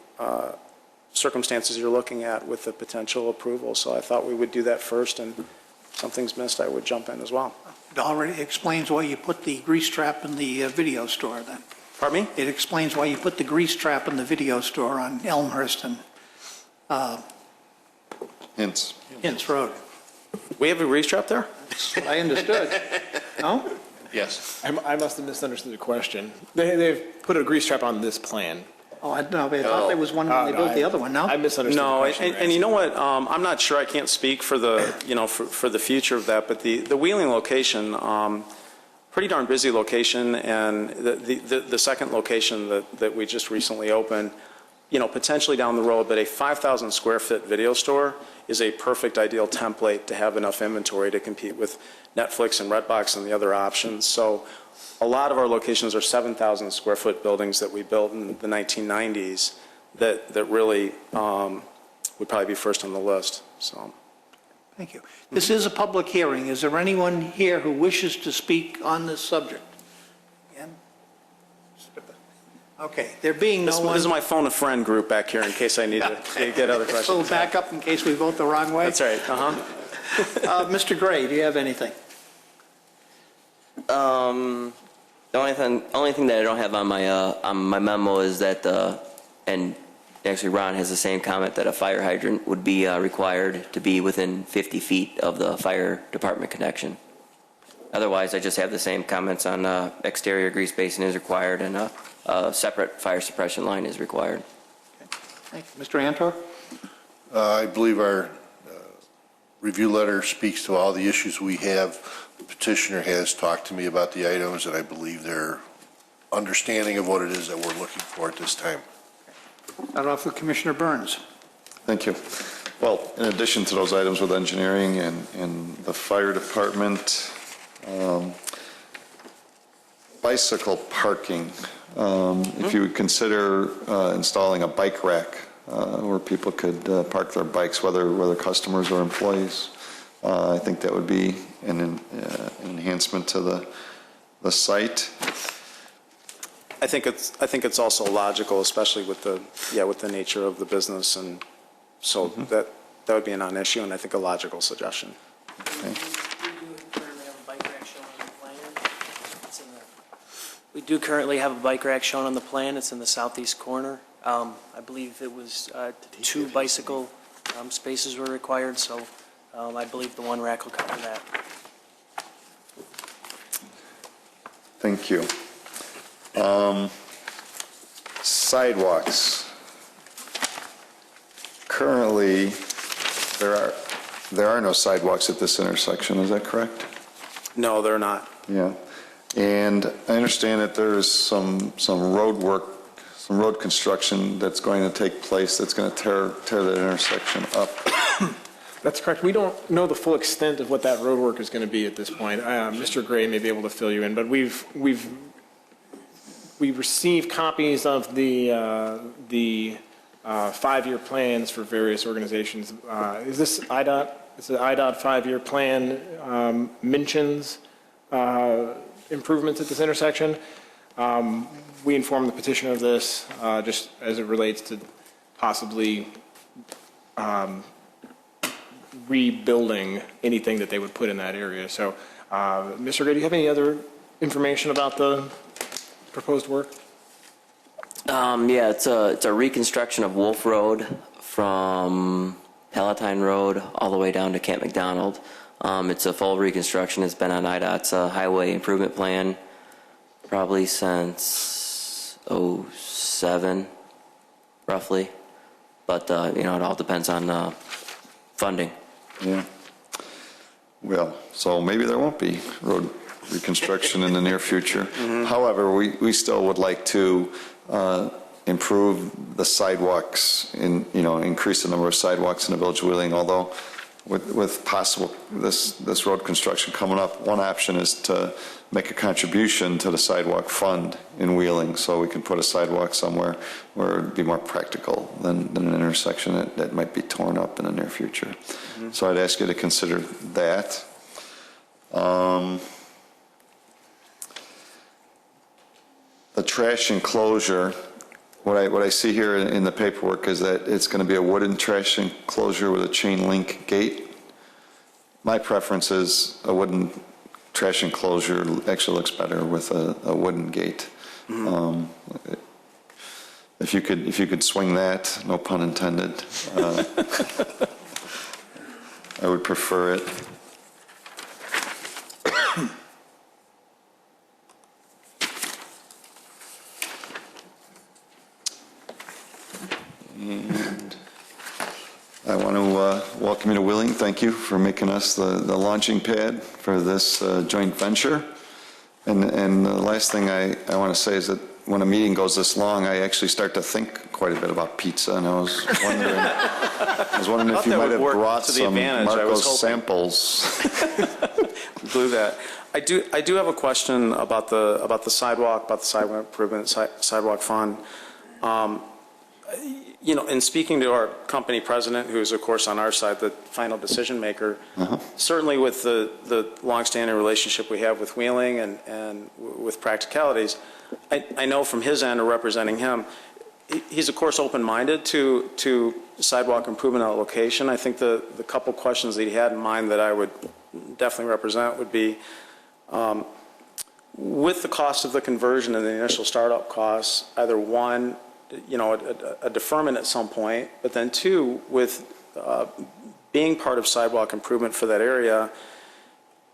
circumstances you're looking at with the potential approval. So I thought we would do that first, and if something's missed, I would jump in as well. It already explains why you put the grease trap in the video store then. Pardon me? It explains why you put the grease trap in the video store on Elmhurst and Hintz Road. We have a grease trap there? That's what I understood. No? Yes. I must have misunderstood the question. They've put a grease trap on this plan. Oh, I thought there was one when they built the other one, no? I misunderstood the question. And you know what, I'm not sure, I can't speak for the, for the future of that, but the Wheeling location, pretty darn busy location, and the second location that we just recently opened, potentially down the road, but a 5,000 square foot video store is a perfect ideal template to have enough inventory to compete with Netflix and Redbox and the other options. So a lot of our locations are 7,000 square foot buildings that we built in the 1990s that really would probably be first on the list. So, thank you. This is a public hearing. Is there anyone here who wishes to speak on this subject? Again? Okay, there being no one. This is my phone a friend group back here in case I need to get other questions. So back up in case we vote the wrong way? That's right. Mr. Gray, do you have anything? The only thing that I don't have on my memo is that, and actually Ron has the same comment, that a fire hydrant would be required to be within 50 feet of the fire department connection. Otherwise, I just have the same comments on exterior grease basin is required, and a separate fire suppression line is required. Thank you. Mr. Antor? I believe our review letter speaks to all the issues we have. The petitioner has talked to me about the items, and I believe their understanding of what it is that we're looking for at this time. Start off with Commissioner Burns. Thank you. Well, in addition to those items with engineering and the fire department, bicycle parking, if you would consider installing a bike rack where people could park their bikes, whether customers or employees, I think that would be an enhancement to the site. I think it's also logical, especially with the nature of the business, and so that would be a non-issue, and I think a logical suggestion. Okay. We do currently have a bike rack shown on the plan. It's in the southeast corner. I believe it was 2 bicycle spaces were required, so I believe the one rack will cover that. Thank you. Sidewalks. Currently, there are no sidewalks at this intersection, is that correct? No, they're not. Yeah. And I understand that there is some road work, some road construction that's going to take place that's going to tear that intersection up. That's correct. We don't know the full extent of what that road work is going to be at this point. Mr. Gray may be able to fill you in, but we've received copies of the 5-year plans for various organizations. Is this IDOT? Is the IDOT 5-year plan mentions improvements at this intersection? We informed the petitioner of this just as it relates to possibly rebuilding anything that they would put in that area. So, Mr. Gray, do you have any other information about the proposed work? Yeah, it's a reconstruction of Wolf Road from Palatine Road all the way down to Camp McDonald. It's a full reconstruction. It's been on IDOT's highway improvement plan probably since '07, roughly. But it all depends on funding. Yeah. Well, so maybe there won't be road reconstruction in the near future. However, we still would like to improve the sidewalks, increase the number of sidewalks in the Village of Wheeling, although with possible this road construction coming up, one option is to make a contribution to the sidewalk fund in Wheeling, so we can put a sidewalk somewhere where it would be more practical than an intersection that might be torn up in the near future. So I'd ask you to consider that. The trash enclosure, what I see here in the paperwork is that it's going to be a wooden trash enclosure with a chain link gate. My preference is a wooden trash enclosure actually looks better with a wooden gate. If you could swing that, no pun intended, I would prefer it. And I want to welcome you to Wheeling. Thank you for making us the launching pad for this joint venture. And the last thing I want to say is that when a meeting goes this long, I actually start to think quite a bit about pizza, and I was wondering if you might have brought some Marco's samples. Blew that. I do have a question about the sidewalk improvement, sidewalk fund. In speaking to our company president, who is of course on our side the final decision maker, certainly with the longstanding relationship we have with Wheeling and with practicalities, I know from his end, or representing him, he's of course open-minded to sidewalk improvement at a location. I think the couple questions that he had in mind that I would definitely represent would be, with the cost of the conversion and the initial startup costs, either one, a deferment at some point, but then two, with being part of sidewalk improvement for that area,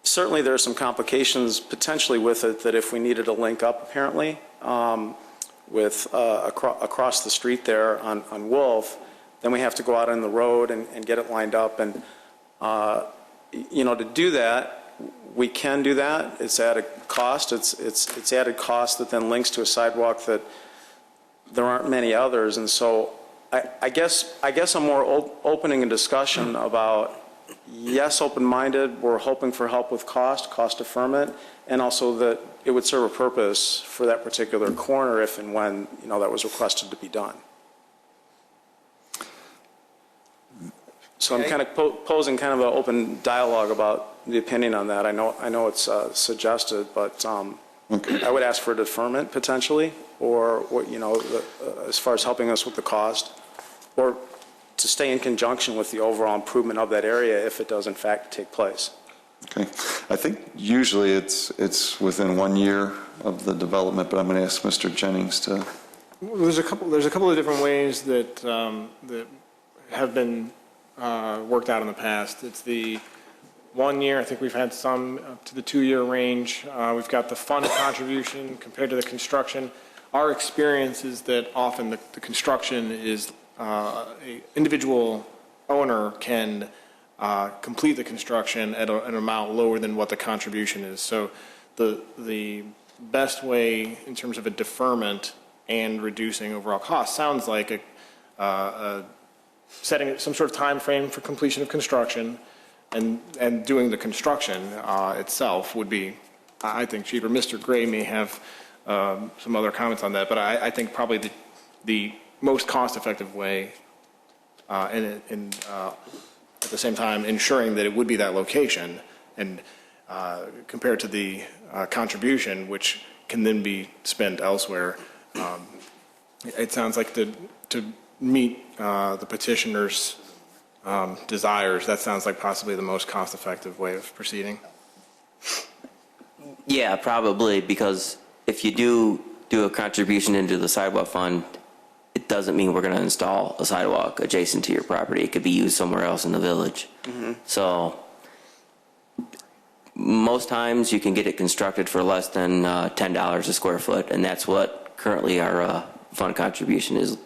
certainly there are some complications potentially with it that if we needed to link up apparently with across the street there on Wolf, then we have to go out on the road and get it lined up. And To do that, we can do that. It's added cost. It's added cost that then links to a sidewalk that there aren't many others. And so I guess I'm more opening a discussion about, yes, open-minded, we're hoping for help with cost deferment, and also that it would serve a purpose for that particular corner if and when, that was requested to be done. So I'm kind of posing kind of an open dialogue about the opinion on that. I know it's suggested, but I would ask for deferment potentially, or as far as helping us with the cost, or to stay in conjunction with the overall improvement of that area if it does in fact take place. Okay. I think usually it's within 1 year of the development, but I'm going to ask Mr. Jennings to. There's a couple of different ways that that have been worked out in the past. It's the 1 year. I think we've had some up to the 2-year range. We've got the fund contribution compared to the construction. Our experience is that often the construction is an individual owner can complete the construction at an amount lower than what the contribution is. So the best way in terms of a deferment and reducing overall cost sounds like setting some sort of time frame for completion of construction and doing the construction itself would be, I think, cheaper. Mr. Gray may have some other comments on that, but I think probably the most cost-effective way and at the same time ensuring that it would be that location and compared to the contribution, which can then be spent elsewhere. It sounds like to meet the petitioner's desires, that sounds like possibly the most cost-effective way of proceeding. Yeah, probably, because if you do a contribution into the sidewalk fund, it doesn't mean we're going to install a sidewalk adjacent to your property. It could be used somewhere else in the village. Mm-hmm. So most times you can get it constructed for less than $10 a square foot, and that's what currently our fund contribution is.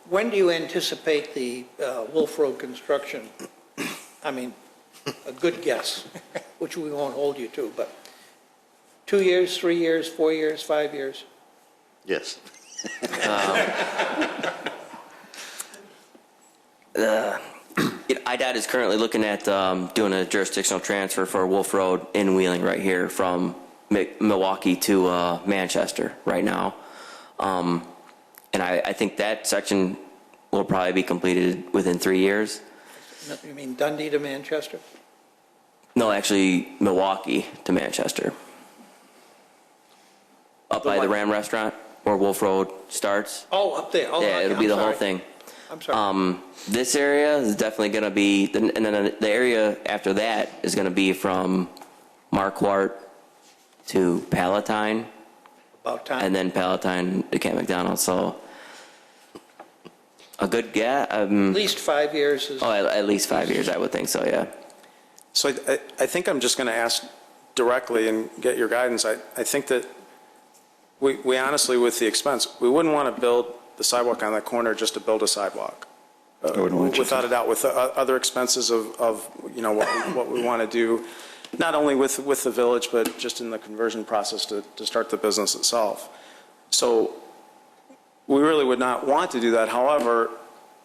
When do you anticipate the Wolf Road construction? I mean, a good guess, which we won't hold you to, but 2 years, 3 years, 4 years, 5 years? Yes. IDOT is currently looking at doing a jurisdictional transfer for Wolf Road in Wheeling right here from Milwaukee to Manchester right now. And I think that section will probably be completed within 3 years. You mean Dundee to Manchester? No, actually Milwaukee to Manchester. Up by the Ram Restaurant where Wolf Road starts. Oh, up there. Oh, yeah, it'll be the whole thing. I'm sorry. This area is definitely going to be, and then the area after that is going to be from Marquardt to Palatine. About time. And then Palatine to Camp McDonald. So a good guess. At least 5 years is. Oh, at least 5 years, I would think so, yeah. So I think I'm just going to ask directly and get your guidance. I think that we honestly, with the expense, we wouldn't want to build the sidewalk on that corner just to build a sidewalk. Without a doubt, with other expenses of what we want to do, not only with the village, but just in the conversion process to start the business itself. So we really would not want to do that. However,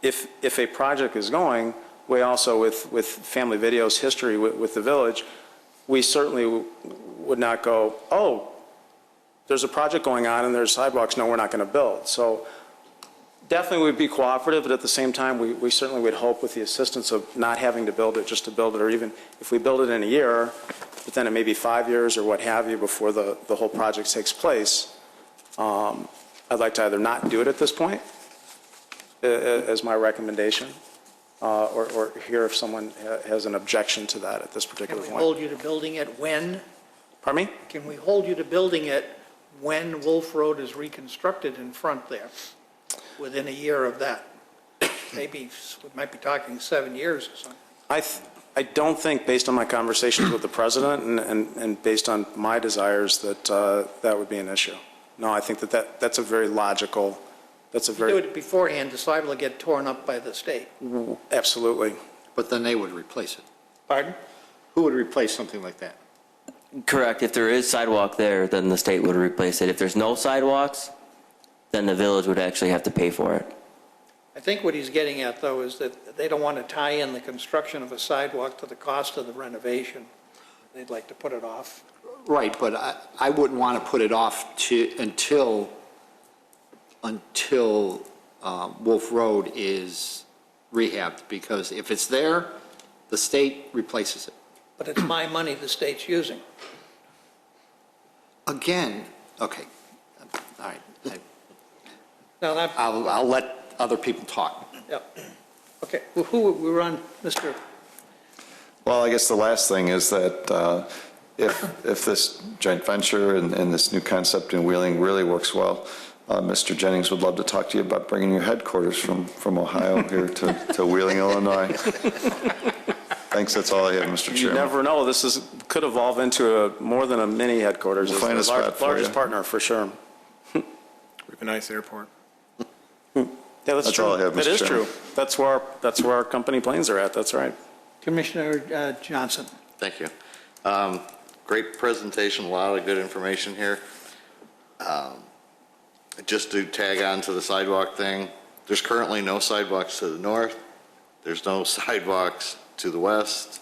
if a project is going, we also, with Family Video's history with the village, we certainly would not go, oh, there's a project going on and there's sidewalks, no, we're not going to build. So definitely would be cooperative, but at the same time, we certainly would hope with the assistance of not having to build it just to build it, or even if we build it in a year, but then it may be 5 years or what have you before the whole project takes place. I'd like to either not do it at this point, as my recommendation, or hear if someone has an objection to that at this particular Can we point. hold you to building it when? Pardon me? Can we hold you to building it when Wolf Road is reconstructed in front there? Within a year of that? Maybe we might be talking 7 years or something. I don't think, based on my conversations with the president and based on my desires, that that would be an issue. No, I think that's a very logical That's a Do very, it beforehand, the sidewalk will get torn up by the state. absolutely. But then they would replace it. Pardon? Who would replace something like that? Correct. If there is sidewalk there, then the state would replace it. If there's no sidewalks, then the village would actually have to pay for it. I think what he's getting at, though, is that they don't want to tie in the construction of a sidewalk to the cost of the renovation. They'd like to put it off. Right, but I wouldn't want to put it off until Wolf Road is rehabbed, because if it's there, the state replaces it. But it's my money the state's using. Again, okay, all right. Now, I'll let other people talk. Yep. Okay, well, who, we're on, Mr. Well, I guess the last thing is that if this joint venture and this new concept in Wheeling really works well, Mr. Jennings would love to talk to you about bringing your headquarters from Ohio here to Wheeling, Illinois. Thanks, that's all I have, Mr. You Chairman. never know, could evolve into more than a mini headquarters. We'll It's find the a spot for largest you. partner, for sure. We have a nice airport. Yeah, that's That's true. all I have, That Mr. is Chairman. true. That's where our company planes are at, that's right. Commissioner Johnson. Thank you. Great presentation, a lot of good information here. Just to tag on to the sidewalk thing, there's currently no sidewalks to the north. There's no sidewalks to the west.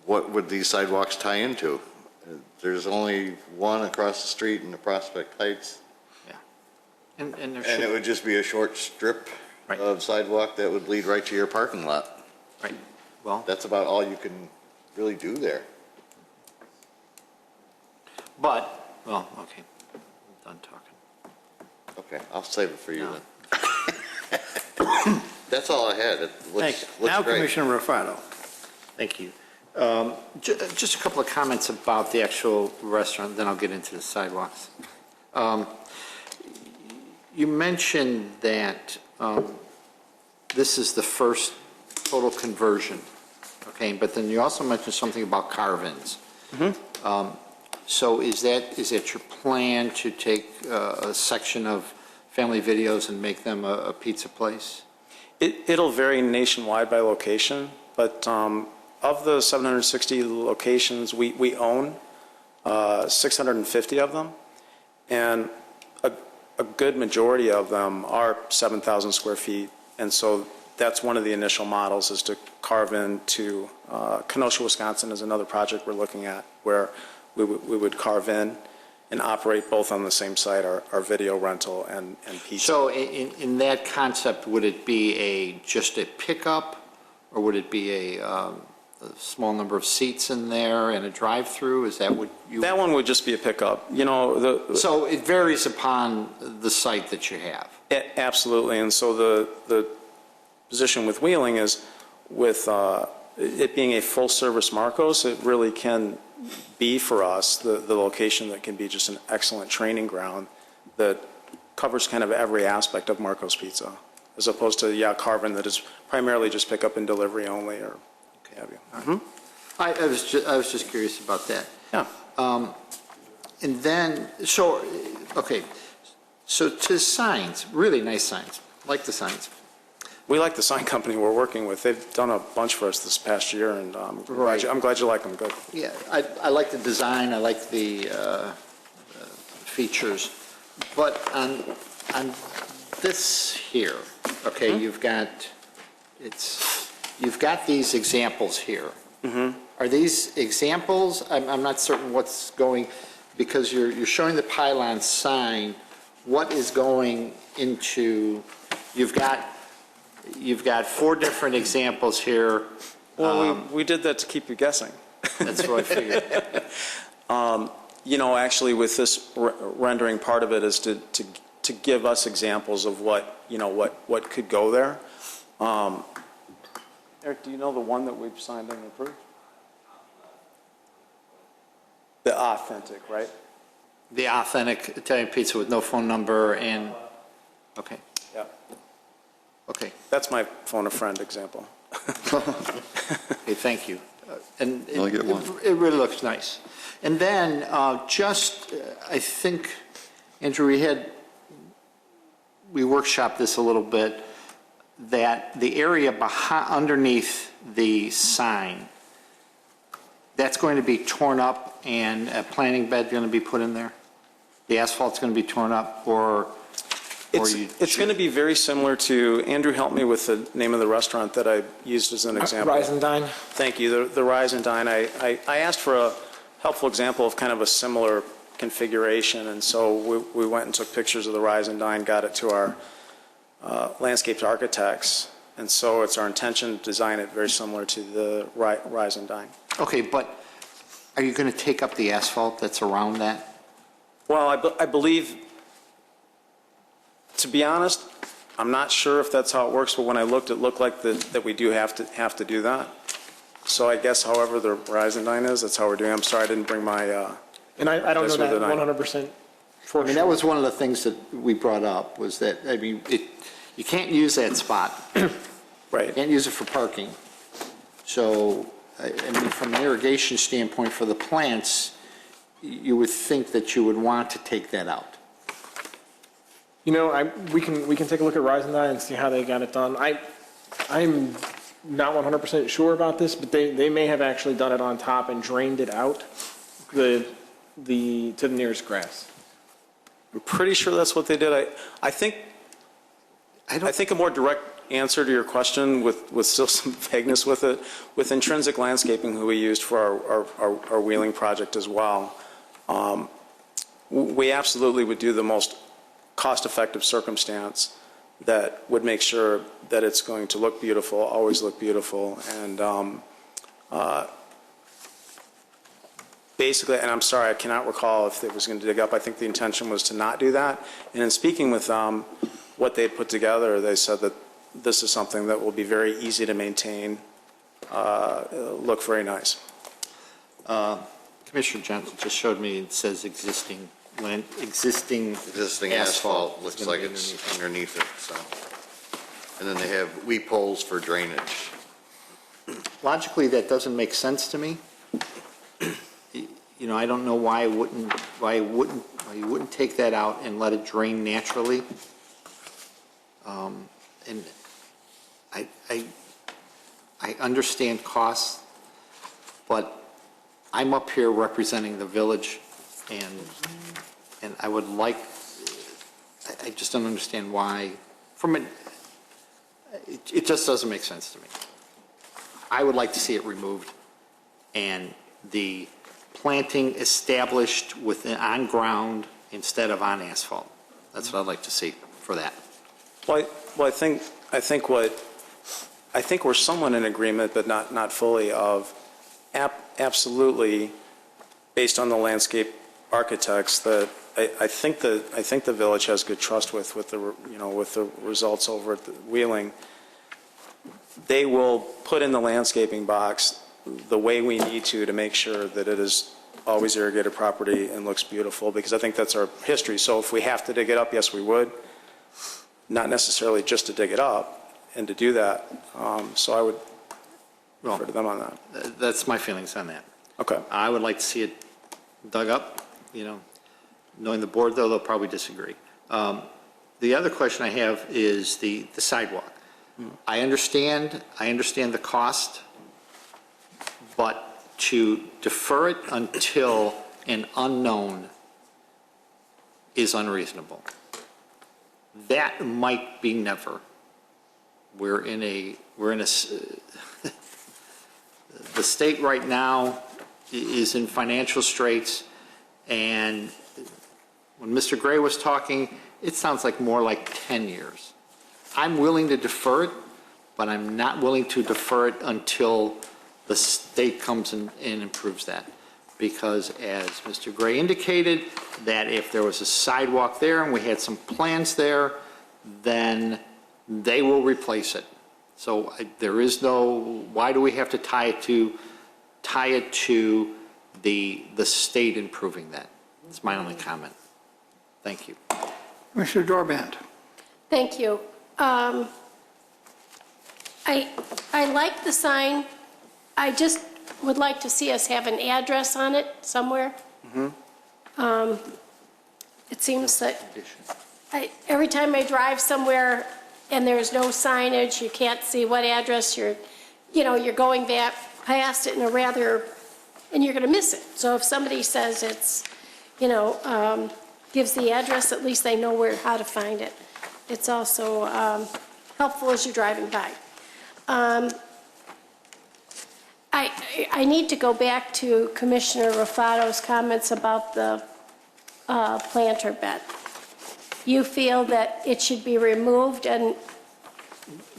What would these sidewalks tie into? There's only one across the street in the Prospect Heights. And there And should, it would just be a short strip of sidewalk that would lead right to your parking lot. right, well, That's about all you can really do there. but, well, okay, I'm done talking. Okay, I'll save it for you then. That's all I had. It Thank looks you. Now, great. Commissioner Ruffado. Thank you. Just a couple of comments about the actual restaurant, then I'll get into the sidewalks. You mentioned that this is the first total conversion, okay? But then you also mentioned something about carve-ins. So is that your plan to take a section of family videos and make them a pizza place? It'll vary nationwide by location, but of the 760 locations, we own 650 of them, and a good majority of them are 7,000 square feet, and so that's one of the initial models, is to carve into Kenosha, Wisconsin is another project we're looking at, where we would carve in and operate both on the same site, our video rental and pizza. So in that concept, would it be just a pickup, or would it be a small number of seats in there and a drive-through? Is that what you? That one would just be a pickup. You know, So it varies upon the site that you have? Absolutely, and so the position with Wheeling is, with it being a full-service Marcos, it really can be for us the location that can be just an excellent training ground that covers kind of every aspect of Marcos Pizza, as opposed to, carve-in that is primarily just pick up and delivery only, or what have you. I was just curious about that. Yeah. And then, so to signs, really nice signs, like the signs. We like the sign company we're working with. They've done a bunch for us this past year, and I'm glad you like them. Good. Yeah, I like the design, I like the features, but on this here, okay, you've got these examples here. Are these examples? I'm not certain what's going, because you're showing the pylon sign. What is going into? You've got 4 different examples here. Well, we did that to keep you guessing. That's what I figured. Actually, with this rendering, part of it is to give us examples of what could go there. Eric, do you know the one that we've signed and approved? The authentic, right? The authentic Italian pizza with no phone number and, okay. Yeah. Okay. That's my phone a friend example. Okay, thank you. And You only get one. it really looks nice. And then I think, Andrew, we had we workshopped this a little bit, that the area underneath the sign, that's going to be torn up and a planting bed going to be put in there? The asphalt's going to be torn up, or It's going to be very similar to, Andrew helped me with the name of the restaurant that I used as an example. Rise and Dine. Thank you, the Rise and Dine. I asked for a helpful example of kind of a similar configuration, and so we went and took pictures of the Rise and Dine, got it to our landscaped architects, and so it's our intention to design it very similar to the Rise and Dine. Okay, but are you going to take up the asphalt that's around that? Well, I believe, to be honest, I'm not sure if that's how it works, but when I looked, it looked like that we do have to do that. So I guess however the Rise and Dine is, that's how we're doing. I'm sorry I didn't bring my... And I don't know that 100% for I mean, that was one of the things that we brought up, was that, I mean, you can't use that spot. Right. You can't use it for parking. So, I mean, from an irrigation standpoint for the plants, you would think that you would want to take that out. You know, we can take a look at Rise and Dine and see how they got it done. I'm not 100% sure about this, but they may have actually done it on top and drained it out to the nearest grass. I'm pretty sure that's what they did. I think a more direct answer to your question with still some vagueness with it, with Intrinsic Landscaping, who we used for our wheeling project as well, we absolutely would do the most cost-effective circumstance that would make sure that it's going to look beautiful, always look beautiful, and basically, and I'm sorry, I cannot recall if it was going to dig up. I think the intention was to not do that. And in speaking with what they had put together, they said that this is something that will be very easy to maintain, look very nice. Commissioner Johnson just showed me, it says existing asphalt looks like it's underneath it, so. And then they have weep holes for drainage. Logically, that doesn't make sense to me. You know, I don't know why you wouldn't take that out and let it drain naturally. And I understand costs, but I'm up here representing the village, and I would like, I just don't understand why, it just doesn't make sense to me. I would like to see it removed and the planting established on ground instead of on asphalt. That's what I'd like to see for that. Well, I think we're somewhat in agreement, but not fully, of absolutely, based on the landscape architects, that I think the village has good trust with the results over at the Wheeling. They will put in the landscaping box the way we need to make sure that it is always irrigated property and looks beautiful, because I think that's our history. So if we have to dig it up, yes, we would. Not necessarily just to dig it up and to do that. So I would refer to them on that. That's my feelings on that. Okay. I would like to see it dug up, Knowing the board, though, they'll probably disagree. The other question I have is the sidewalk. I understand the cost, but to defer it until an unknown is unreasonable. That might be never. The state right now is in financial straits, and when Mr. Gray was talking, it sounds like more like 10 years. I'm willing to defer it, but I'm not willing to defer it until the state comes in and improves that. Because as Mr. Gray indicated, that if there was a sidewalk there and we had some plans there, then they will replace it. So there is no, why do we have to tie it to the state improving that? That's my only comment. Thank you. Commissioner Dorband. Thank you. I like the sign. I just would like to see us have an address on it somewhere. It seems that every time I drive somewhere and there's no signage, you can't see what address you're going that past it in a rather, and you're going to miss it. So if somebody says it's, gives the address, at least they know how to find it. It's also helpful as you're driving by. I need to go back to Commissioner Rufato's comments about the planter bed. You feel that it should be removed and...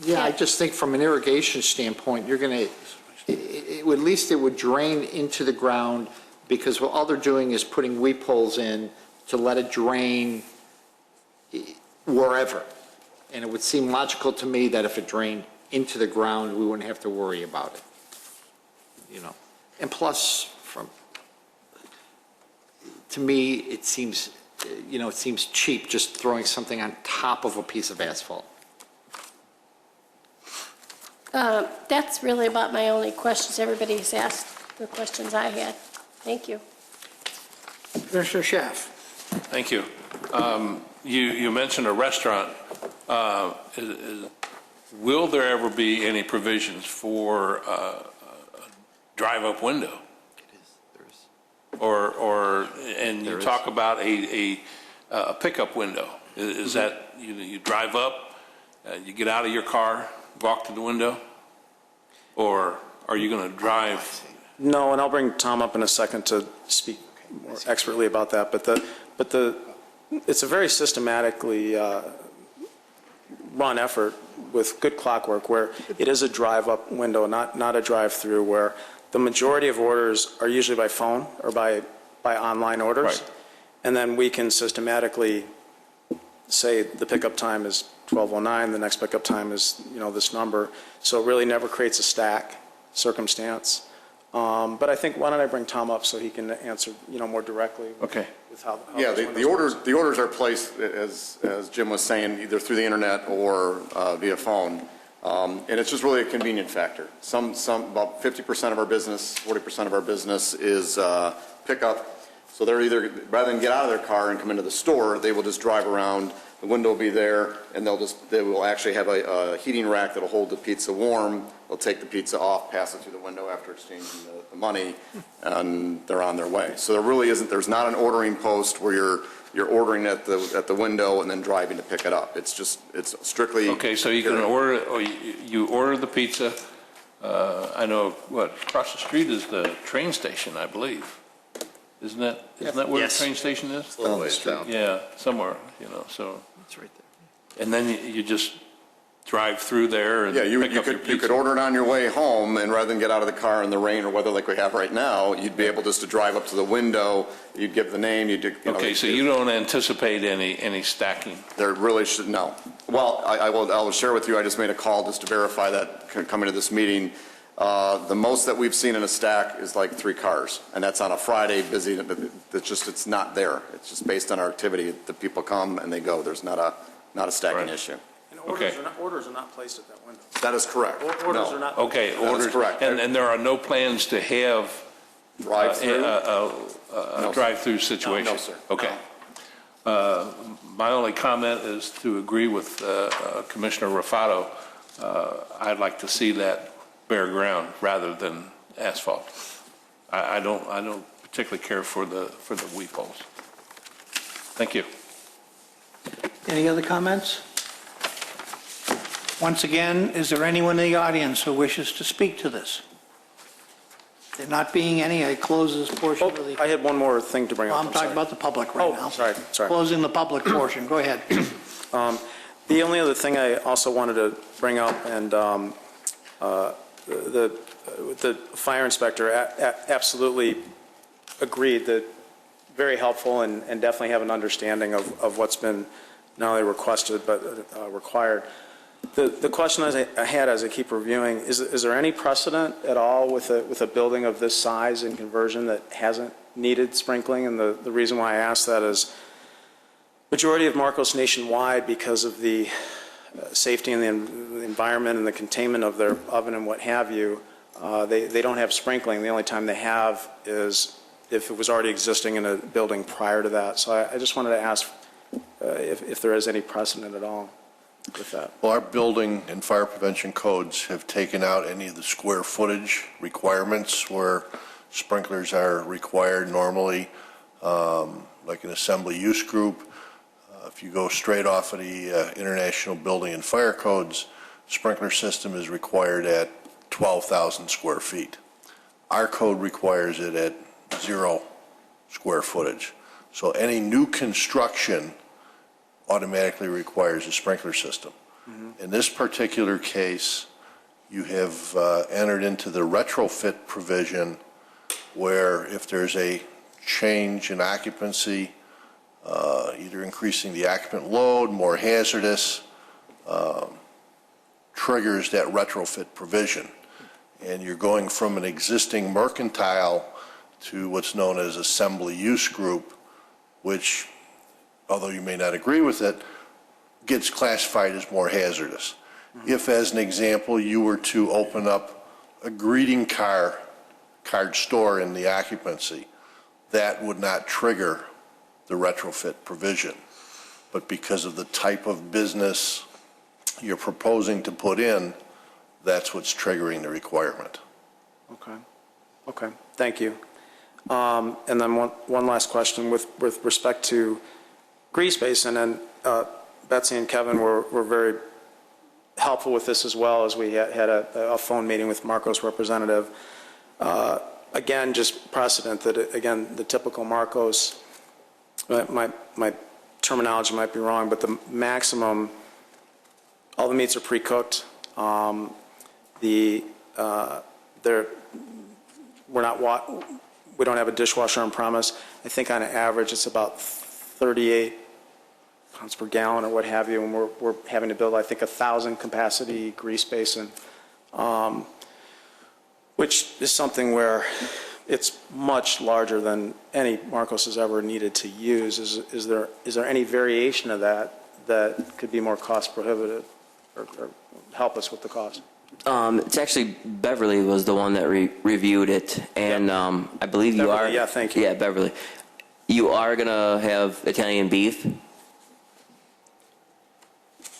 Yeah, I just think from an irrigation standpoint, you're going to, at least it would drain into the ground, because what all they're doing is putting weep holes in to let it drain wherever. And it would seem logical to me that if it drained into the ground, we wouldn't have to worry about it. And plus, to me, it seems, it seems cheap just throwing something on top of a piece of asphalt. That's really about my only questions. Everybody's asked the questions I had. Thank you. Commissioner Schaaf. Thank you. You mentioned a restaurant. Will there ever be any provisions for a drive-up window? There is. And you talk about a pickup window. Is that, you drive up, you get out of your car, walk to the window? Or are you going to drive? No, and I'll bring Tom up in a second to speak more expertly about that. But it's a very systematically run effort with good clockwork, where it is a drive-up window, not a drive-through, where the majority of orders are usually by phone or by online orders. Right. And then we can systematically say the pickup time is 12:09, the next pickup time is, this number. So it really never creates a stack circumstance. But I think, why don't I bring Tom up so he can answer, more directly. Okay. With how Yeah, those the windows orders, the orders are placed, as Jim was saying, either through the internet or via phone. And it's just really a convenient factor. About 50% of our business, 40% of our business is pickup. So they're either, rather than get out of their car and come into the store, they will just drive around. The window will be there, and they will actually have a heating rack that'll hold the pizza warm. They'll take the pizza off, pass it through the window after exchanging the money, and they're on their way. So there's not an ordering post where you're ordering at the window and then driving to pick it up. It's strictly. Okay, so you can order, or you order the pizza. I know, across the street is the train station, I believe. Isn't that where Yes. the train station is? A little ways down. Yeah, somewhere, so. It's right there. And then you just drive through there and Yeah, you pick up your could pizza. order it on your way home, and rather than get out of the car in the rain or weather like we have right now, you'd be able just to drive up to the window. You'd give the name. Okay, so you don't anticipate any stacking? There really should, no. Well, I will share with you, I just made a call just to verify that coming to this meeting. The most that we've seen in a stack is like 3 cars, and that's on a Friday busy. It's not there. It's just based on our activity. The people come and they go. There's not a stacking issue. And Okay. orders are not placed at that window. That is correct. Orders No. are not. Okay, That is orders. correct. And there are no plans to have Drive-through? a No, sir. drive-through situation? No, sir. Okay. My only comment is to agree with Commissioner Rufato. I'd like to see that bare ground rather than asphalt. I don't particularly care for the weep holes. Thank you. Any other comments? Once again, is there anyone in the audience who wishes to speak to this? There not being any, I close this portion of the... I had one more thing to bring up. I'm talking about the public right now. Sorry. Closing the public portion. Go ahead. The only other thing I also wanted to bring up, and the fire inspector absolutely agreed that very helpful and definitely have an understanding of what's been not only requested but required. The question I had as I keep reviewing, is there any precedent at all with a building of this size and conversion that hasn't needed sprinkling? And the reason why I ask that is majority of Marcos nationwide, because of the safety and the environment and the containment of their oven and what have you, they don't have sprinkling. The only time they have is if it was already existing in a building prior to that. So I just wanted to ask if there is any precedent at all with that. Well, our building and fire prevention codes have taken out any of the square footage requirements where sprinklers are required normally, like an assembly use group. If you go straight off of the International Building and Fire Codes, sprinkler system is required at 12,000 square feet. Our code requires it at 0 square footage. So any new construction automatically requires a sprinkler system. In this particular case, you have entered into the retrofit provision where if there's a change in occupancy, either increasing the occupant load, more hazardous, triggers that retrofit provision. And you're going from an existing mercantile to what's known as assembly use group, which, although you may not agree with it, gets classified as more hazardous. If, as an example, you were to open up a greeting card store in the occupancy, that would not trigger the retrofit provision. But because of the type of business you're proposing to put in, that's what's triggering the requirement. Okay, thank you. And then one last question with respect to Grease Basin, and Betsy and Kevin were very helpful with this as well, as we had a phone meeting with Marcos representative. Again, just precedent that, again, the typical Marcos, my terminology might be wrong, but the maximum, all the meats are pre-cooked. We don't have a dishwasher on premise. I think on average it's about 38 pounds per gallon or what have you, and we're having to build, I think, 1,000 capacity grease basin, which is something where it's much larger than any Marcos has ever needed to use. Is there any variation of that could be more cost prohibitive or help us with the cost? It's actually Beverly was the one that reviewed it, and I believe you Beverly, are. yeah, thank you. Yeah, Beverly. You are gonna have Italian beef.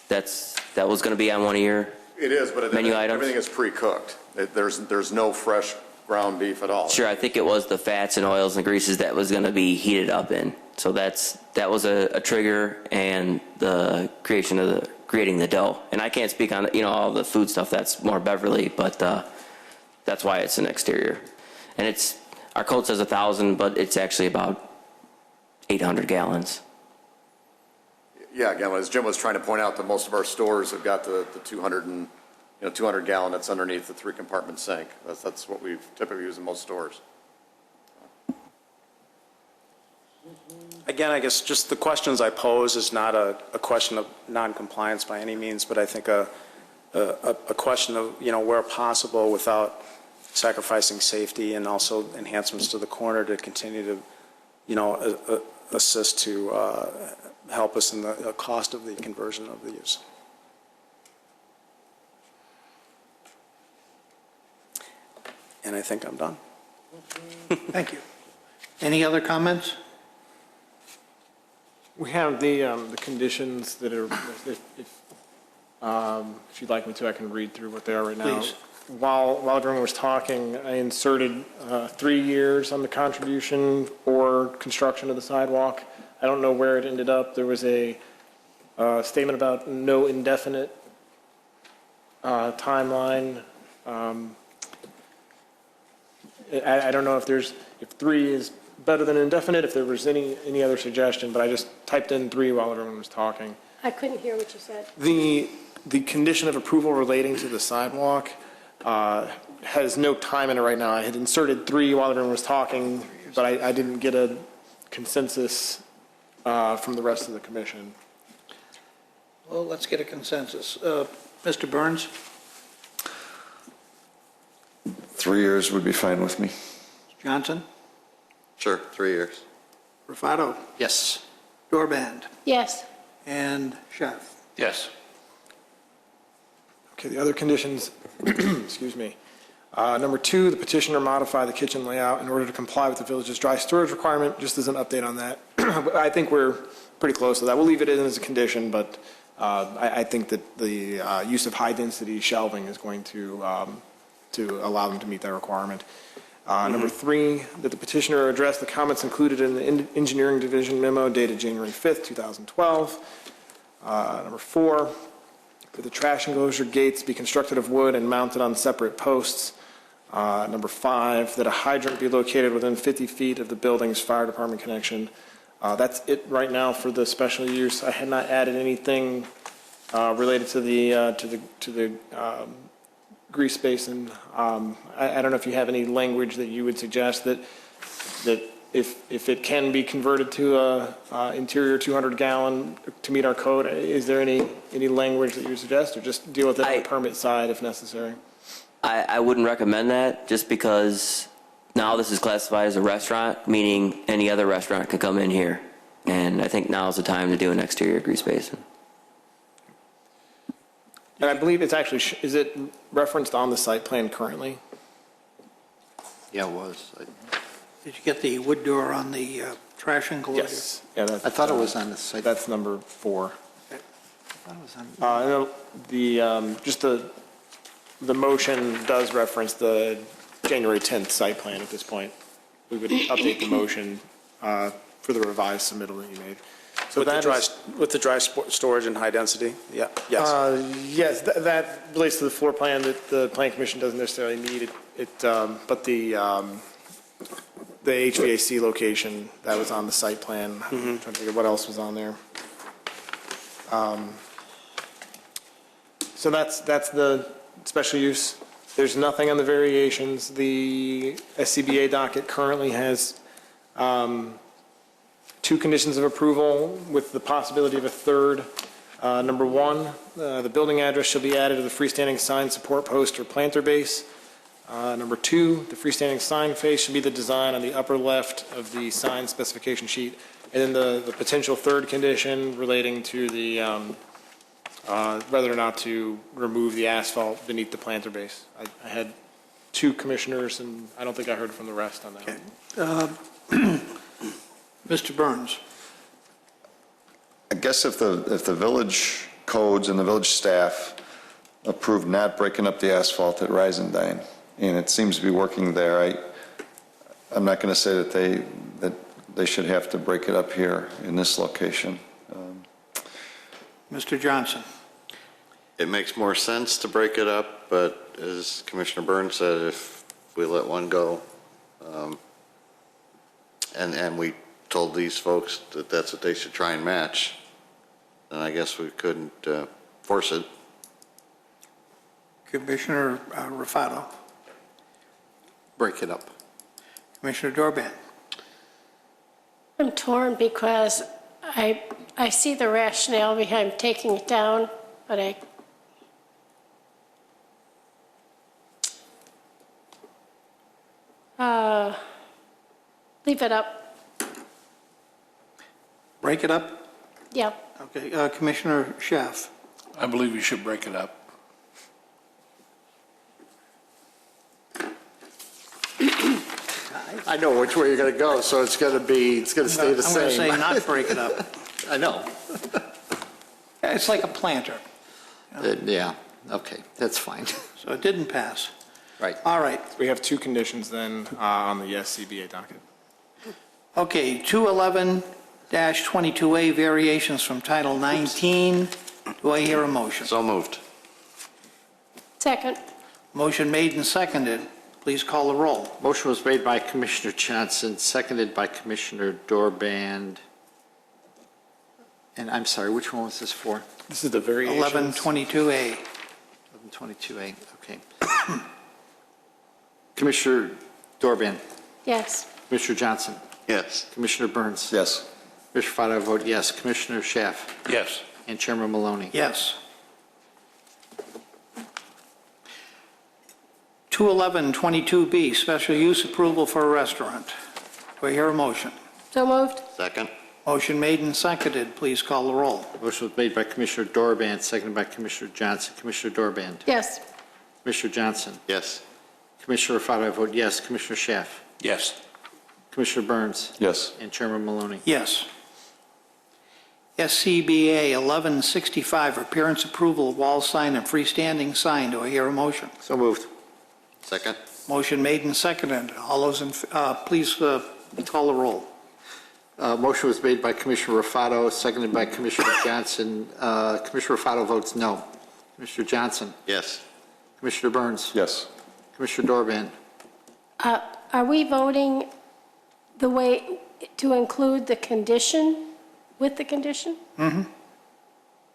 That was gonna be on one of your It is, but menu items. everything is pre-cooked. There's no fresh ground beef at all. Sure, I think it was the fats and oils and greases that was gonna be heated up in. So that was a trigger, and the creating the dough. And I can't speak on all the food stuff. That's more Beverly, but that's why it's an exterior. And our code says 1,000, but it's actually about 800 gallons. Yeah, again, as Jim was trying to point out, that most of our stores have got the 200 gallon that's underneath the 3-compartment sink. That's what we've typically used in most stores. Again, I guess just the questions I pose is not a question of non-compliance by any means, but I think a question of, where possible without sacrificing safety and also enhancements to the corner to continue to, assist to help us in the cost of the conversion of the use. And I think I'm done. Thank you. Any other comments? We have the conditions that are, if you'd like me to, I can read through what they are right now. Please. While everyone was talking, I inserted 3 years on the contribution or construction of the sidewalk. I don't know where it ended up. There was a statement about no indefinite timeline. I don't know if 3 is better than indefinite, if there was any other suggestion, but I just typed in 3 while everyone was talking. I couldn't hear what you said. The condition of approval relating to the sidewalk has no time in it right now. I had inserted 3 while everyone was talking, but I didn't get a consensus from the rest of the commission. Well, let's get a consensus. Mr. Burns? 3 years would be fine with me. Johnson? Sure, 3 years. Rufato? Yes. Doorband? Yes. And Scharf? Yes. Okay, the other conditions, excuse me. Number 2, the petitioner modify the kitchen layout in order to comply with the village's dry storage requirement, just as an update on that. I think we're pretty close to that. We'll leave it in as a condition, but I think that the use of high-density shelving is going to allow them to meet that requirement. Number 3, that the petitioner address the comments included in the Engineering Division memo dated January 5th, 2012. Number 4, that the trash enclosure gates be constructed of wood and mounted on separate posts. Number 5, that a hydrant be located within 50 feet of the building's fire department connection. That's it right now for the special use. I had not added anything related to the grease basin. I don't know if you have any language that you would suggest that if it can be converted to a interior 200-gallon to meet our code, is there any language that you would suggest, or just deal with it on the permit side if necessary? I wouldn't recommend that, just because now this is classified as a restaurant, meaning any other restaurant could come in here. And I think now is the time to do an exterior grease basin. And I believe it's actually, is it referenced on the site plan currently? Yeah, it was. Did you get the wood door on the trash enclosure? Yes. Yeah, I thought it was on the site. That's number 4. I thought it was on. Just the motion does reference the January 10th site plan at this point. We would update the motion for the revised submittal that you made. So With the dry storage and high density? Yeah, yes. Yes, that relates to the floor plan that the Plan Commission doesn't necessarily need. But the HVAC location, that was on the site plan. I'm trying to figure what else was on there. So that's the special use. There's nothing on the variations. The SCBA docket currently has 2 conditions of approval with the possibility of a third. Number 1, the building address shall be added to the freestanding sign support post or planter base. Number 2, the freestanding sign face should be the design on the upper left of the sign specification sheet. And then the potential third condition relating to the whether or not to remove the asphalt beneath the planter base. I had 2 commissioners, and I don't think I heard from the rest on that. Mr. Burns. I guess if the village codes and the village staff approved not breaking up the asphalt at Risendine, and it seems to be working there, I'm not going to say that they should have to break it up here in this location. Mr. Johnson. It makes more sense to break it up, but as Commissioner Burns said, if we let one go, and we told these folks that that's what they should try and match, then I guess we couldn't force it. Commissioner Rufato. Break it up. Commissioner Dorban. I'm torn because I see the rationale behind taking it down, but leave it up. Break it up? Yep. Okay, Commissioner Schaaf. I believe you should break it up. I know which way you're going to go, so it's going to stay the same. I'm going to say not break it up. I know. It's like a planter. Yeah, okay, that's fine. So it didn't pass. Right. All right. We have 2 conditions then on the SCBA docket. Okay, 211-22A, variations from Title 19. Do I hear a motion? So moved. Second. Motion made and seconded. Please call the roll. Motion was made by Commissioner Johnson, seconded by Commissioner Dorband. And I'm sorry, which one was this for? This is the variations. 1122A. 1122A, okay. Commissioner Dorband. Yes. Commissioner Johnson. Yes. Commissioner Burns. Yes. Commissioner Fado, I vote yes. Commissioner Schaaf. Yes. And Chairman Maloney. Yes. 211-22B, special use approval for a restaurant. Do I hear a motion? So moved. Second. Motion made and seconded. Please call the roll. Motion was made by Commissioner Dorband, seconded by Commissioner Johnson. Commissioner Dorband. Yes. Commissioner Johnson. Yes. Commissioner Fado, I vote yes. Commissioner Schaaf. Yes. Commissioner Burns, Yes. and Chairman Maloney. Yes. SCBA 1165, appearance approval of wall sign and freestanding sign. Do I hear a motion? So moved. Second? Motion made and seconded. All those in, please call the roll. Motion was made by Commissioner Rufato, seconded by Commissioner Johnson. Commissioner Rufato votes no. Commissioner Johnson? Yes. Commissioner Burns? Yes. Commissioner Dorban? Are we voting the way to include the condition, with the condition?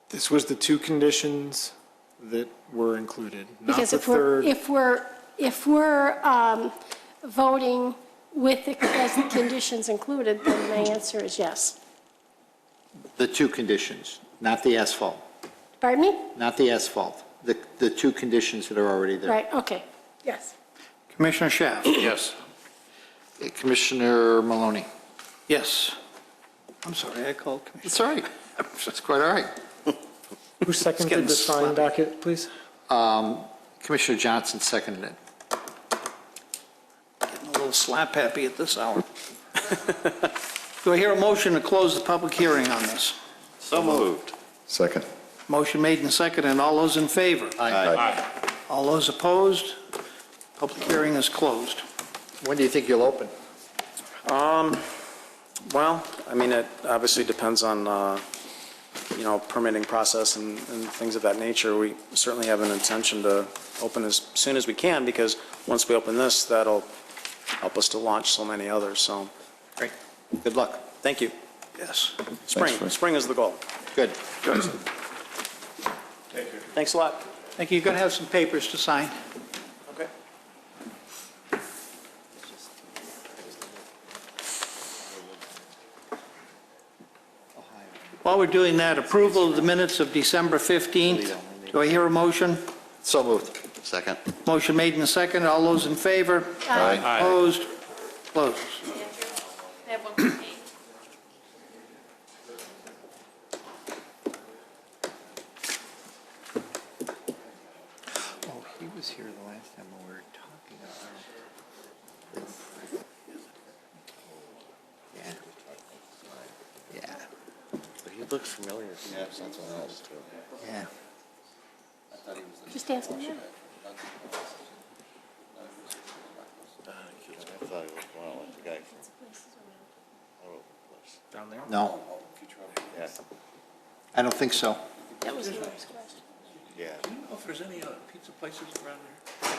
This was the two conditions that were included, not Because the third. if we're voting with the, as the conditions included, then my answer is yes. The two conditions, not the asphalt. Pardon me? Not the asphalt. The two conditions that are already there. Right, okay, yes. Commissioner Schaaf? Yes. Commissioner Maloney? Yes. I'm sorry, I called Commissioner. It's all right. That's quite all right. Who seconded the sign docket, please? Commissioner Johnson seconded it. Getting a little slap happy at this hour. Do I hear a motion to close the public hearing on this? So moved. Second. Motion made and seconded, and all those in favor? Aye. All those opposed? Public hearing is closed. When do you think you'll open? Well, I mean, it obviously depends on, permitting process and things of that nature. We certainly have an intention to open as soon as we can, because once we open this, that'll help us to launch so many others, so. Great. Good luck. Thank you. Yes. Spring is the goal. Good. Thanks a lot. Thank you. You're going to have some papers to sign. Okay. While we're doing that, approval of the minutes of December 15th. Do I hear a motion? So moved. Second? Motion made and seconded. All those in favor? Aye. Opposed? Closes. I have one for me. Oh, he was here the last time we were talking about this. Yeah. Yeah. But he looks familiar. Yeah, something else, too. Yeah. Just ask me that. I thought he was one like the guy from Down there? No, Yeah. I don't think so. That was the next question. Yeah. Do you know if there's any pizza places around there?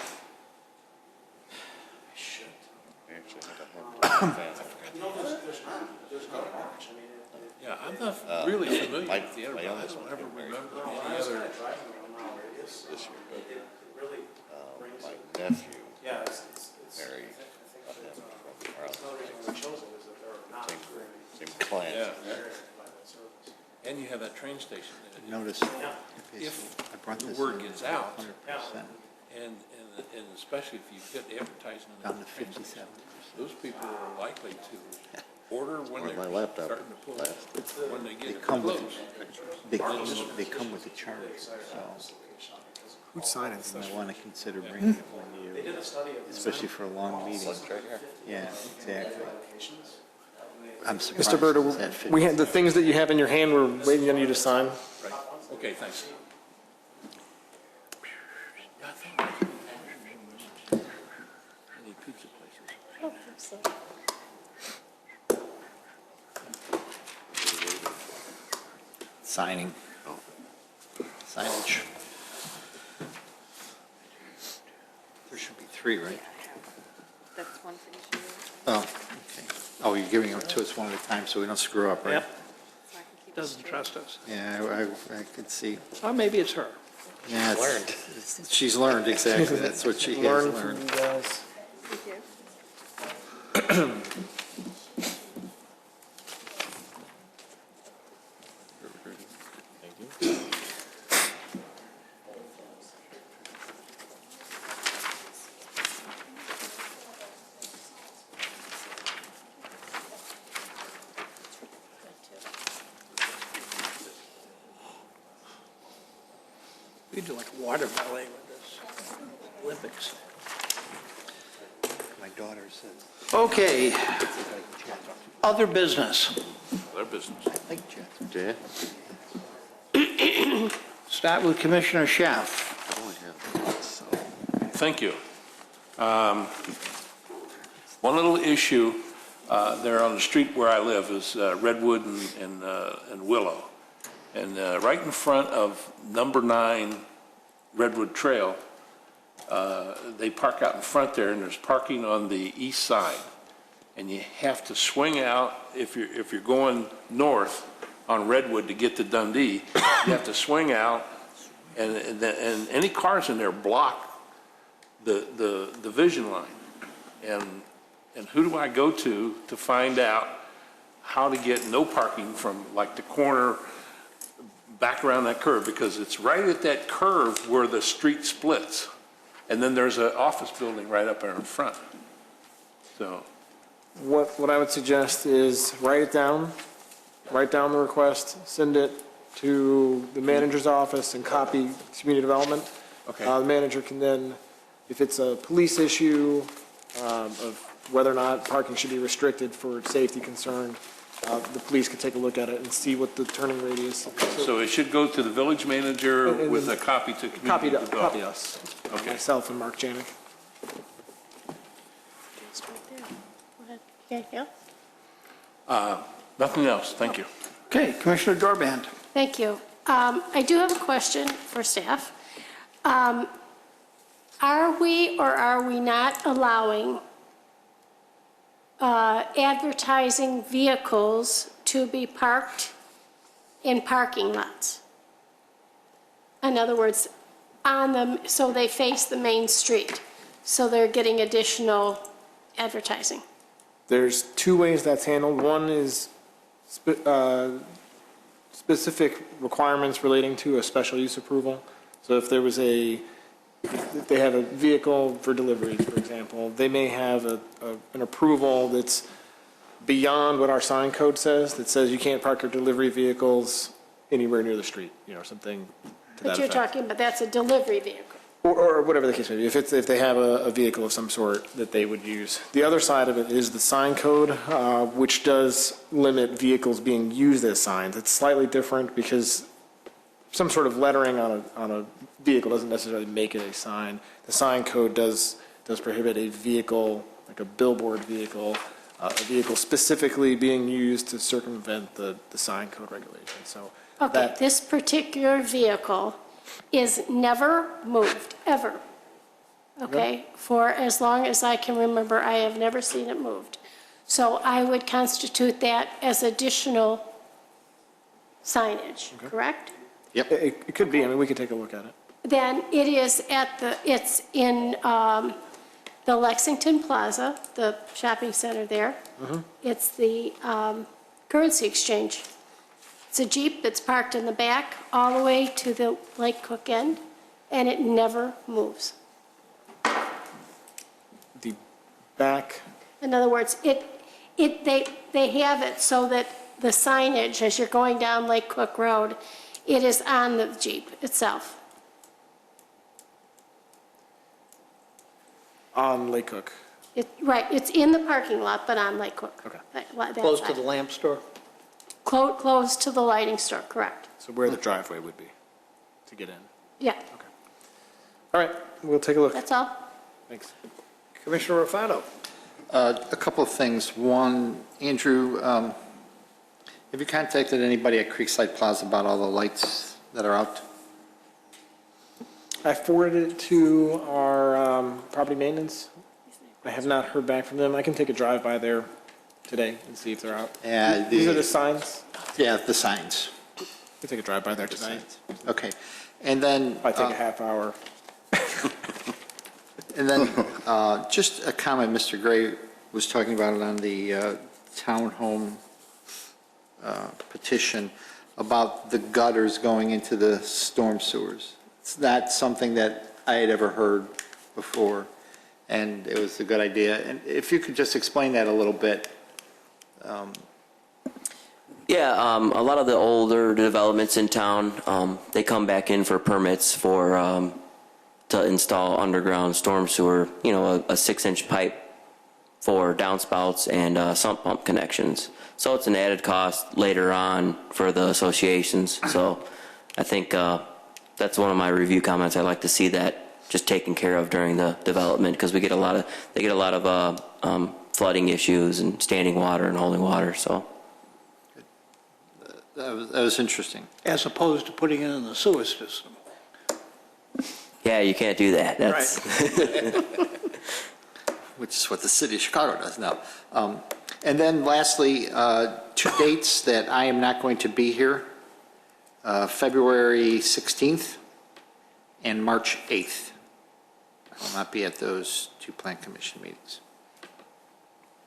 We actually have a fan. Yeah, I'm not really familiar my- with the other my one. I youngest don't one ever got married remember any other. This year, but my nephew married him from our same clan. Yeah. And you have that train station. Notice, If I brought the this word in gets out, 100%, and especially if you get advertising down on to the train station, 57%. those people are likely to order when Where's they're my laptop? starting to pull, when they They get it come with, close. they come with a charter, so Who's signing you stuff? might want to consider bringing it when you, especially for a long meeting. Yeah, exactly. I'm surprised. Mr. Berta, it's at 50. we had the things that you have in your hand, we're waiting on you to sign. Right. Okay, thanks. Any pizza places? I don't think so. Signing. Signage. There should be three, right? That's one for each of you. Oh, okay. Oh, you're giving them to us one at a time so we don't screw up, right? Yep. So I can keep it Doesn't straight. trust us. Yeah, I could see. Or maybe it's her. Yeah, she's learned, exactly. That's what she has Learn from learned. you guys. Thank you. We do like water ballet with this. Olympics. My daughter says. Okay. Other business. Their business. Jay? Start with Commissioner Schaaf. Thank you. One little issue there on the street where I live is Redwood and Willow. And right in front of number 9 Redwood Trail, they park out in front there, and there's parking on the east side. And you have to swing out, if you're going north on Redwood to get to Dundee, you have to swing out, and any cars in there block the vision line. And who do I go to find out how to get no parking from like the corner back around that curve? Because it's right at that curve where the street splits. And then there's an office building right up there in front. So, What I would suggest is write down the request, send it to the manager's office and copy community development. Okay. The manager can then, if it's a police issue of whether or not parking should be restricted for safety concern, the police could take a look at it and see what the turning radius. so it should go to the village manager with a copy to community development. Copy us. Okay. Myself and Mark Janik. It's right there. Go ahead. Okay, yeah. Nothing else. Thank you. Okay, Commissioner Dorband. Thank you. I do have a question for staff. Are we or are we not allowing advertising vehicles to be parked in parking lots? In other words, on them, so they face the main street, so they're getting additional advertising. There's 2 ways that's handled. One is specific requirements relating to a special use approval. So if there was if they have a vehicle for delivery, for example, they may have an approval that's beyond what our sign code says, that says you can't park your delivery vehicles anywhere near the street, something to that But you're effect. talking, but that's a delivery vehicle. Or whatever the case may be, if they have a vehicle of some sort that they would use. The other side of it is the sign code, which does limit vehicles being used as signs. It's slightly different because some sort of lettering on a vehicle doesn't necessarily make it a sign. The sign code does prohibit a vehicle, like a billboard vehicle, a vehicle specifically being used to circumvent the sign code regulations. So Okay, this particular vehicle is never moved, ever. Okay, for as long as I can remember, I have never seen it moved. So I would constitute that as additional signage, correct? Yep. It could be. I mean, we could take a look at it. Then it is it's in the Lexington Plaza, the shopping center there. It's the currency exchange. It's a Jeep that's parked in the back all the way to the Lake Cook end, and it never moves. The back. In other words, they have it so that the signage, as you're going down Lake Cook Road, it is on the Jeep itself. On Lake Cook. Right, it's in the parking lot, but on Lake Cook. Okay. Close to the lamp store? Close to the lighting store, correct. So where the driveway would be to get in. Yeah, All right, we'll take a look. that's all. Thanks. Commissioner Rufato. A couple of things. One, Andrew, have you contacted anybody at Creekside Plaza about all the lights that are out? I forwarded it to our property maintenance. I have not heard back from them. I can take a drive by there today and see if they're out. Yeah, These are the signs. Yeah, the signs. I can take a drive by there tonight. Okay. And then... I take a half hour. And then just a comment, Mr. Gray was talking about it on the townhome petition about the gutters going into the storm sewers. It's not something that I had ever heard before, and it was a good idea. And if you could just explain that a little bit. Yeah, a lot of the older developments in town, they come back in for permits for to install underground storm sewer, a 6-inch pipe for downspouts and sump pump connections. So it's an added cost later on for the associations. So I think that's one of my review comments. I'd like to see that just taken care of during the development, because they get a lot of flooding issues and standing water and holding water. So That was interesting. As opposed to putting it in the sewer system. yeah, you can't do that. That's Which is what the city of Chicago does now. And then lastly, 2 dates that I am not going to be here, February 16th and March 8th. I will not be at those 2 plan commission meetings.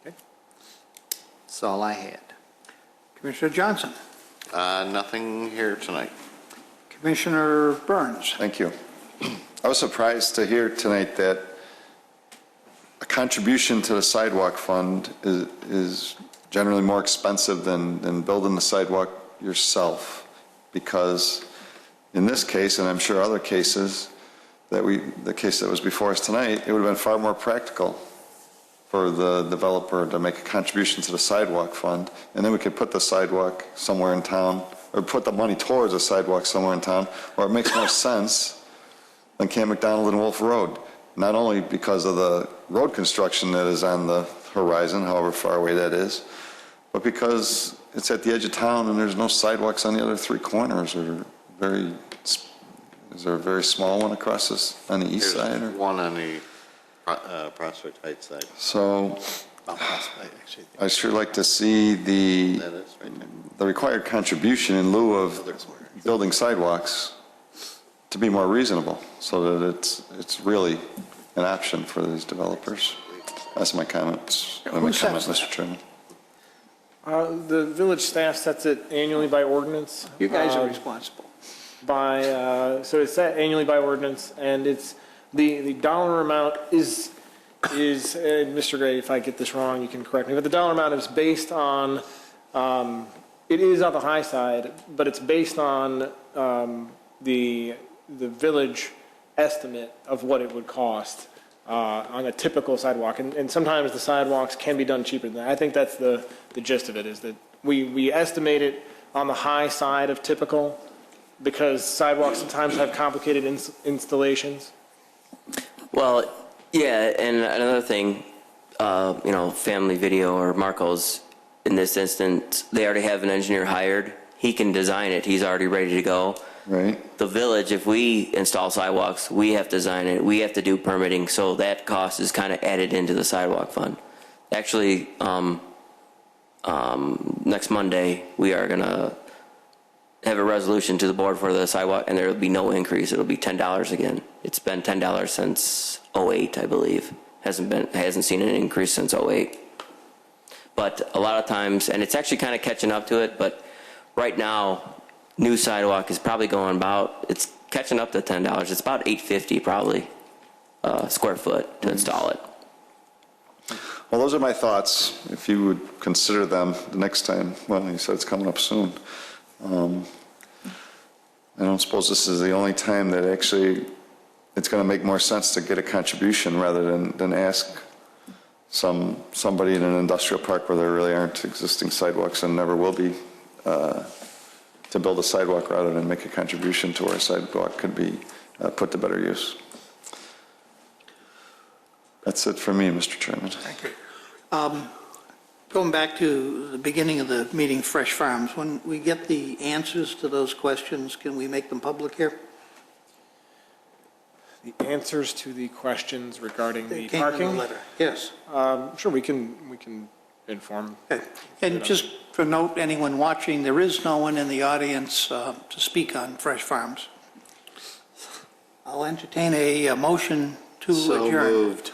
Okay. That's all I had. Commissioner Johnson. Nothing here tonight. Commissioner Burns. Thank you. I was surprised to hear tonight that a contribution to the sidewalk fund is generally more expensive than building the sidewalk yourself, because in this case, and I'm sure other cases, the case that was before us tonight, it would have been far more practical for the developer to make a contribution to the sidewalk fund, and then we could put the sidewalk somewhere in town, or put the money towards a sidewalk somewhere in town, or it makes more sense than Camp McDonald and Wolf Road. Not only because of the road construction that is on the horizon, however far away that is, but because it's at the edge of town and there's no sidewalks on the other 3 corners. Is there a very small one across this on the east side? There's one on the Prospect Heights side. So I sure like to see the required contribution in lieu of building sidewalks to be more reasonable, so that it's really an option for these developers. That's my comments. Mr. Chairman. The village staff sets it annually by ordinance. You guys are responsible. So it's set annually by ordinance, and it's the dollar amount is Mr. Gray, if I get this wrong, you can correct me, but the dollar amount is based on, it is on the high side, but it's based on the village estimate of what it would cost on a typical sidewalk. And sometimes the sidewalks can be done cheaper than that. I think that's the gist of it, is that we estimate it on the high side of typical, because sidewalks sometimes have complicated installations. Well, yeah, and another thing, Family Video or Marco's, in this instance, they already have an engineer hired. He can design it. He's already ready to go. Right. The village, if we install sidewalks, we have to design it. We have to do permitting, so that cost is kind of added into the sidewalk fund. Actually, next Monday, we are going to have a resolution to the board for the sidewalk, and there will be no increase. It'll be $10 again. It's been $10 since '08, I believe. Hasn't seen an increase since '08. But a lot of times, and it's actually kind of catching up to it, but right now, new sidewalk is probably going about, it's catching up to $10. It's about $8.50 probably square foot to install it. Well, those are my thoughts. If you would consider them the next time, well, you said it's coming up soon. I don't suppose this is the only time that actually it's going to make more sense to get a contribution rather than ask somebody in an industrial park where there really aren't existing sidewalks and never will be, to build a sidewalk rather than make a contribution to where a sidewalk could be put to better use. That's it for me, Mr. Chairman. Thank you. Going back to the beginning of the meeting, Fresh Farms, when we get the answers to those questions, can we make them public here? The answers to the questions regarding the Came in the parking? letter. Yes. Sure, we can inform. Okay. And just for note, anyone watching, there is no one in the audience to speak on Fresh Farms. I'll entertain a motion to adjourn. So moved.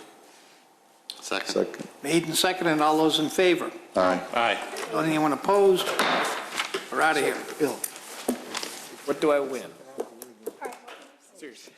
Second. Made and seconded, and all those in favor? Aye. Aye. Anyone opposed? We're out of here. Bill. What do I win? Seriously.